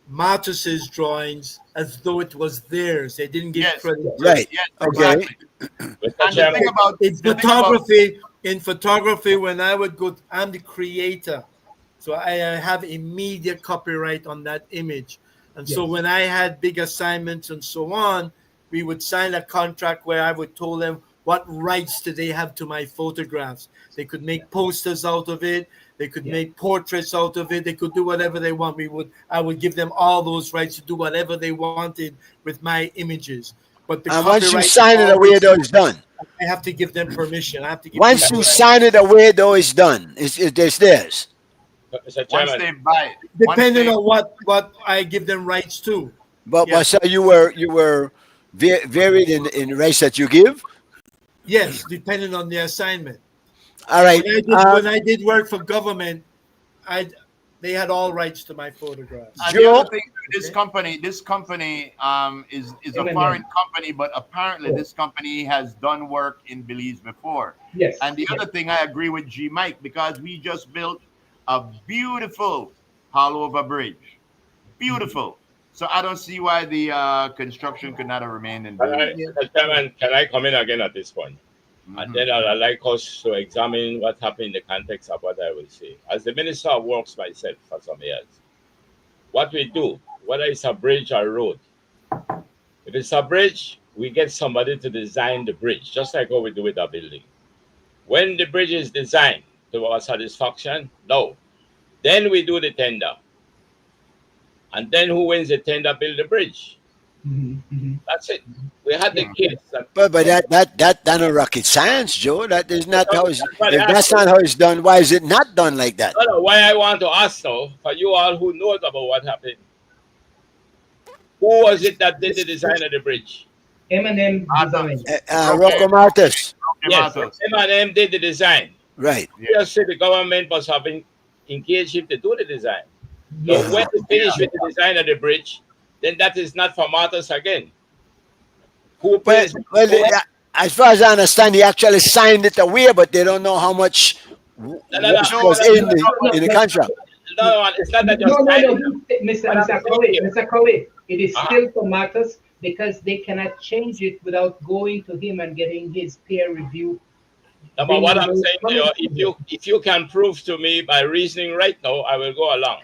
[SPEAKER 4] Martus's drawings as though it was theirs. They didn't give
[SPEAKER 5] Yes.
[SPEAKER 4] credit.
[SPEAKER 3] Right.
[SPEAKER 5] yes,
[SPEAKER 3] Okay.
[SPEAKER 5] exactly.
[SPEAKER 6] Mr.
[SPEAKER 5] And the
[SPEAKER 6] Chairman,
[SPEAKER 5] thing about
[SPEAKER 4] In
[SPEAKER 5] the thing about-
[SPEAKER 4] photography, when I would I'm the creator, so I have immediate copyright on that image. And so
[SPEAKER 7] Yes.
[SPEAKER 4] when I had big assignments and so on, we would sign a contract where I would tell them what rights do they have to my photographs. They could make posters out of it. They could make portraits out of it. They could do whatever they want. I would give them all those rights to do whatever they wanted with my images. But the
[SPEAKER 3] And once you
[SPEAKER 4] copyright
[SPEAKER 3] sign it away,
[SPEAKER 4] always,
[SPEAKER 3] though, it's done.
[SPEAKER 4] I have to give them permission. I have to give
[SPEAKER 3] Once
[SPEAKER 4] people
[SPEAKER 3] you
[SPEAKER 4] rights.
[SPEAKER 3] sign it away, though, it's done. It's theirs.
[SPEAKER 6] Mr.
[SPEAKER 5] Once
[SPEAKER 6] Chairman,
[SPEAKER 5] they buy it,
[SPEAKER 4] Depending on what I give them rights to.
[SPEAKER 3] But
[SPEAKER 4] Yeah.
[SPEAKER 3] so you were varied in the rights that you give.
[SPEAKER 4] Yes, depending on the assignment.
[SPEAKER 3] All right.
[SPEAKER 4] When I did work for government, they had all rights to my photographs.
[SPEAKER 5] and the
[SPEAKER 3] Joe?
[SPEAKER 5] other thing, this company is a foreign company, but apparently this company has done work in Belize before.
[SPEAKER 7] Yes.
[SPEAKER 5] And the other thing, I agree with G Mike, because we just built a beautiful hollow of a bridge. Beautiful. So I don't see why the construction could not have remained in Belize.
[SPEAKER 6] Mr. Chairman, can I come in again at this point? And then I'd like us to examine what happened in the context of what I will say. As the Minister of Works myself for some years, what we do, whether it's a bridge or a road, if it's a bridge, we get somebody to design the bridge, just like what we do with a building. When the bridge is designed to our satisfaction, no. Then we do the tender. And then who wins the tender build the bridge. That's it. We had the case.
[SPEAKER 3] But that not rocket science, Joe. That is not how it's. If that's not how it's done, why is it not done like that?
[SPEAKER 6] No, why I want to ask now, for you all who knows about what happened, who was it that did the design of the bridge?
[SPEAKER 7] M&M design.
[SPEAKER 3] Rocco Martis.
[SPEAKER 6] Yes, M&M did the design.
[SPEAKER 3] Right.
[SPEAKER 6] Just say the government was having engaged him to do the design. So when we finish with the design of the bridge, then that is not for Martis again. Who pays?
[SPEAKER 3] As far as I understand, he actually signed it away, but they don't know how much was in the contract.
[SPEAKER 6] No, it's not that
[SPEAKER 7] No,
[SPEAKER 6] just
[SPEAKER 7] Mr. Kowe, it is still for Martis because they cannot change it without going to him and getting his peer review.
[SPEAKER 6] No, but what I'm saying to you, if you can prove to me by reasoning right now, I will go along.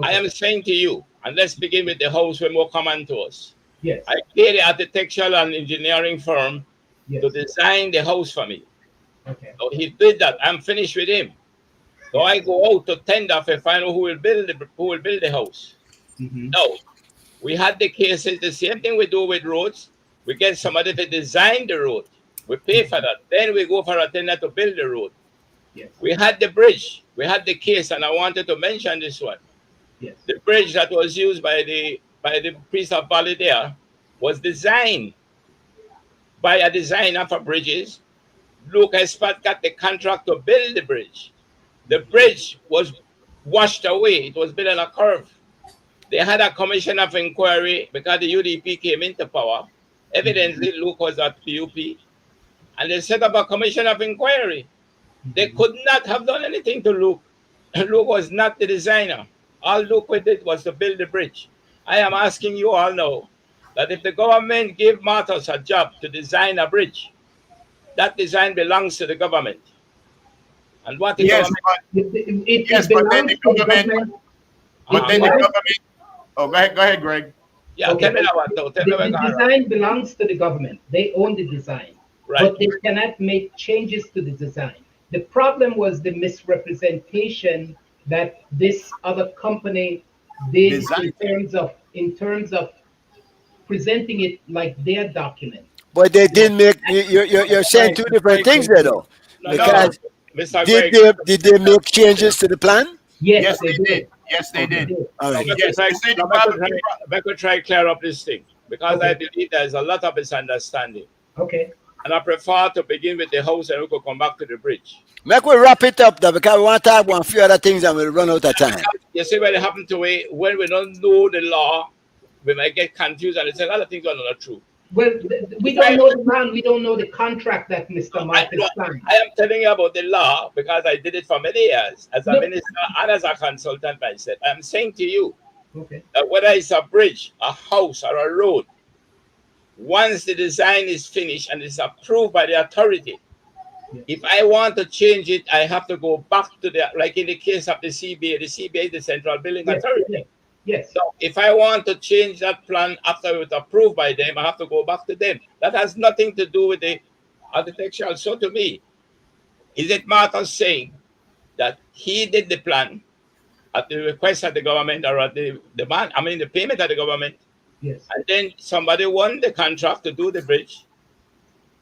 [SPEAKER 6] I am saying to you, and let's begin with the house when more common to us.
[SPEAKER 7] Yes.
[SPEAKER 6] I paid the architectural and engineering firm to design the house for me.
[SPEAKER 7] Okay.
[SPEAKER 6] So he did that. I'm finished with him. So I go out to tender to find out who will build the house. No, we had the cases. The same thing we do with roads. We get somebody to design the road. We pay for that. Then we go for a tender to build the road.
[SPEAKER 7] Yes.
[SPEAKER 6] We had the bridge. We had the case, and I wanted to mention this one.
[SPEAKER 7] Yes.
[SPEAKER 6] The bridge that was used by the priest of Valley there was designed by a designer for bridges. Luke Espat got the contract to build the bridge. The bridge was washed away. It was built on a curve. They had a commission of inquiry because the UDP came into power. Evidently, Luke was at PUP. And they set up a commission of inquiry. They could not have done anything to Luke. Luke was not the designer. All Luke did was to build the bridge. I am asking you all now that if the government gave Martis a job to design a bridge, that design belongs to the government. And what the government...
[SPEAKER 5] But then the government... Oh, go ahead, Greg.
[SPEAKER 6] Yeah,
[SPEAKER 7] Okay.
[SPEAKER 6] tell me what though. Tell me
[SPEAKER 7] The
[SPEAKER 6] what
[SPEAKER 7] design belongs to the government. They own the design.
[SPEAKER 6] Right.
[SPEAKER 7] But they cannot make changes to the design. The problem was the misrepresentation that this other company did in terms of presenting it like their document.
[SPEAKER 3] But they didn't make. You're saying two different things there, though. Because
[SPEAKER 6] Mr.
[SPEAKER 3] did they make changes to the plan?
[SPEAKER 7] Yes,
[SPEAKER 5] they did. Yes, they did.
[SPEAKER 3] All right.
[SPEAKER 6] I could try to clear up this thing because I believe there's a lot of misunderstanding.
[SPEAKER 7] Okay.
[SPEAKER 6] And I prefer to begin with the house and we could come back to the bridge.
[SPEAKER 3] Make we wrap it up though, because we want to talk about a few other things and we'll run out of time.
[SPEAKER 6] You see what happened to it when we don't know the law, we might get confused and it's a lot of things are not true.
[SPEAKER 7] Well, we don't know the man. We don't know the contract that Mr. Martin signed.
[SPEAKER 6] I am telling you about the law because I did it for many years as a minister and as a consultant myself. I'm saying to you that whether it's a bridge, a house, or a road, once the design is finished and is approved by the authority, if I want to change it, I have to go back to the, like in the case of the CBA is the Central Building Authority.
[SPEAKER 7] Yes.
[SPEAKER 6] So if I want to change that plan after it was approved by them, I have to go back to them. That has nothing to do with the architectural. So to me, is it Martha saying that he did the plan at the request of the government or at the demand, I mean the payment of the government,
[SPEAKER 7] Yes.
[SPEAKER 6] and then somebody won the contract to do the bridge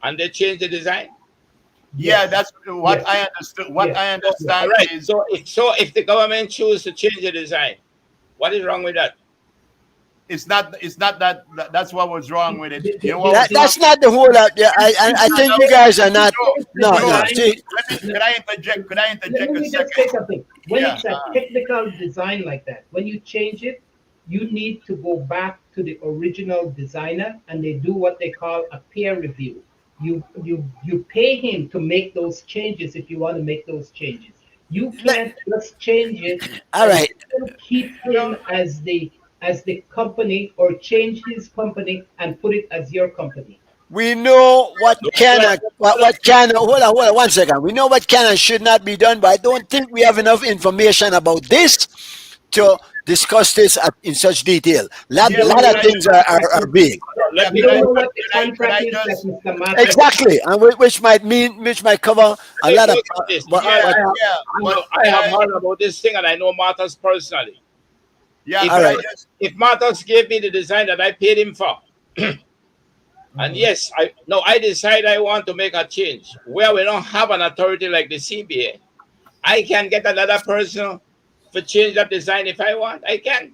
[SPEAKER 6] and they changed the design?
[SPEAKER 5] Yeah,
[SPEAKER 7] Yes.
[SPEAKER 5] that's what
[SPEAKER 7] Yes.
[SPEAKER 5] I understood. What
[SPEAKER 7] Yes.
[SPEAKER 5] I
[SPEAKER 7] Yes.
[SPEAKER 6] All
[SPEAKER 5] understand
[SPEAKER 6] right.
[SPEAKER 5] is
[SPEAKER 6] So if the government choose to change the design, what is wrong with that?
[SPEAKER 5] it's not that's what was wrong with it.
[SPEAKER 7] The,
[SPEAKER 5] You
[SPEAKER 7] the,
[SPEAKER 5] know what
[SPEAKER 7] the,
[SPEAKER 5] was
[SPEAKER 3] That,
[SPEAKER 5] wrong?
[SPEAKER 3] that's not the whole up. Yeah, I
[SPEAKER 5] It's
[SPEAKER 3] think
[SPEAKER 5] not
[SPEAKER 3] you
[SPEAKER 5] that-
[SPEAKER 3] guys are
[SPEAKER 7] when you
[SPEAKER 3] not.
[SPEAKER 5] Joe,
[SPEAKER 7] change the
[SPEAKER 3] No,
[SPEAKER 5] Joe,
[SPEAKER 3] no.
[SPEAKER 7] design,
[SPEAKER 3] See,
[SPEAKER 5] could I interject? Could I
[SPEAKER 7] let
[SPEAKER 5] interject a
[SPEAKER 7] me just
[SPEAKER 5] second?
[SPEAKER 7] say something. When
[SPEAKER 5] Yeah.
[SPEAKER 7] it's a technical design like that, when you change it, you need to go back to the original designer and they do what they call a peer review. You pay him to make those changes if you want to make those changes. You
[SPEAKER 3] let,
[SPEAKER 7] can't just change it
[SPEAKER 3] all
[SPEAKER 7] and
[SPEAKER 3] right.
[SPEAKER 7] still keep
[SPEAKER 5] No,
[SPEAKER 7] him as the company or change his company and put it as your company.
[SPEAKER 3] We know what
[SPEAKER 6] What
[SPEAKER 3] can
[SPEAKER 6] I-
[SPEAKER 3] and what can. Hold on 1 second. We know what can and should not be done, but I don't think we have enough information about this to discuss this in such detail. Lot
[SPEAKER 7] You
[SPEAKER 5] yeah,
[SPEAKER 7] don't
[SPEAKER 5] but
[SPEAKER 3] lot
[SPEAKER 7] know
[SPEAKER 3] of
[SPEAKER 5] could I
[SPEAKER 7] what
[SPEAKER 3] things
[SPEAKER 7] the
[SPEAKER 5] just
[SPEAKER 7] contract
[SPEAKER 3] are
[SPEAKER 7] is.
[SPEAKER 3] big.
[SPEAKER 5] yeah,
[SPEAKER 6] let
[SPEAKER 7] You
[SPEAKER 6] me
[SPEAKER 7] don't
[SPEAKER 6] let,
[SPEAKER 7] know what the
[SPEAKER 5] could
[SPEAKER 7] contract
[SPEAKER 5] I
[SPEAKER 7] is that
[SPEAKER 5] just
[SPEAKER 7] Mr. Martin.
[SPEAKER 3] Exactly, and which might cover a
[SPEAKER 6] me
[SPEAKER 3] lot of
[SPEAKER 6] close on this because
[SPEAKER 5] yeah,
[SPEAKER 3] what.
[SPEAKER 5] yeah, but
[SPEAKER 6] I have heard about this thing and I know Martha's personally.
[SPEAKER 5] yeah,
[SPEAKER 6] If
[SPEAKER 3] All
[SPEAKER 5] could I
[SPEAKER 3] right.
[SPEAKER 5] just
[SPEAKER 6] if Martha's gave me the design that I paid him for, and yes, I decide I want to make a change where we don't have an authority like the CBA. I can get another person to change that design if I want. I can.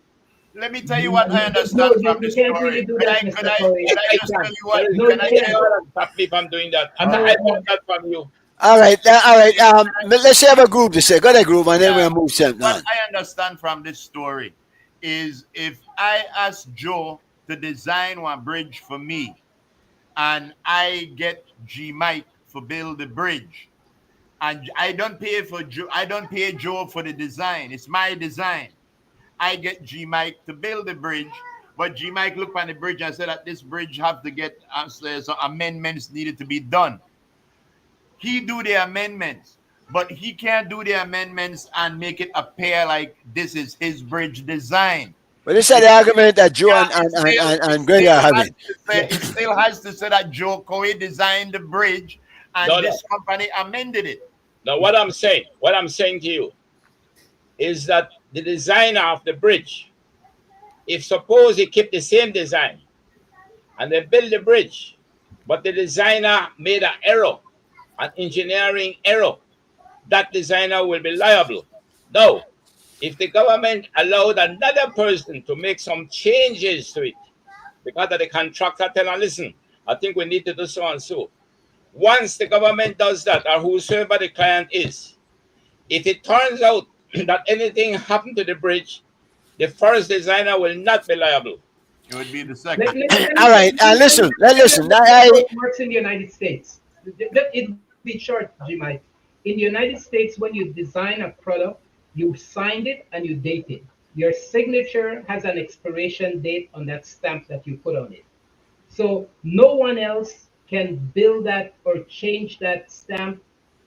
[SPEAKER 5] let me tell you what I
[SPEAKER 7] No,
[SPEAKER 5] understand from
[SPEAKER 7] you
[SPEAKER 5] this
[SPEAKER 7] can't
[SPEAKER 5] story.
[SPEAKER 7] really do that, Mr. Corey.
[SPEAKER 6] Yes,
[SPEAKER 5] Could I
[SPEAKER 6] I
[SPEAKER 5] just tell
[SPEAKER 6] can.
[SPEAKER 5] you
[SPEAKER 6] There
[SPEAKER 5] what?
[SPEAKER 6] is
[SPEAKER 7] No,
[SPEAKER 5] Can
[SPEAKER 7] you
[SPEAKER 5] I
[SPEAKER 6] nobody
[SPEAKER 5] tell?
[SPEAKER 7] can't.
[SPEAKER 6] that stop me from doing that. I
[SPEAKER 7] No,
[SPEAKER 6] want that from you.
[SPEAKER 3] All right, all right. Let's have a group to say. Go to group, and then
[SPEAKER 5] Yeah,
[SPEAKER 3] we'll move something
[SPEAKER 5] what
[SPEAKER 3] on.
[SPEAKER 5] I understand from this story is if I ask Joe to design one bridge for me and I get G Mike for build the bridge and I don't pay Joe for the design. It's my design. I get G Mike to build the bridge, but G Mike look on the bridge and said that this bridge have to get some amendments needed to be done. He do the amendments, but he can't do the amendments and make it appear like this is his bridge design.
[SPEAKER 3] But this is
[SPEAKER 5] It,
[SPEAKER 3] the argument that Joe
[SPEAKER 5] yeah,
[SPEAKER 3] and, and, and, and, and Greg are having.
[SPEAKER 7] yes.
[SPEAKER 5] it still has to say that Joe Coy designed the bridge and
[SPEAKER 6] No, no,
[SPEAKER 5] this company amended it.
[SPEAKER 6] no. What I'm saying to you is that the designer of the bridge, if suppose he keep the same design and they build the bridge, but the designer made an error, an engineering error, that designer will be liable. No, if the government allowed another person to make some changes to it, because of the contractor tell them, listen, I think we need to do so and so. Once the government does that, or whosoever the client is, if it turns out that anything happened to the bridge, the first designer will not be liable.
[SPEAKER 5] It would be the
[SPEAKER 7] Let,
[SPEAKER 5] second.
[SPEAKER 7] let, let
[SPEAKER 3] All
[SPEAKER 7] me,
[SPEAKER 3] right, listen, listen.
[SPEAKER 7] let how it works in the United States. It'll be short, G Mike. In the United States, when you design a product, you signed it and you date it. Your signature has an expiration date on that stamp that you put on it. So no one else can build that or change that stamp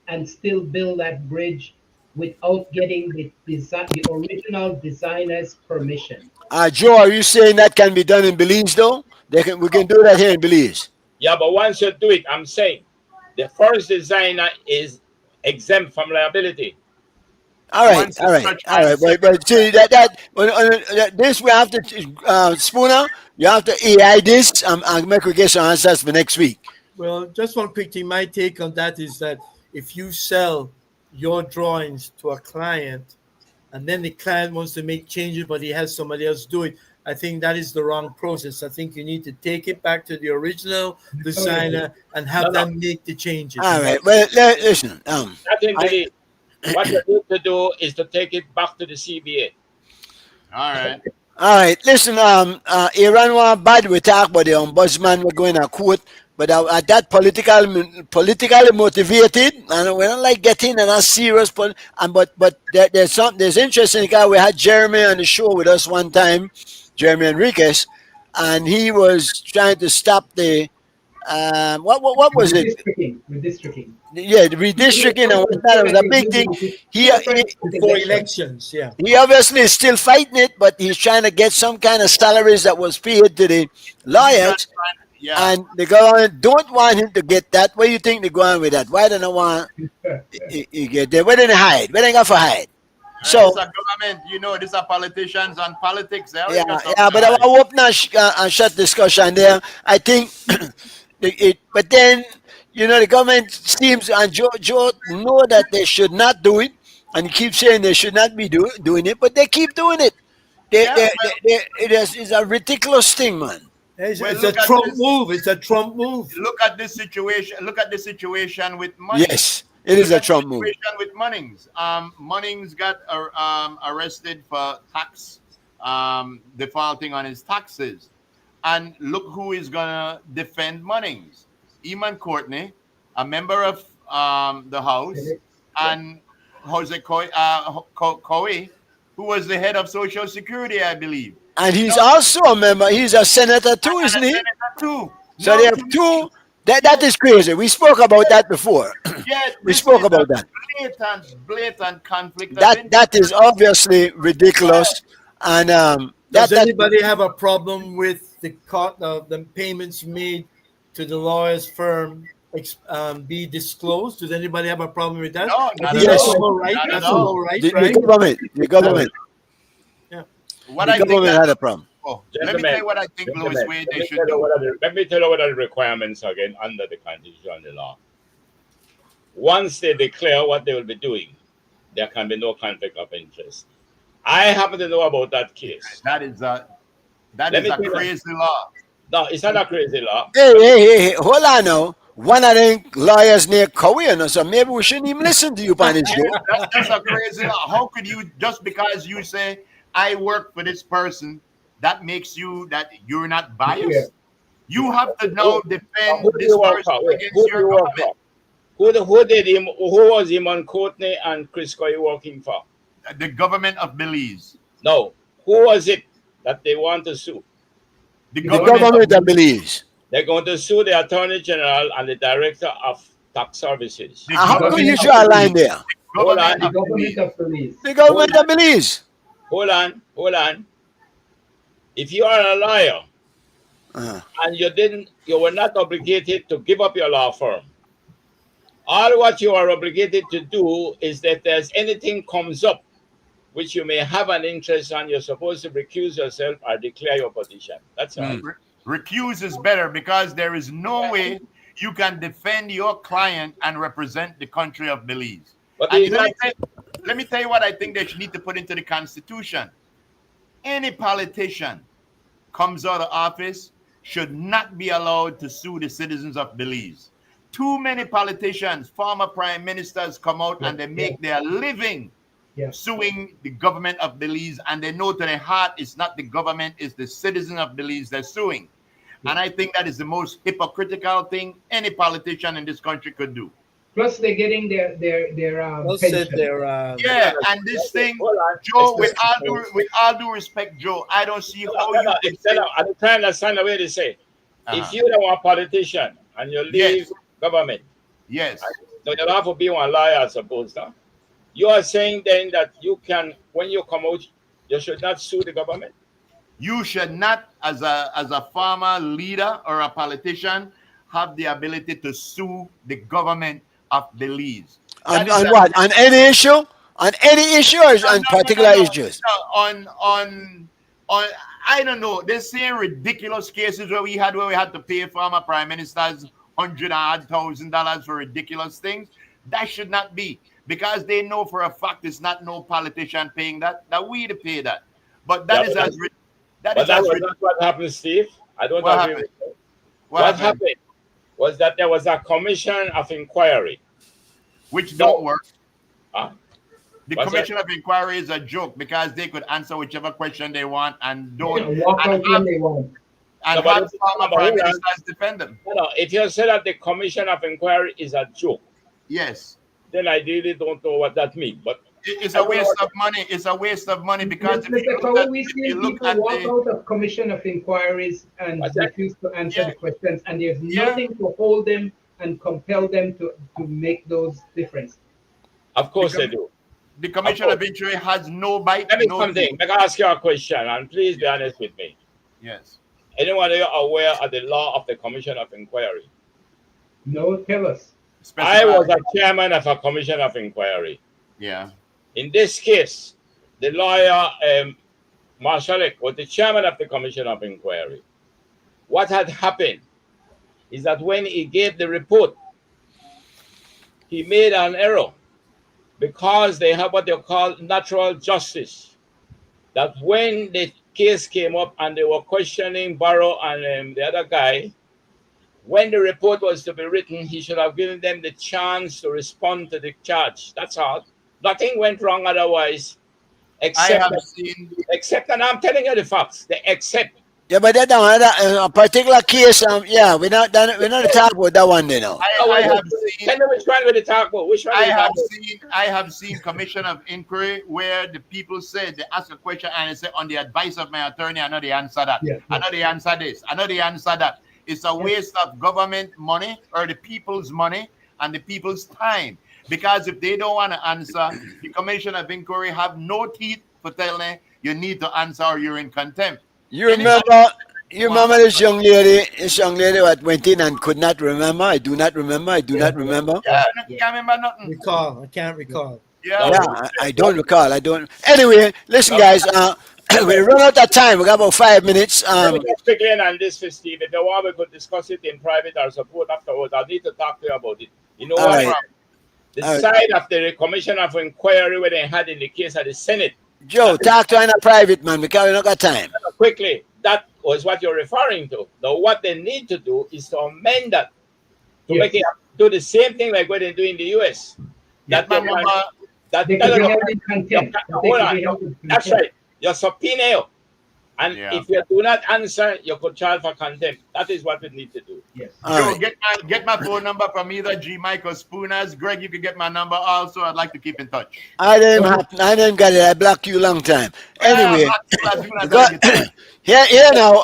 [SPEAKER 7] and still build that bridge without getting the original designer's permission.
[SPEAKER 3] Joe, are you saying that can be done in Belize though? We can do that here in Belize.
[SPEAKER 6] Yeah, but once you do it, I'm saying the first designer is exempt from liability.
[SPEAKER 3] All right,
[SPEAKER 5] Once
[SPEAKER 3] all
[SPEAKER 5] it's
[SPEAKER 3] right,
[SPEAKER 5] such
[SPEAKER 3] all
[SPEAKER 5] by the
[SPEAKER 3] right.
[SPEAKER 5] second
[SPEAKER 3] But see this we have to Spooner. You have to AI this and make we get some answers for next week.
[SPEAKER 4] Well, just one quick thing. My take on that is that if you sell your drawings to a client and then the client wants to make changes, but he has somebody else do it, I think that is the wrong process. I think you need to take it back to the original designer and
[SPEAKER 6] No,
[SPEAKER 4] have
[SPEAKER 6] no,
[SPEAKER 4] them make the changes.
[SPEAKER 3] All right. Well, listen.
[SPEAKER 6] not in
[SPEAKER 3] I
[SPEAKER 6] belief. What you need to do is to take it back to the CBA.
[SPEAKER 5] All right.
[SPEAKER 3] All right, listen. Iran was bad. We talk about the ombudsman. We're going to court, but that politically motivated, and we don't like getting and not serious. But there's interesting guy. We had Jeremy on the show with us one time, Jeremy Enriquez, and he was trying to stop the what was it?
[SPEAKER 7] Redistricting.
[SPEAKER 3] Yeah, the redistricting and whatnot. It was a big thing.
[SPEAKER 4] For elections, yeah.
[SPEAKER 3] He obviously is still fighting it, but he's trying to get some kind of salaries that was paid to the lawyers.
[SPEAKER 5] Yeah.
[SPEAKER 3] And the government don't want him to get that. Where you think they're going with that? Why don't they want he get there? Where did they hide? Where they got for hide? So
[SPEAKER 5] this a government, you know, these are politicians and politics.
[SPEAKER 3] yeah, but I will open and shut discussion there. I think but then the government seems and Joe know that they should not do it, and he keeps saying they should not be doing it, but they keep doing it. It's a ridiculous thing, man.
[SPEAKER 4] It's a Trump move. It's a Trump move.
[SPEAKER 5] Look at this situation. Look at the situation with money.
[SPEAKER 3] Yes, it is a Trump move.
[SPEAKER 5] With Munnings. Munnings got arrested for tax defaulting on his taxes, and look who is gonna defend Munnings. Eamon Courtney, a member of the House, and Jose Coy, who was the head of Social Security, I believe.
[SPEAKER 3] And he's also a member. He's a senator too, isn't he?
[SPEAKER 5] Too.
[SPEAKER 3] So they have two. That is crazy. We spoke about that before.
[SPEAKER 5] Yeah,
[SPEAKER 3] we spoke about that.
[SPEAKER 5] Blatant conflict.
[SPEAKER 3] That is obviously ridiculous. And
[SPEAKER 4] does anybody have a problem with the payments made to the lawyer's firm be disclosed? Does anybody have a problem with that?
[SPEAKER 5] No,
[SPEAKER 3] yes.
[SPEAKER 4] That's all right. That's all right.
[SPEAKER 3] The government.
[SPEAKER 4] Yeah.
[SPEAKER 3] The government had a problem.
[SPEAKER 5] Oh, let me tell you what I think Louis Wade they should do.
[SPEAKER 6] Let me tell you what are the requirements again under the Constitution and the law. Once they declare what they will be doing, there can be no conflict of interest. I happen to know about that case.
[SPEAKER 5] That is a crazy law.
[SPEAKER 6] No, it's not a crazy law.
[SPEAKER 3] Hey, hold on now. One of them lawyers near Korea, so maybe we shouldn't even listen to you on this show.
[SPEAKER 5] That's a crazy law. How could you, just because you say, I work for this person, that makes you that you're not biased? Yeah. You have to now defend this person against your government.
[SPEAKER 6] Who was Eamon Courtney and Chris Coy working for?
[SPEAKER 5] The government of Belize.
[SPEAKER 6] No. Who was it that they want to sue?
[SPEAKER 3] The government of Belize.
[SPEAKER 6] They're going to sue the Attorney General and the Director of Tax Services.
[SPEAKER 3] How can you draw a line there?
[SPEAKER 7] The government of Belize.
[SPEAKER 3] The government of Belize.
[SPEAKER 6] Hold on. If you are a lawyer and you were not obligated to give up your law firm, all what you are obligated to do is that if there's anything comes up which you may have an interest on, you're supposed to recuse yourself or declare your position. That's all.
[SPEAKER 5] Recuse is better because there is no way you can defend your client and represent the country of Belize. But let me tell you what I think they should need to put into the Constitution. Any politician comes out of office should not be allowed to sue the citizens of Belize. Too many politicians, former prime ministers, come out and they make their living suing the government of Belize, and they know to their heart it's not the government, it's the citizen of Belize they're suing. And I think that is the most hypocritical thing any politician in this country could do.
[SPEAKER 7] Plus, they're getting their pension.
[SPEAKER 5] And this thing, Joe, with all due respect, Joe, I don't see how you.
[SPEAKER 6] I'm trying to understand the way they say. If you are a politician and you leave government,
[SPEAKER 5] yes,
[SPEAKER 6] so you have to be one lawyer, I suppose. Huh? You are saying then that you can, when you come out, you should not sue the government.
[SPEAKER 5] You should not, as a former leader or a politician, have the ability to sue the government of Belize.
[SPEAKER 3] On what? On any issue? On any issue or on particular issues?
[SPEAKER 5] On I don't know. They're saying ridiculous cases where we had to pay former prime ministers $100,000 for ridiculous things. That should not be, because they know for a fact it's not no politician paying that we to pay that. But that's
[SPEAKER 6] what happened, Steve. I don't agree with you. What happened was that there was a commission of inquiry,
[SPEAKER 5] which don't work. The
[SPEAKER 6] What's
[SPEAKER 5] commission of inquiry is a joke because they could answer whichever question they want and don't.
[SPEAKER 7] Walk out when they want.
[SPEAKER 5] And have former prime ministers defend them.
[SPEAKER 6] No, if you say that the commission of inquiry is a joke,
[SPEAKER 5] yes,
[SPEAKER 6] then I really don't know what that means. But
[SPEAKER 5] it's a waste of money. It's a waste of money because if
[SPEAKER 7] Mr.
[SPEAKER 5] you look
[SPEAKER 7] Kowo,
[SPEAKER 5] at,
[SPEAKER 7] we
[SPEAKER 5] if
[SPEAKER 7] see
[SPEAKER 5] you look
[SPEAKER 7] people
[SPEAKER 5] at
[SPEAKER 7] walk
[SPEAKER 5] the,
[SPEAKER 7] out of commission of inquiries and
[SPEAKER 6] What's that?
[SPEAKER 7] refuse to answer
[SPEAKER 5] Yeah.
[SPEAKER 7] the questions, and there's
[SPEAKER 5] Yeah.
[SPEAKER 7] nothing to hold them and compel them to make those difference.
[SPEAKER 6] Of course
[SPEAKER 5] Because-
[SPEAKER 6] they do.
[SPEAKER 5] the Commission of Inquiry has no bite,
[SPEAKER 6] Let me
[SPEAKER 5] no
[SPEAKER 6] something.
[SPEAKER 5] teeth.
[SPEAKER 6] Let me ask you a question, and please be honest with me.
[SPEAKER 5] Yes.
[SPEAKER 6] Anyone here aware of the law of the Commission of Inquiry?
[SPEAKER 7] No, tell us.
[SPEAKER 6] I
[SPEAKER 5] Specify.
[SPEAKER 6] was a chairman of a Commission of Inquiry.
[SPEAKER 5] Yeah.
[SPEAKER 6] In this case, the lawyer, Marshalik, was the chairman of the Commission of Inquiry. What had happened is that when he gave the report, he made an error because they have what they call natural justice. That when the case came up and they were questioning Barrow and the other guy, when the report was to be written, he should have given them the chance to respond to the charge. That's all. Nothing went wrong otherwise,
[SPEAKER 5] I
[SPEAKER 6] except
[SPEAKER 5] have
[SPEAKER 6] that,
[SPEAKER 5] seen.
[SPEAKER 6] and I'm telling you the facts. They accept.
[SPEAKER 3] Yeah, but that a particular case, yeah, we're not talking about that one, you know.
[SPEAKER 5] I have seen.
[SPEAKER 6] Tell me which one will they talk about? Which one will
[SPEAKER 5] I
[SPEAKER 6] they talk
[SPEAKER 5] have
[SPEAKER 6] about?
[SPEAKER 5] seen. I have seen Commission of Inquiry where the people said they ask a question and they say, on the advice of my attorney, I know the answer that.
[SPEAKER 7] Yes,
[SPEAKER 5] I know the answer this. I know the answer that. It's a waste of government money or the people's money and the people's time. Because if they don't want to answer, the Commission of Inquiry have no teeth for telling them you need to answer or you're in contempt.
[SPEAKER 3] You remember this young lady that went in and could not remember? I do not remember. I do not remember.
[SPEAKER 5] Yeah, I can't remember nothing.
[SPEAKER 4] Recall. I can't recall.
[SPEAKER 5] Yeah.
[SPEAKER 3] Yeah, I don't recall. I don't. Anyway, listen, guys. We run out of time. We got about 5 minutes.
[SPEAKER 6] Let me just quickly in on this, Steve. If you want, we could discuss it in private or support afterwards. I need to talk to you about it. You know
[SPEAKER 3] All
[SPEAKER 6] what?
[SPEAKER 3] right.
[SPEAKER 6] The
[SPEAKER 3] All right.
[SPEAKER 6] side of the Commission of Inquiry where they had in the case of the Senate.
[SPEAKER 3] Joe, talk to her in a private, man, because we don't got time.
[SPEAKER 6] Quickly, that was what you're referring to. Now, what they need to do is to amend that to
[SPEAKER 7] Yes.
[SPEAKER 6] make it do the same thing like what they do in the US.
[SPEAKER 5] Get my number.
[SPEAKER 7] They could be held in contempt.
[SPEAKER 6] Hold on. That's right. You subpoena you. And
[SPEAKER 5] Yeah.
[SPEAKER 6] if you do not answer, you could charge for contempt. That is what we need to do.
[SPEAKER 7] Yes.
[SPEAKER 3] All
[SPEAKER 5] Joe,
[SPEAKER 3] right.
[SPEAKER 5] get my phone number from either G Mike or Spooners. Greg, you can get my number also. I'd like to keep in touch.
[SPEAKER 3] I didn't get it. I blocked you long time. Anyway, here now.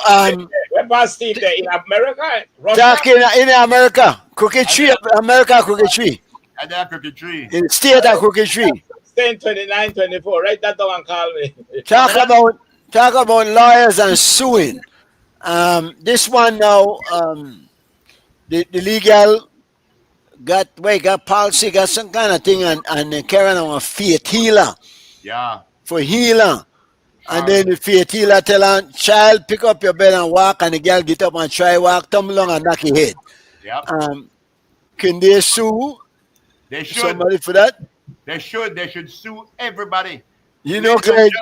[SPEAKER 6] Where was Steve there? In America? Russia?
[SPEAKER 3] Talk in America. Crooked Tree, America, Crooked Tree.
[SPEAKER 5] I did Crooked Tree.
[SPEAKER 3] In the state of Crooked Tree.
[SPEAKER 6] Stay 29, 24. Write that down and call me.
[SPEAKER 3] Talk about lawyers and suing. This one now, the legal got policy, got some kind of thing, and carrying on a faith healer
[SPEAKER 5] Yeah.
[SPEAKER 3] for healer. And then the faith healer tell her, child, pick up your bed and walk, and the girl get up and try walk, tumble along and knock your head.
[SPEAKER 5] Yep.
[SPEAKER 3] Can they sue
[SPEAKER 5] They should.
[SPEAKER 3] somebody for that?
[SPEAKER 5] They should. They should sue everybody.
[SPEAKER 3] You know,
[SPEAKER 5] Ladies and
[SPEAKER 3] Greg,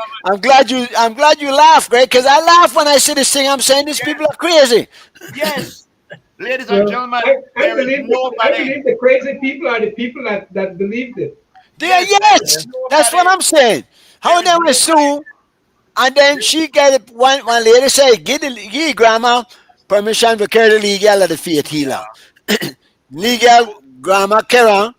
[SPEAKER 5] gentlemen.
[SPEAKER 3] I'm glad you laugh, Greg, because I laugh when I see this thing. I'm saying these people are crazy.
[SPEAKER 5] Yes. Ladies and gentlemen,
[SPEAKER 7] I
[SPEAKER 5] there is
[SPEAKER 7] believe
[SPEAKER 5] nobody.
[SPEAKER 7] the crazy people are the people that believed it.
[SPEAKER 3] Yes, that's what I'm saying. How they will sue, and then she get it, one lady say, give grandma permission to carry the legal at the faith healer. Legal grandma carry,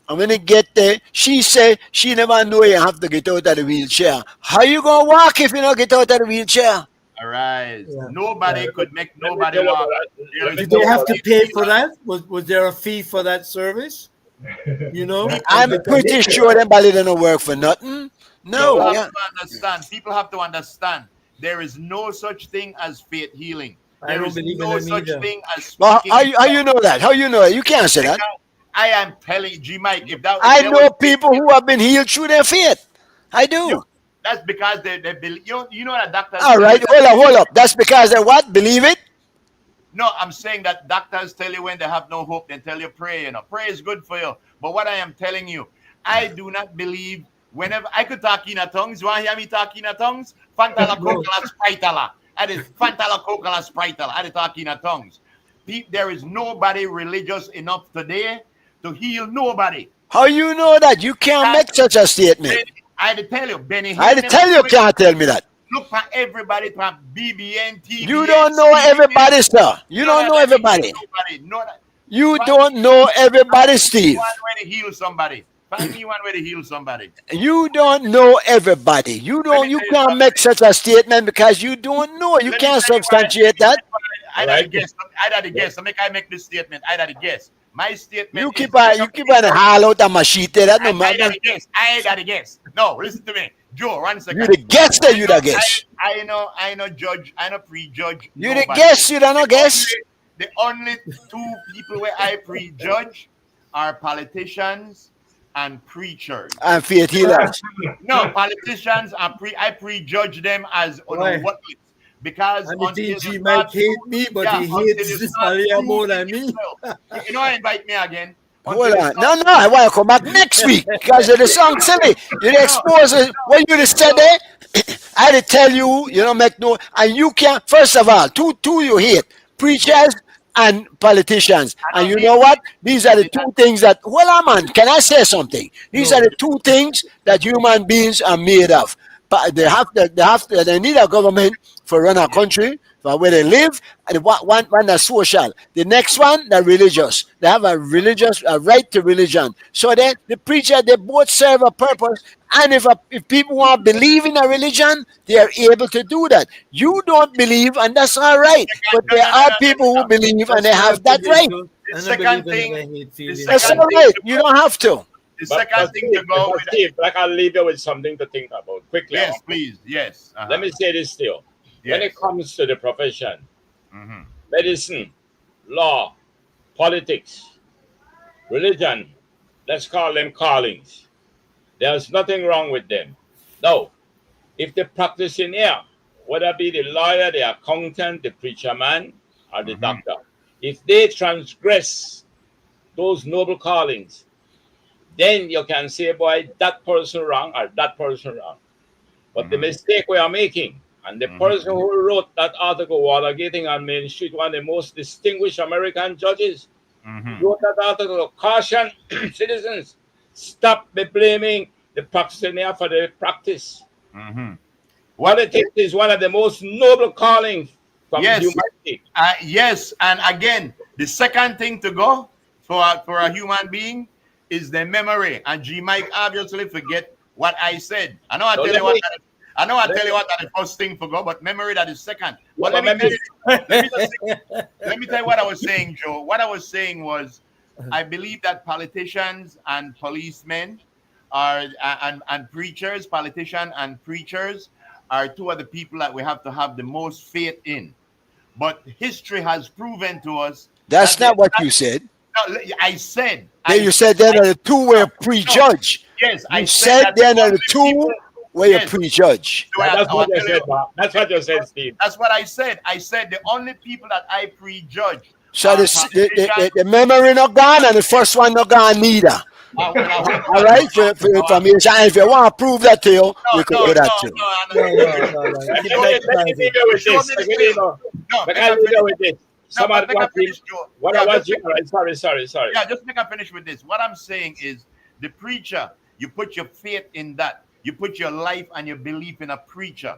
[SPEAKER 3] and when they get there, she say she never know you have to get out of the wheelchair. How you gonna walk if you don't get out of the wheelchair?
[SPEAKER 5] All right.
[SPEAKER 4] Yeah.
[SPEAKER 5] Nobody could make
[SPEAKER 6] Let me
[SPEAKER 5] nobody
[SPEAKER 6] tell you
[SPEAKER 5] walk.
[SPEAKER 6] about that.
[SPEAKER 5] There
[SPEAKER 6] Let me
[SPEAKER 5] is
[SPEAKER 4] Did they
[SPEAKER 6] tell you
[SPEAKER 4] have
[SPEAKER 6] about
[SPEAKER 4] to pay for that? Was there a fee for that service? You know?
[SPEAKER 3] I'm pretty sure them body don't work for nothing. No,
[SPEAKER 5] People
[SPEAKER 3] yeah.
[SPEAKER 5] have to understand. People have to understand. There is no such thing as faith healing.
[SPEAKER 4] I
[SPEAKER 5] There
[SPEAKER 4] don't
[SPEAKER 5] is
[SPEAKER 4] believe in
[SPEAKER 5] no
[SPEAKER 4] them
[SPEAKER 5] such
[SPEAKER 4] either.
[SPEAKER 5] thing as
[SPEAKER 3] Well,
[SPEAKER 5] speaking.
[SPEAKER 3] how you know that? How you know it? You can't say that.
[SPEAKER 5] I am telling you, G Mike, if
[SPEAKER 3] I
[SPEAKER 5] there
[SPEAKER 3] know
[SPEAKER 5] was-
[SPEAKER 3] people who have been healed through their faith. I do.
[SPEAKER 5] That's because they believe. You know that doctors.
[SPEAKER 3] All right, hold up. That's because they what? Believe it?
[SPEAKER 5] No, I'm saying that doctors tell you when they have no hope, they tell you pray. You know, pray is good for you. But what I am telling you, I do not believe. Whenever I could talk in a tongues, you want to hear me talk in a tongues? Fantala kokala spritala. That is Fantala kokala spritala. I talk in a tongues. There is nobody religious enough today to heal nobody.
[SPEAKER 3] How you know that? You can't make such a statement.
[SPEAKER 5] I tell you, Benny.
[SPEAKER 3] I tell you, can't tell me that.
[SPEAKER 5] Look for everybody from BBN TV.
[SPEAKER 3] You don't know everybody, sir. You don't know everybody. You don't know everybody, Steve.
[SPEAKER 5] One way to heal somebody. Find me one way to heal somebody.
[SPEAKER 3] You don't know everybody. You
[SPEAKER 5] Let me
[SPEAKER 3] You
[SPEAKER 5] tell you
[SPEAKER 3] can't make
[SPEAKER 5] something.
[SPEAKER 3] such a statement because you don't know. You
[SPEAKER 5] Let me
[SPEAKER 3] can't
[SPEAKER 5] tell you why.
[SPEAKER 3] substantiate that.
[SPEAKER 5] I
[SPEAKER 6] Alright.
[SPEAKER 5] gotta guess. I gotta guess. I make this statement. I gotta guess. My statement
[SPEAKER 3] You
[SPEAKER 5] is
[SPEAKER 3] keep on haul out a machine. That no
[SPEAKER 5] I
[SPEAKER 3] man.
[SPEAKER 5] gotta guess. I gotta guess. No, listen to me. Joe, 1
[SPEAKER 3] You
[SPEAKER 5] second.
[SPEAKER 3] the guess that you the guess.
[SPEAKER 5] I know judge, I know prejudge.
[SPEAKER 3] You the
[SPEAKER 5] nobody.
[SPEAKER 3] guess. You don't know guess.
[SPEAKER 5] The only two people where I prejudge are politicians and preachers.
[SPEAKER 3] And faith healers.
[SPEAKER 5] No, politicians are I prejudge them as
[SPEAKER 4] Why?
[SPEAKER 5] what because
[SPEAKER 4] And the
[SPEAKER 5] until you
[SPEAKER 4] TG
[SPEAKER 5] start
[SPEAKER 4] might hate me, but
[SPEAKER 5] yeah,
[SPEAKER 4] he
[SPEAKER 5] until
[SPEAKER 4] hates
[SPEAKER 5] you
[SPEAKER 4] this
[SPEAKER 5] start
[SPEAKER 4] Malia more
[SPEAKER 5] proving
[SPEAKER 4] than me.
[SPEAKER 5] yourself. You know, invite me again.
[SPEAKER 3] Hold
[SPEAKER 5] Until you
[SPEAKER 3] on.
[SPEAKER 5] start-
[SPEAKER 3] No, I want to come back next week because of the song silly. You dey expose it. What you just said there, I dey tell you, you don't make no, and you can't, first of all, two you hate, preachers and politicians. And you know what? These are the two things that, well, man, can I say something? These are the two things that human beings are made of. But they need a government for run a country, for where they live, and one that's social. The next one, the religious. They have a right to religion. So then the preacher, they both serve a purpose. And if people want to believe in a religion, they are able to do that. You don't believe, and that's all right. But there are people who believe, and they have that right.
[SPEAKER 5] The second thing,
[SPEAKER 3] That's all right. You don't have to.
[SPEAKER 5] the second thing to go with
[SPEAKER 6] Steve, like I'll leave you with something to think about quickly.
[SPEAKER 5] yes, please, yes.
[SPEAKER 6] Let me say this still. When
[SPEAKER 5] Yes.
[SPEAKER 6] it comes to the profession,
[SPEAKER 5] Mhm.
[SPEAKER 6] medicine, law, politics, religion, let's call them callings. There's nothing wrong with them. No, if they practice in here, whether it be the lawyer, the accountant, the preacher man, or the doctor, if they transgress those noble callings, then you can say, boy, that person wrong or that person wrong. But the mistake we are making, and the person who wrote that article, Watergating on Main Street, one of the most distinguished American judges, wrote that article, caution citizens, stop blaming the practitioner for the practice. Politics is one of the most noble callings from
[SPEAKER 5] Yes.
[SPEAKER 6] humanity.
[SPEAKER 5] Yes, and again, the second thing to go for a human being is the memory. And G Mike obviously forget what I said. I know I
[SPEAKER 6] So
[SPEAKER 5] tell
[SPEAKER 6] let
[SPEAKER 5] you what
[SPEAKER 6] me-
[SPEAKER 5] that, I know I tell you what that the first thing for go, but memory that is second. But
[SPEAKER 6] Well,
[SPEAKER 5] let me
[SPEAKER 6] but
[SPEAKER 5] tell you, let me tell you what I was saying, Joe. What I was saying was I believe that politicians and policemen are and preachers, politicians and preachers are two of the people that we have to have the most faith in. But history has proven to us
[SPEAKER 3] That's
[SPEAKER 5] that
[SPEAKER 3] not what you said.
[SPEAKER 5] no, I said.
[SPEAKER 3] Then you said they're the two where prejudge.
[SPEAKER 5] Yes, I
[SPEAKER 3] You
[SPEAKER 5] said
[SPEAKER 3] said
[SPEAKER 5] that
[SPEAKER 3] they're
[SPEAKER 5] the
[SPEAKER 3] the
[SPEAKER 5] only
[SPEAKER 3] two
[SPEAKER 5] people-
[SPEAKER 3] where you
[SPEAKER 5] Yes.
[SPEAKER 3] prejudge.
[SPEAKER 6] That's what you
[SPEAKER 5] I'll tell
[SPEAKER 6] said, Bob. That's what you said, Steve.
[SPEAKER 5] That's what I said. I said the only people that I prejudge.
[SPEAKER 3] So
[SPEAKER 5] are
[SPEAKER 3] the
[SPEAKER 5] politicians.
[SPEAKER 3] the memory not gone and the first one not gone neither.
[SPEAKER 5] Well, I hope
[SPEAKER 3] All
[SPEAKER 5] not.
[SPEAKER 3] right, for information. And if you want to prove that to you, we could do that too.
[SPEAKER 4] No.
[SPEAKER 6] Let
[SPEAKER 4] Keep
[SPEAKER 6] me
[SPEAKER 4] that
[SPEAKER 6] leave you with
[SPEAKER 5] Show
[SPEAKER 6] this.
[SPEAKER 5] me
[SPEAKER 6] Let
[SPEAKER 5] the
[SPEAKER 6] me leave
[SPEAKER 5] film.
[SPEAKER 6] you-
[SPEAKER 5] No,
[SPEAKER 6] let
[SPEAKER 5] make
[SPEAKER 6] me
[SPEAKER 5] I
[SPEAKER 6] leave you
[SPEAKER 5] finish.
[SPEAKER 6] with this.
[SPEAKER 5] No, but make I
[SPEAKER 6] What
[SPEAKER 5] finish, Joe.
[SPEAKER 6] what
[SPEAKER 5] Yeah,
[SPEAKER 6] was
[SPEAKER 5] just
[SPEAKER 6] you? Sorry.
[SPEAKER 5] Yeah, just make a finish with this. What I'm saying is the preacher, you put your faith in that. You put your life and your belief in a preacher.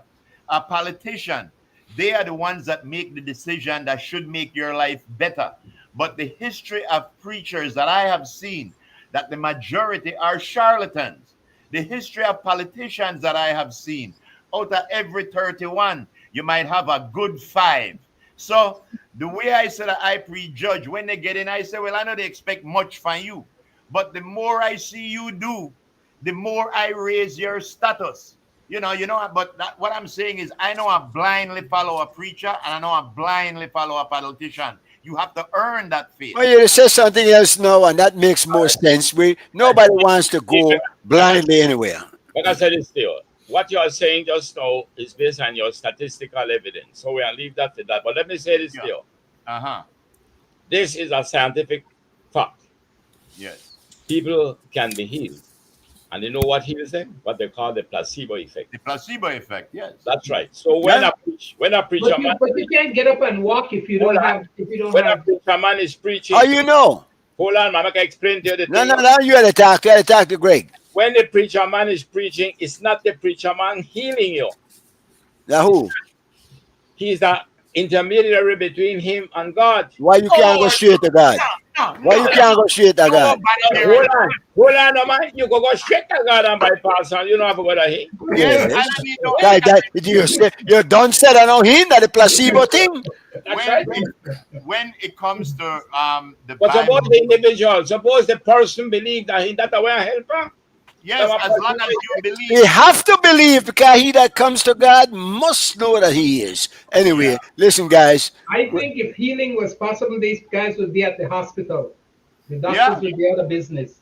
[SPEAKER 5] A politician, they are the ones that make the decision that should make your life better. But the history of preachers that I have seen, that the majority are charlatans. The history of politicians that I have seen, out of every 31, you might have a good 5. So the way I said that I prejudge, when they get in, I say, well, I know they expect much from you. But the more I see you do, the more I raise your status. But what I'm saying is I know I blindly follow a preacher and I know I blindly follow a politician. You have to earn that faith.
[SPEAKER 3] Well, you say something else now, and that makes more sense. Nobody wants to go blindly anywhere.
[SPEAKER 6] Like I said, it's still. What you are saying just now is based on your statistical evidence. So we'll leave that to that. But let me say this
[SPEAKER 5] Yeah.
[SPEAKER 6] still.
[SPEAKER 5] Uh-huh.
[SPEAKER 6] This is a scientific fact.
[SPEAKER 5] Yes.
[SPEAKER 6] People can be healed. And you know what heals them? What they call the placebo effect.
[SPEAKER 5] The placebo effect, yes.
[SPEAKER 6] That's right. So when a preacher man,
[SPEAKER 7] But you can't get up and walk if you don't have
[SPEAKER 6] when a preacher man is preaching,
[SPEAKER 3] How you know?
[SPEAKER 6] hold on, man, I can explain to you the
[SPEAKER 3] No,
[SPEAKER 6] thing.
[SPEAKER 3] no. You had to talk. You had to talk to Greg.
[SPEAKER 6] When the preacher man is preaching, it's not the preacher man healing you.
[SPEAKER 3] Now who?
[SPEAKER 6] He's the intermediary between him and God.
[SPEAKER 3] Why you can't go straight to God? Why you can't go straight to God?
[SPEAKER 6] Hold on, no, man. You go straight to God and bypass, and you don't have to go to him.
[SPEAKER 3] Yes.
[SPEAKER 5] I don't need no
[SPEAKER 3] You done said I know him that the placebo thing.
[SPEAKER 6] That's right.
[SPEAKER 5] when it comes to the
[SPEAKER 6] But
[SPEAKER 5] Bible,
[SPEAKER 6] suppose the individual, suppose the person believe that he that way a helper.
[SPEAKER 5] yes, as long as you
[SPEAKER 3] You
[SPEAKER 5] believe.
[SPEAKER 3] have to believe because he that comes to God must know that he is. Anyway, listen, guys.
[SPEAKER 7] I think if healing was possible, these guys would be at the hospital. The doctors
[SPEAKER 5] Yeah.
[SPEAKER 7] would be out of business.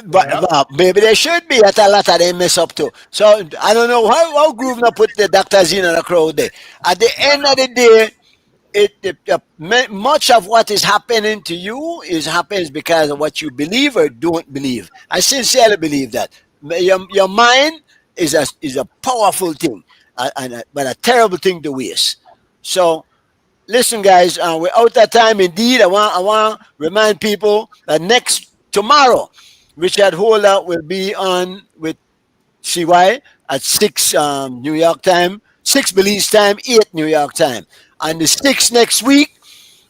[SPEAKER 3] But maybe they should be. That a lot of them mess up too. So I don't know how Groove not put the doctors in the crowd there. At the end of the day, much of what is happening to you happens because of what you believe or don't believe. I sincerely believe that your mind is a powerful thing, but a terrible thing to waste. So listen, guys, we're out of time. Indeed, I want to remind people that tomorrow, Richard Holder will be on with CY at 6 New York time, 6 Belize time, 8 New York time. On the 6th next week,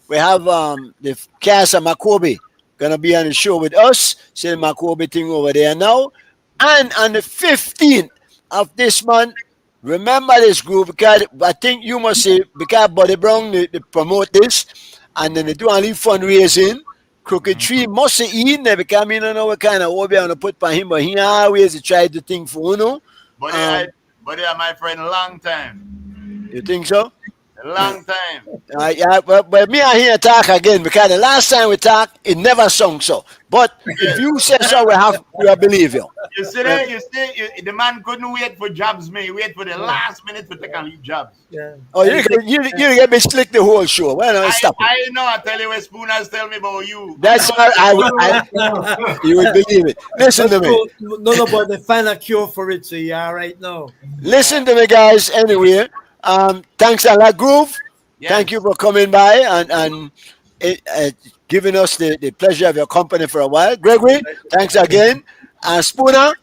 [SPEAKER 3] we have the cast of Makobi gonna be on the show with us. See the Makobi thing over there now. And on the 15th of this month, remember this group because I think you must say because Buddy Brown they promote this and then they do only fundraising. Crooked Tree must say in there because I don't know what kind of hobby I'm gonna put for him, but he always try to think for Uno.
[SPEAKER 5] But my friend, long time.
[SPEAKER 3] You think so?
[SPEAKER 5] A long time.
[SPEAKER 3] Yeah, but me and here talk again because the last time we talked, it never sung so. But if you say so, we believe you.
[SPEAKER 5] You see that? The man couldn't wait for jobs, man. He wait for the last minute to take on leave jobs.
[SPEAKER 4] Yeah.
[SPEAKER 3] Oh, you get me slick the whole show. Why not stop it?
[SPEAKER 5] I know. I tell you what Spooners tell me about you.
[SPEAKER 3] That's why you would believe it. Listen to me.
[SPEAKER 4] No, but they find a cure for it, so yeah, right now.
[SPEAKER 3] Listen to me, guys. Anyway, thanks a lot, Groove.
[SPEAKER 5] Yes.
[SPEAKER 3] Thank you for coming by and giving us the pleasure of your company for a while. Gregory, thanks again. And Spooner,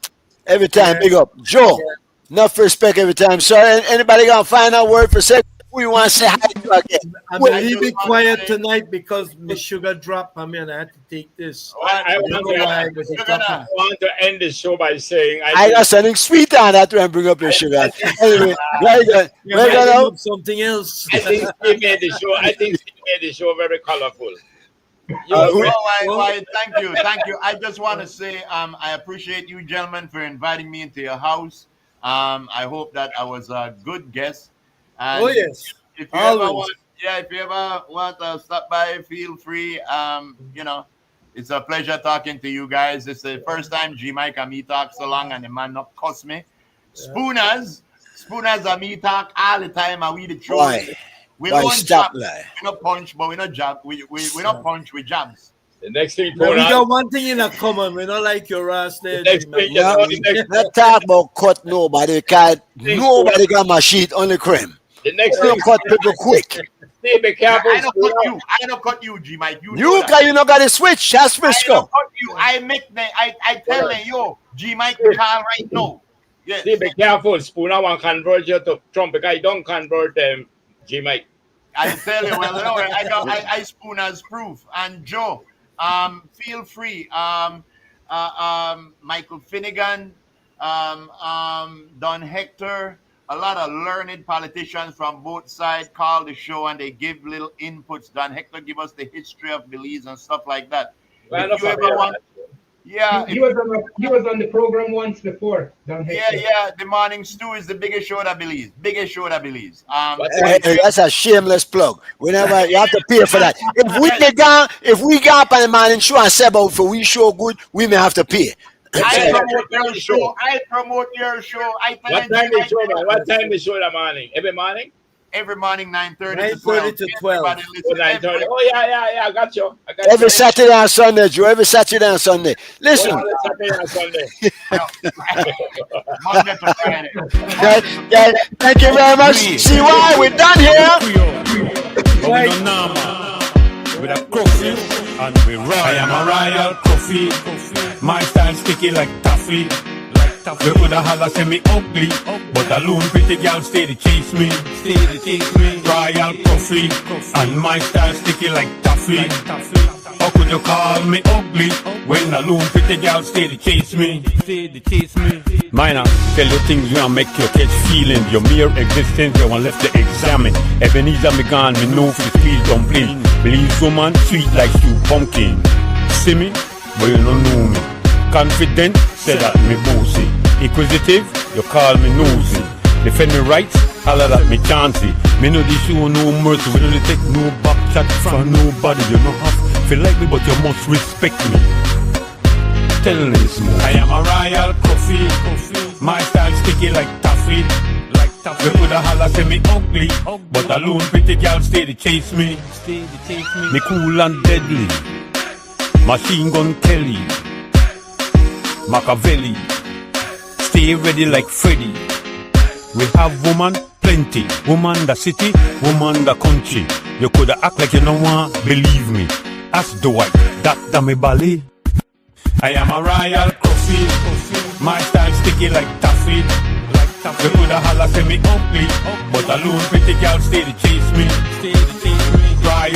[SPEAKER 3] every time, big up. Joe, enough respect every time. So, anybody got a final word for second? Who you want to say hi to again?
[SPEAKER 4] I'm a little bit quiet tonight because my sugar dropped. I mean, I had to take this.
[SPEAKER 6] I want to end the show by saying
[SPEAKER 3] I got something sweet on that when I bring up your sugar. Anyway, very good.
[SPEAKER 4] Something else.
[SPEAKER 6] I think he made the show very colorful.
[SPEAKER 5] Thank you. I just want to say I appreciate you gentlemen for inviting me into your house. I hope that I was a good guest. And
[SPEAKER 4] yes.
[SPEAKER 5] If you ever want to stop by, feel free. It's a pleasure talking to you guys. It's the first time G Mike and me talk so long and the man not cuss me. Spooners and me talk all the time and we the truth.
[SPEAKER 3] Why?
[SPEAKER 5] We don't
[SPEAKER 3] stop
[SPEAKER 5] jab.
[SPEAKER 3] lie?
[SPEAKER 5] We not punch, but we not jab. We not punch, we jabs.
[SPEAKER 6] The next thing,
[SPEAKER 4] we got one thing in common. We don't like your ass there.
[SPEAKER 3] Not talk about cut nobody because nobody got my sheet on the cream.
[SPEAKER 6] The next
[SPEAKER 3] thing, cut people quick.
[SPEAKER 6] Be careful.
[SPEAKER 5] I don't cut you, G Mike. You
[SPEAKER 3] not got a switch. That's Frisco.
[SPEAKER 5] I don't cut you. I tell them, yo, G Mike call right now. Yes.
[SPEAKER 6] See, be careful. Spooner want convert you to Trump because you don't convert them, G Mike.
[SPEAKER 5] I tell you, I spoon as proof. And Joe, feel free. Michael Finnegan, Don Hector, a lot of learned politicians from both sides call the show and they give little inputs. Don Hector give us the history of Belize and stuff like that.
[SPEAKER 7] He was on the program once before.
[SPEAKER 5] The morning stew is the biggest show that Belize.
[SPEAKER 3] That's a shameless plug. Whenever you have to pay for that. If we go up on the morning show and say about for we show good, we may have to pay.
[SPEAKER 5] I promote your show.
[SPEAKER 6] What time the show the morning? Every morning?
[SPEAKER 5] Every morning,
[SPEAKER 4] 9:30 to 12.
[SPEAKER 6] 9:30. Oh, yeah, I got you.
[SPEAKER 3] Every Saturday and Sunday, Joe. Every Saturday and Sunday. Listen.
[SPEAKER 6] Saturday and Sunday.
[SPEAKER 3] Thank you very much. See why we're done here.
[SPEAKER 1] With a coffee and we royal. I am a royal coffee. My style sticky like taffy. We coulda holla say me ugly, but a loon pretty girl steady chase me. Royal coffee and my style sticky like taffy. taffy. How could you call me ugly when a loon pretty girl stay to chase me? Minor, tell you things you want make you catch feeling. Your mere existence you want left to examine. Ebenezer me gone, me know for squeeze dumpling. Believe woman sweet like stew pumpkin. See me, but you don't know me. Confident, say that me bossy. Inquisitive, you call me nosy. Defend me rights, holler at me chancy. Me know this show no mercy. We don't take no back chat from nobody. You don't have feel like me, but you must respect me. Tell this more. I am a royal coffee. My style sticky like taffy. You coulda holla say me ugly, but alone pretty girl stay to chase me. Me cool and deadly. Machine gun Kelly. Machiavelli. Stay ready like Freddy. We have woman plenty. Woman the city, woman the country. You coulda act like you don't want believe me. Ask Dwight, that me ballet. I am a royal coffee. My style sticky like taffy. You coulda holla say me ugly, but alone pretty girl stay to chase me.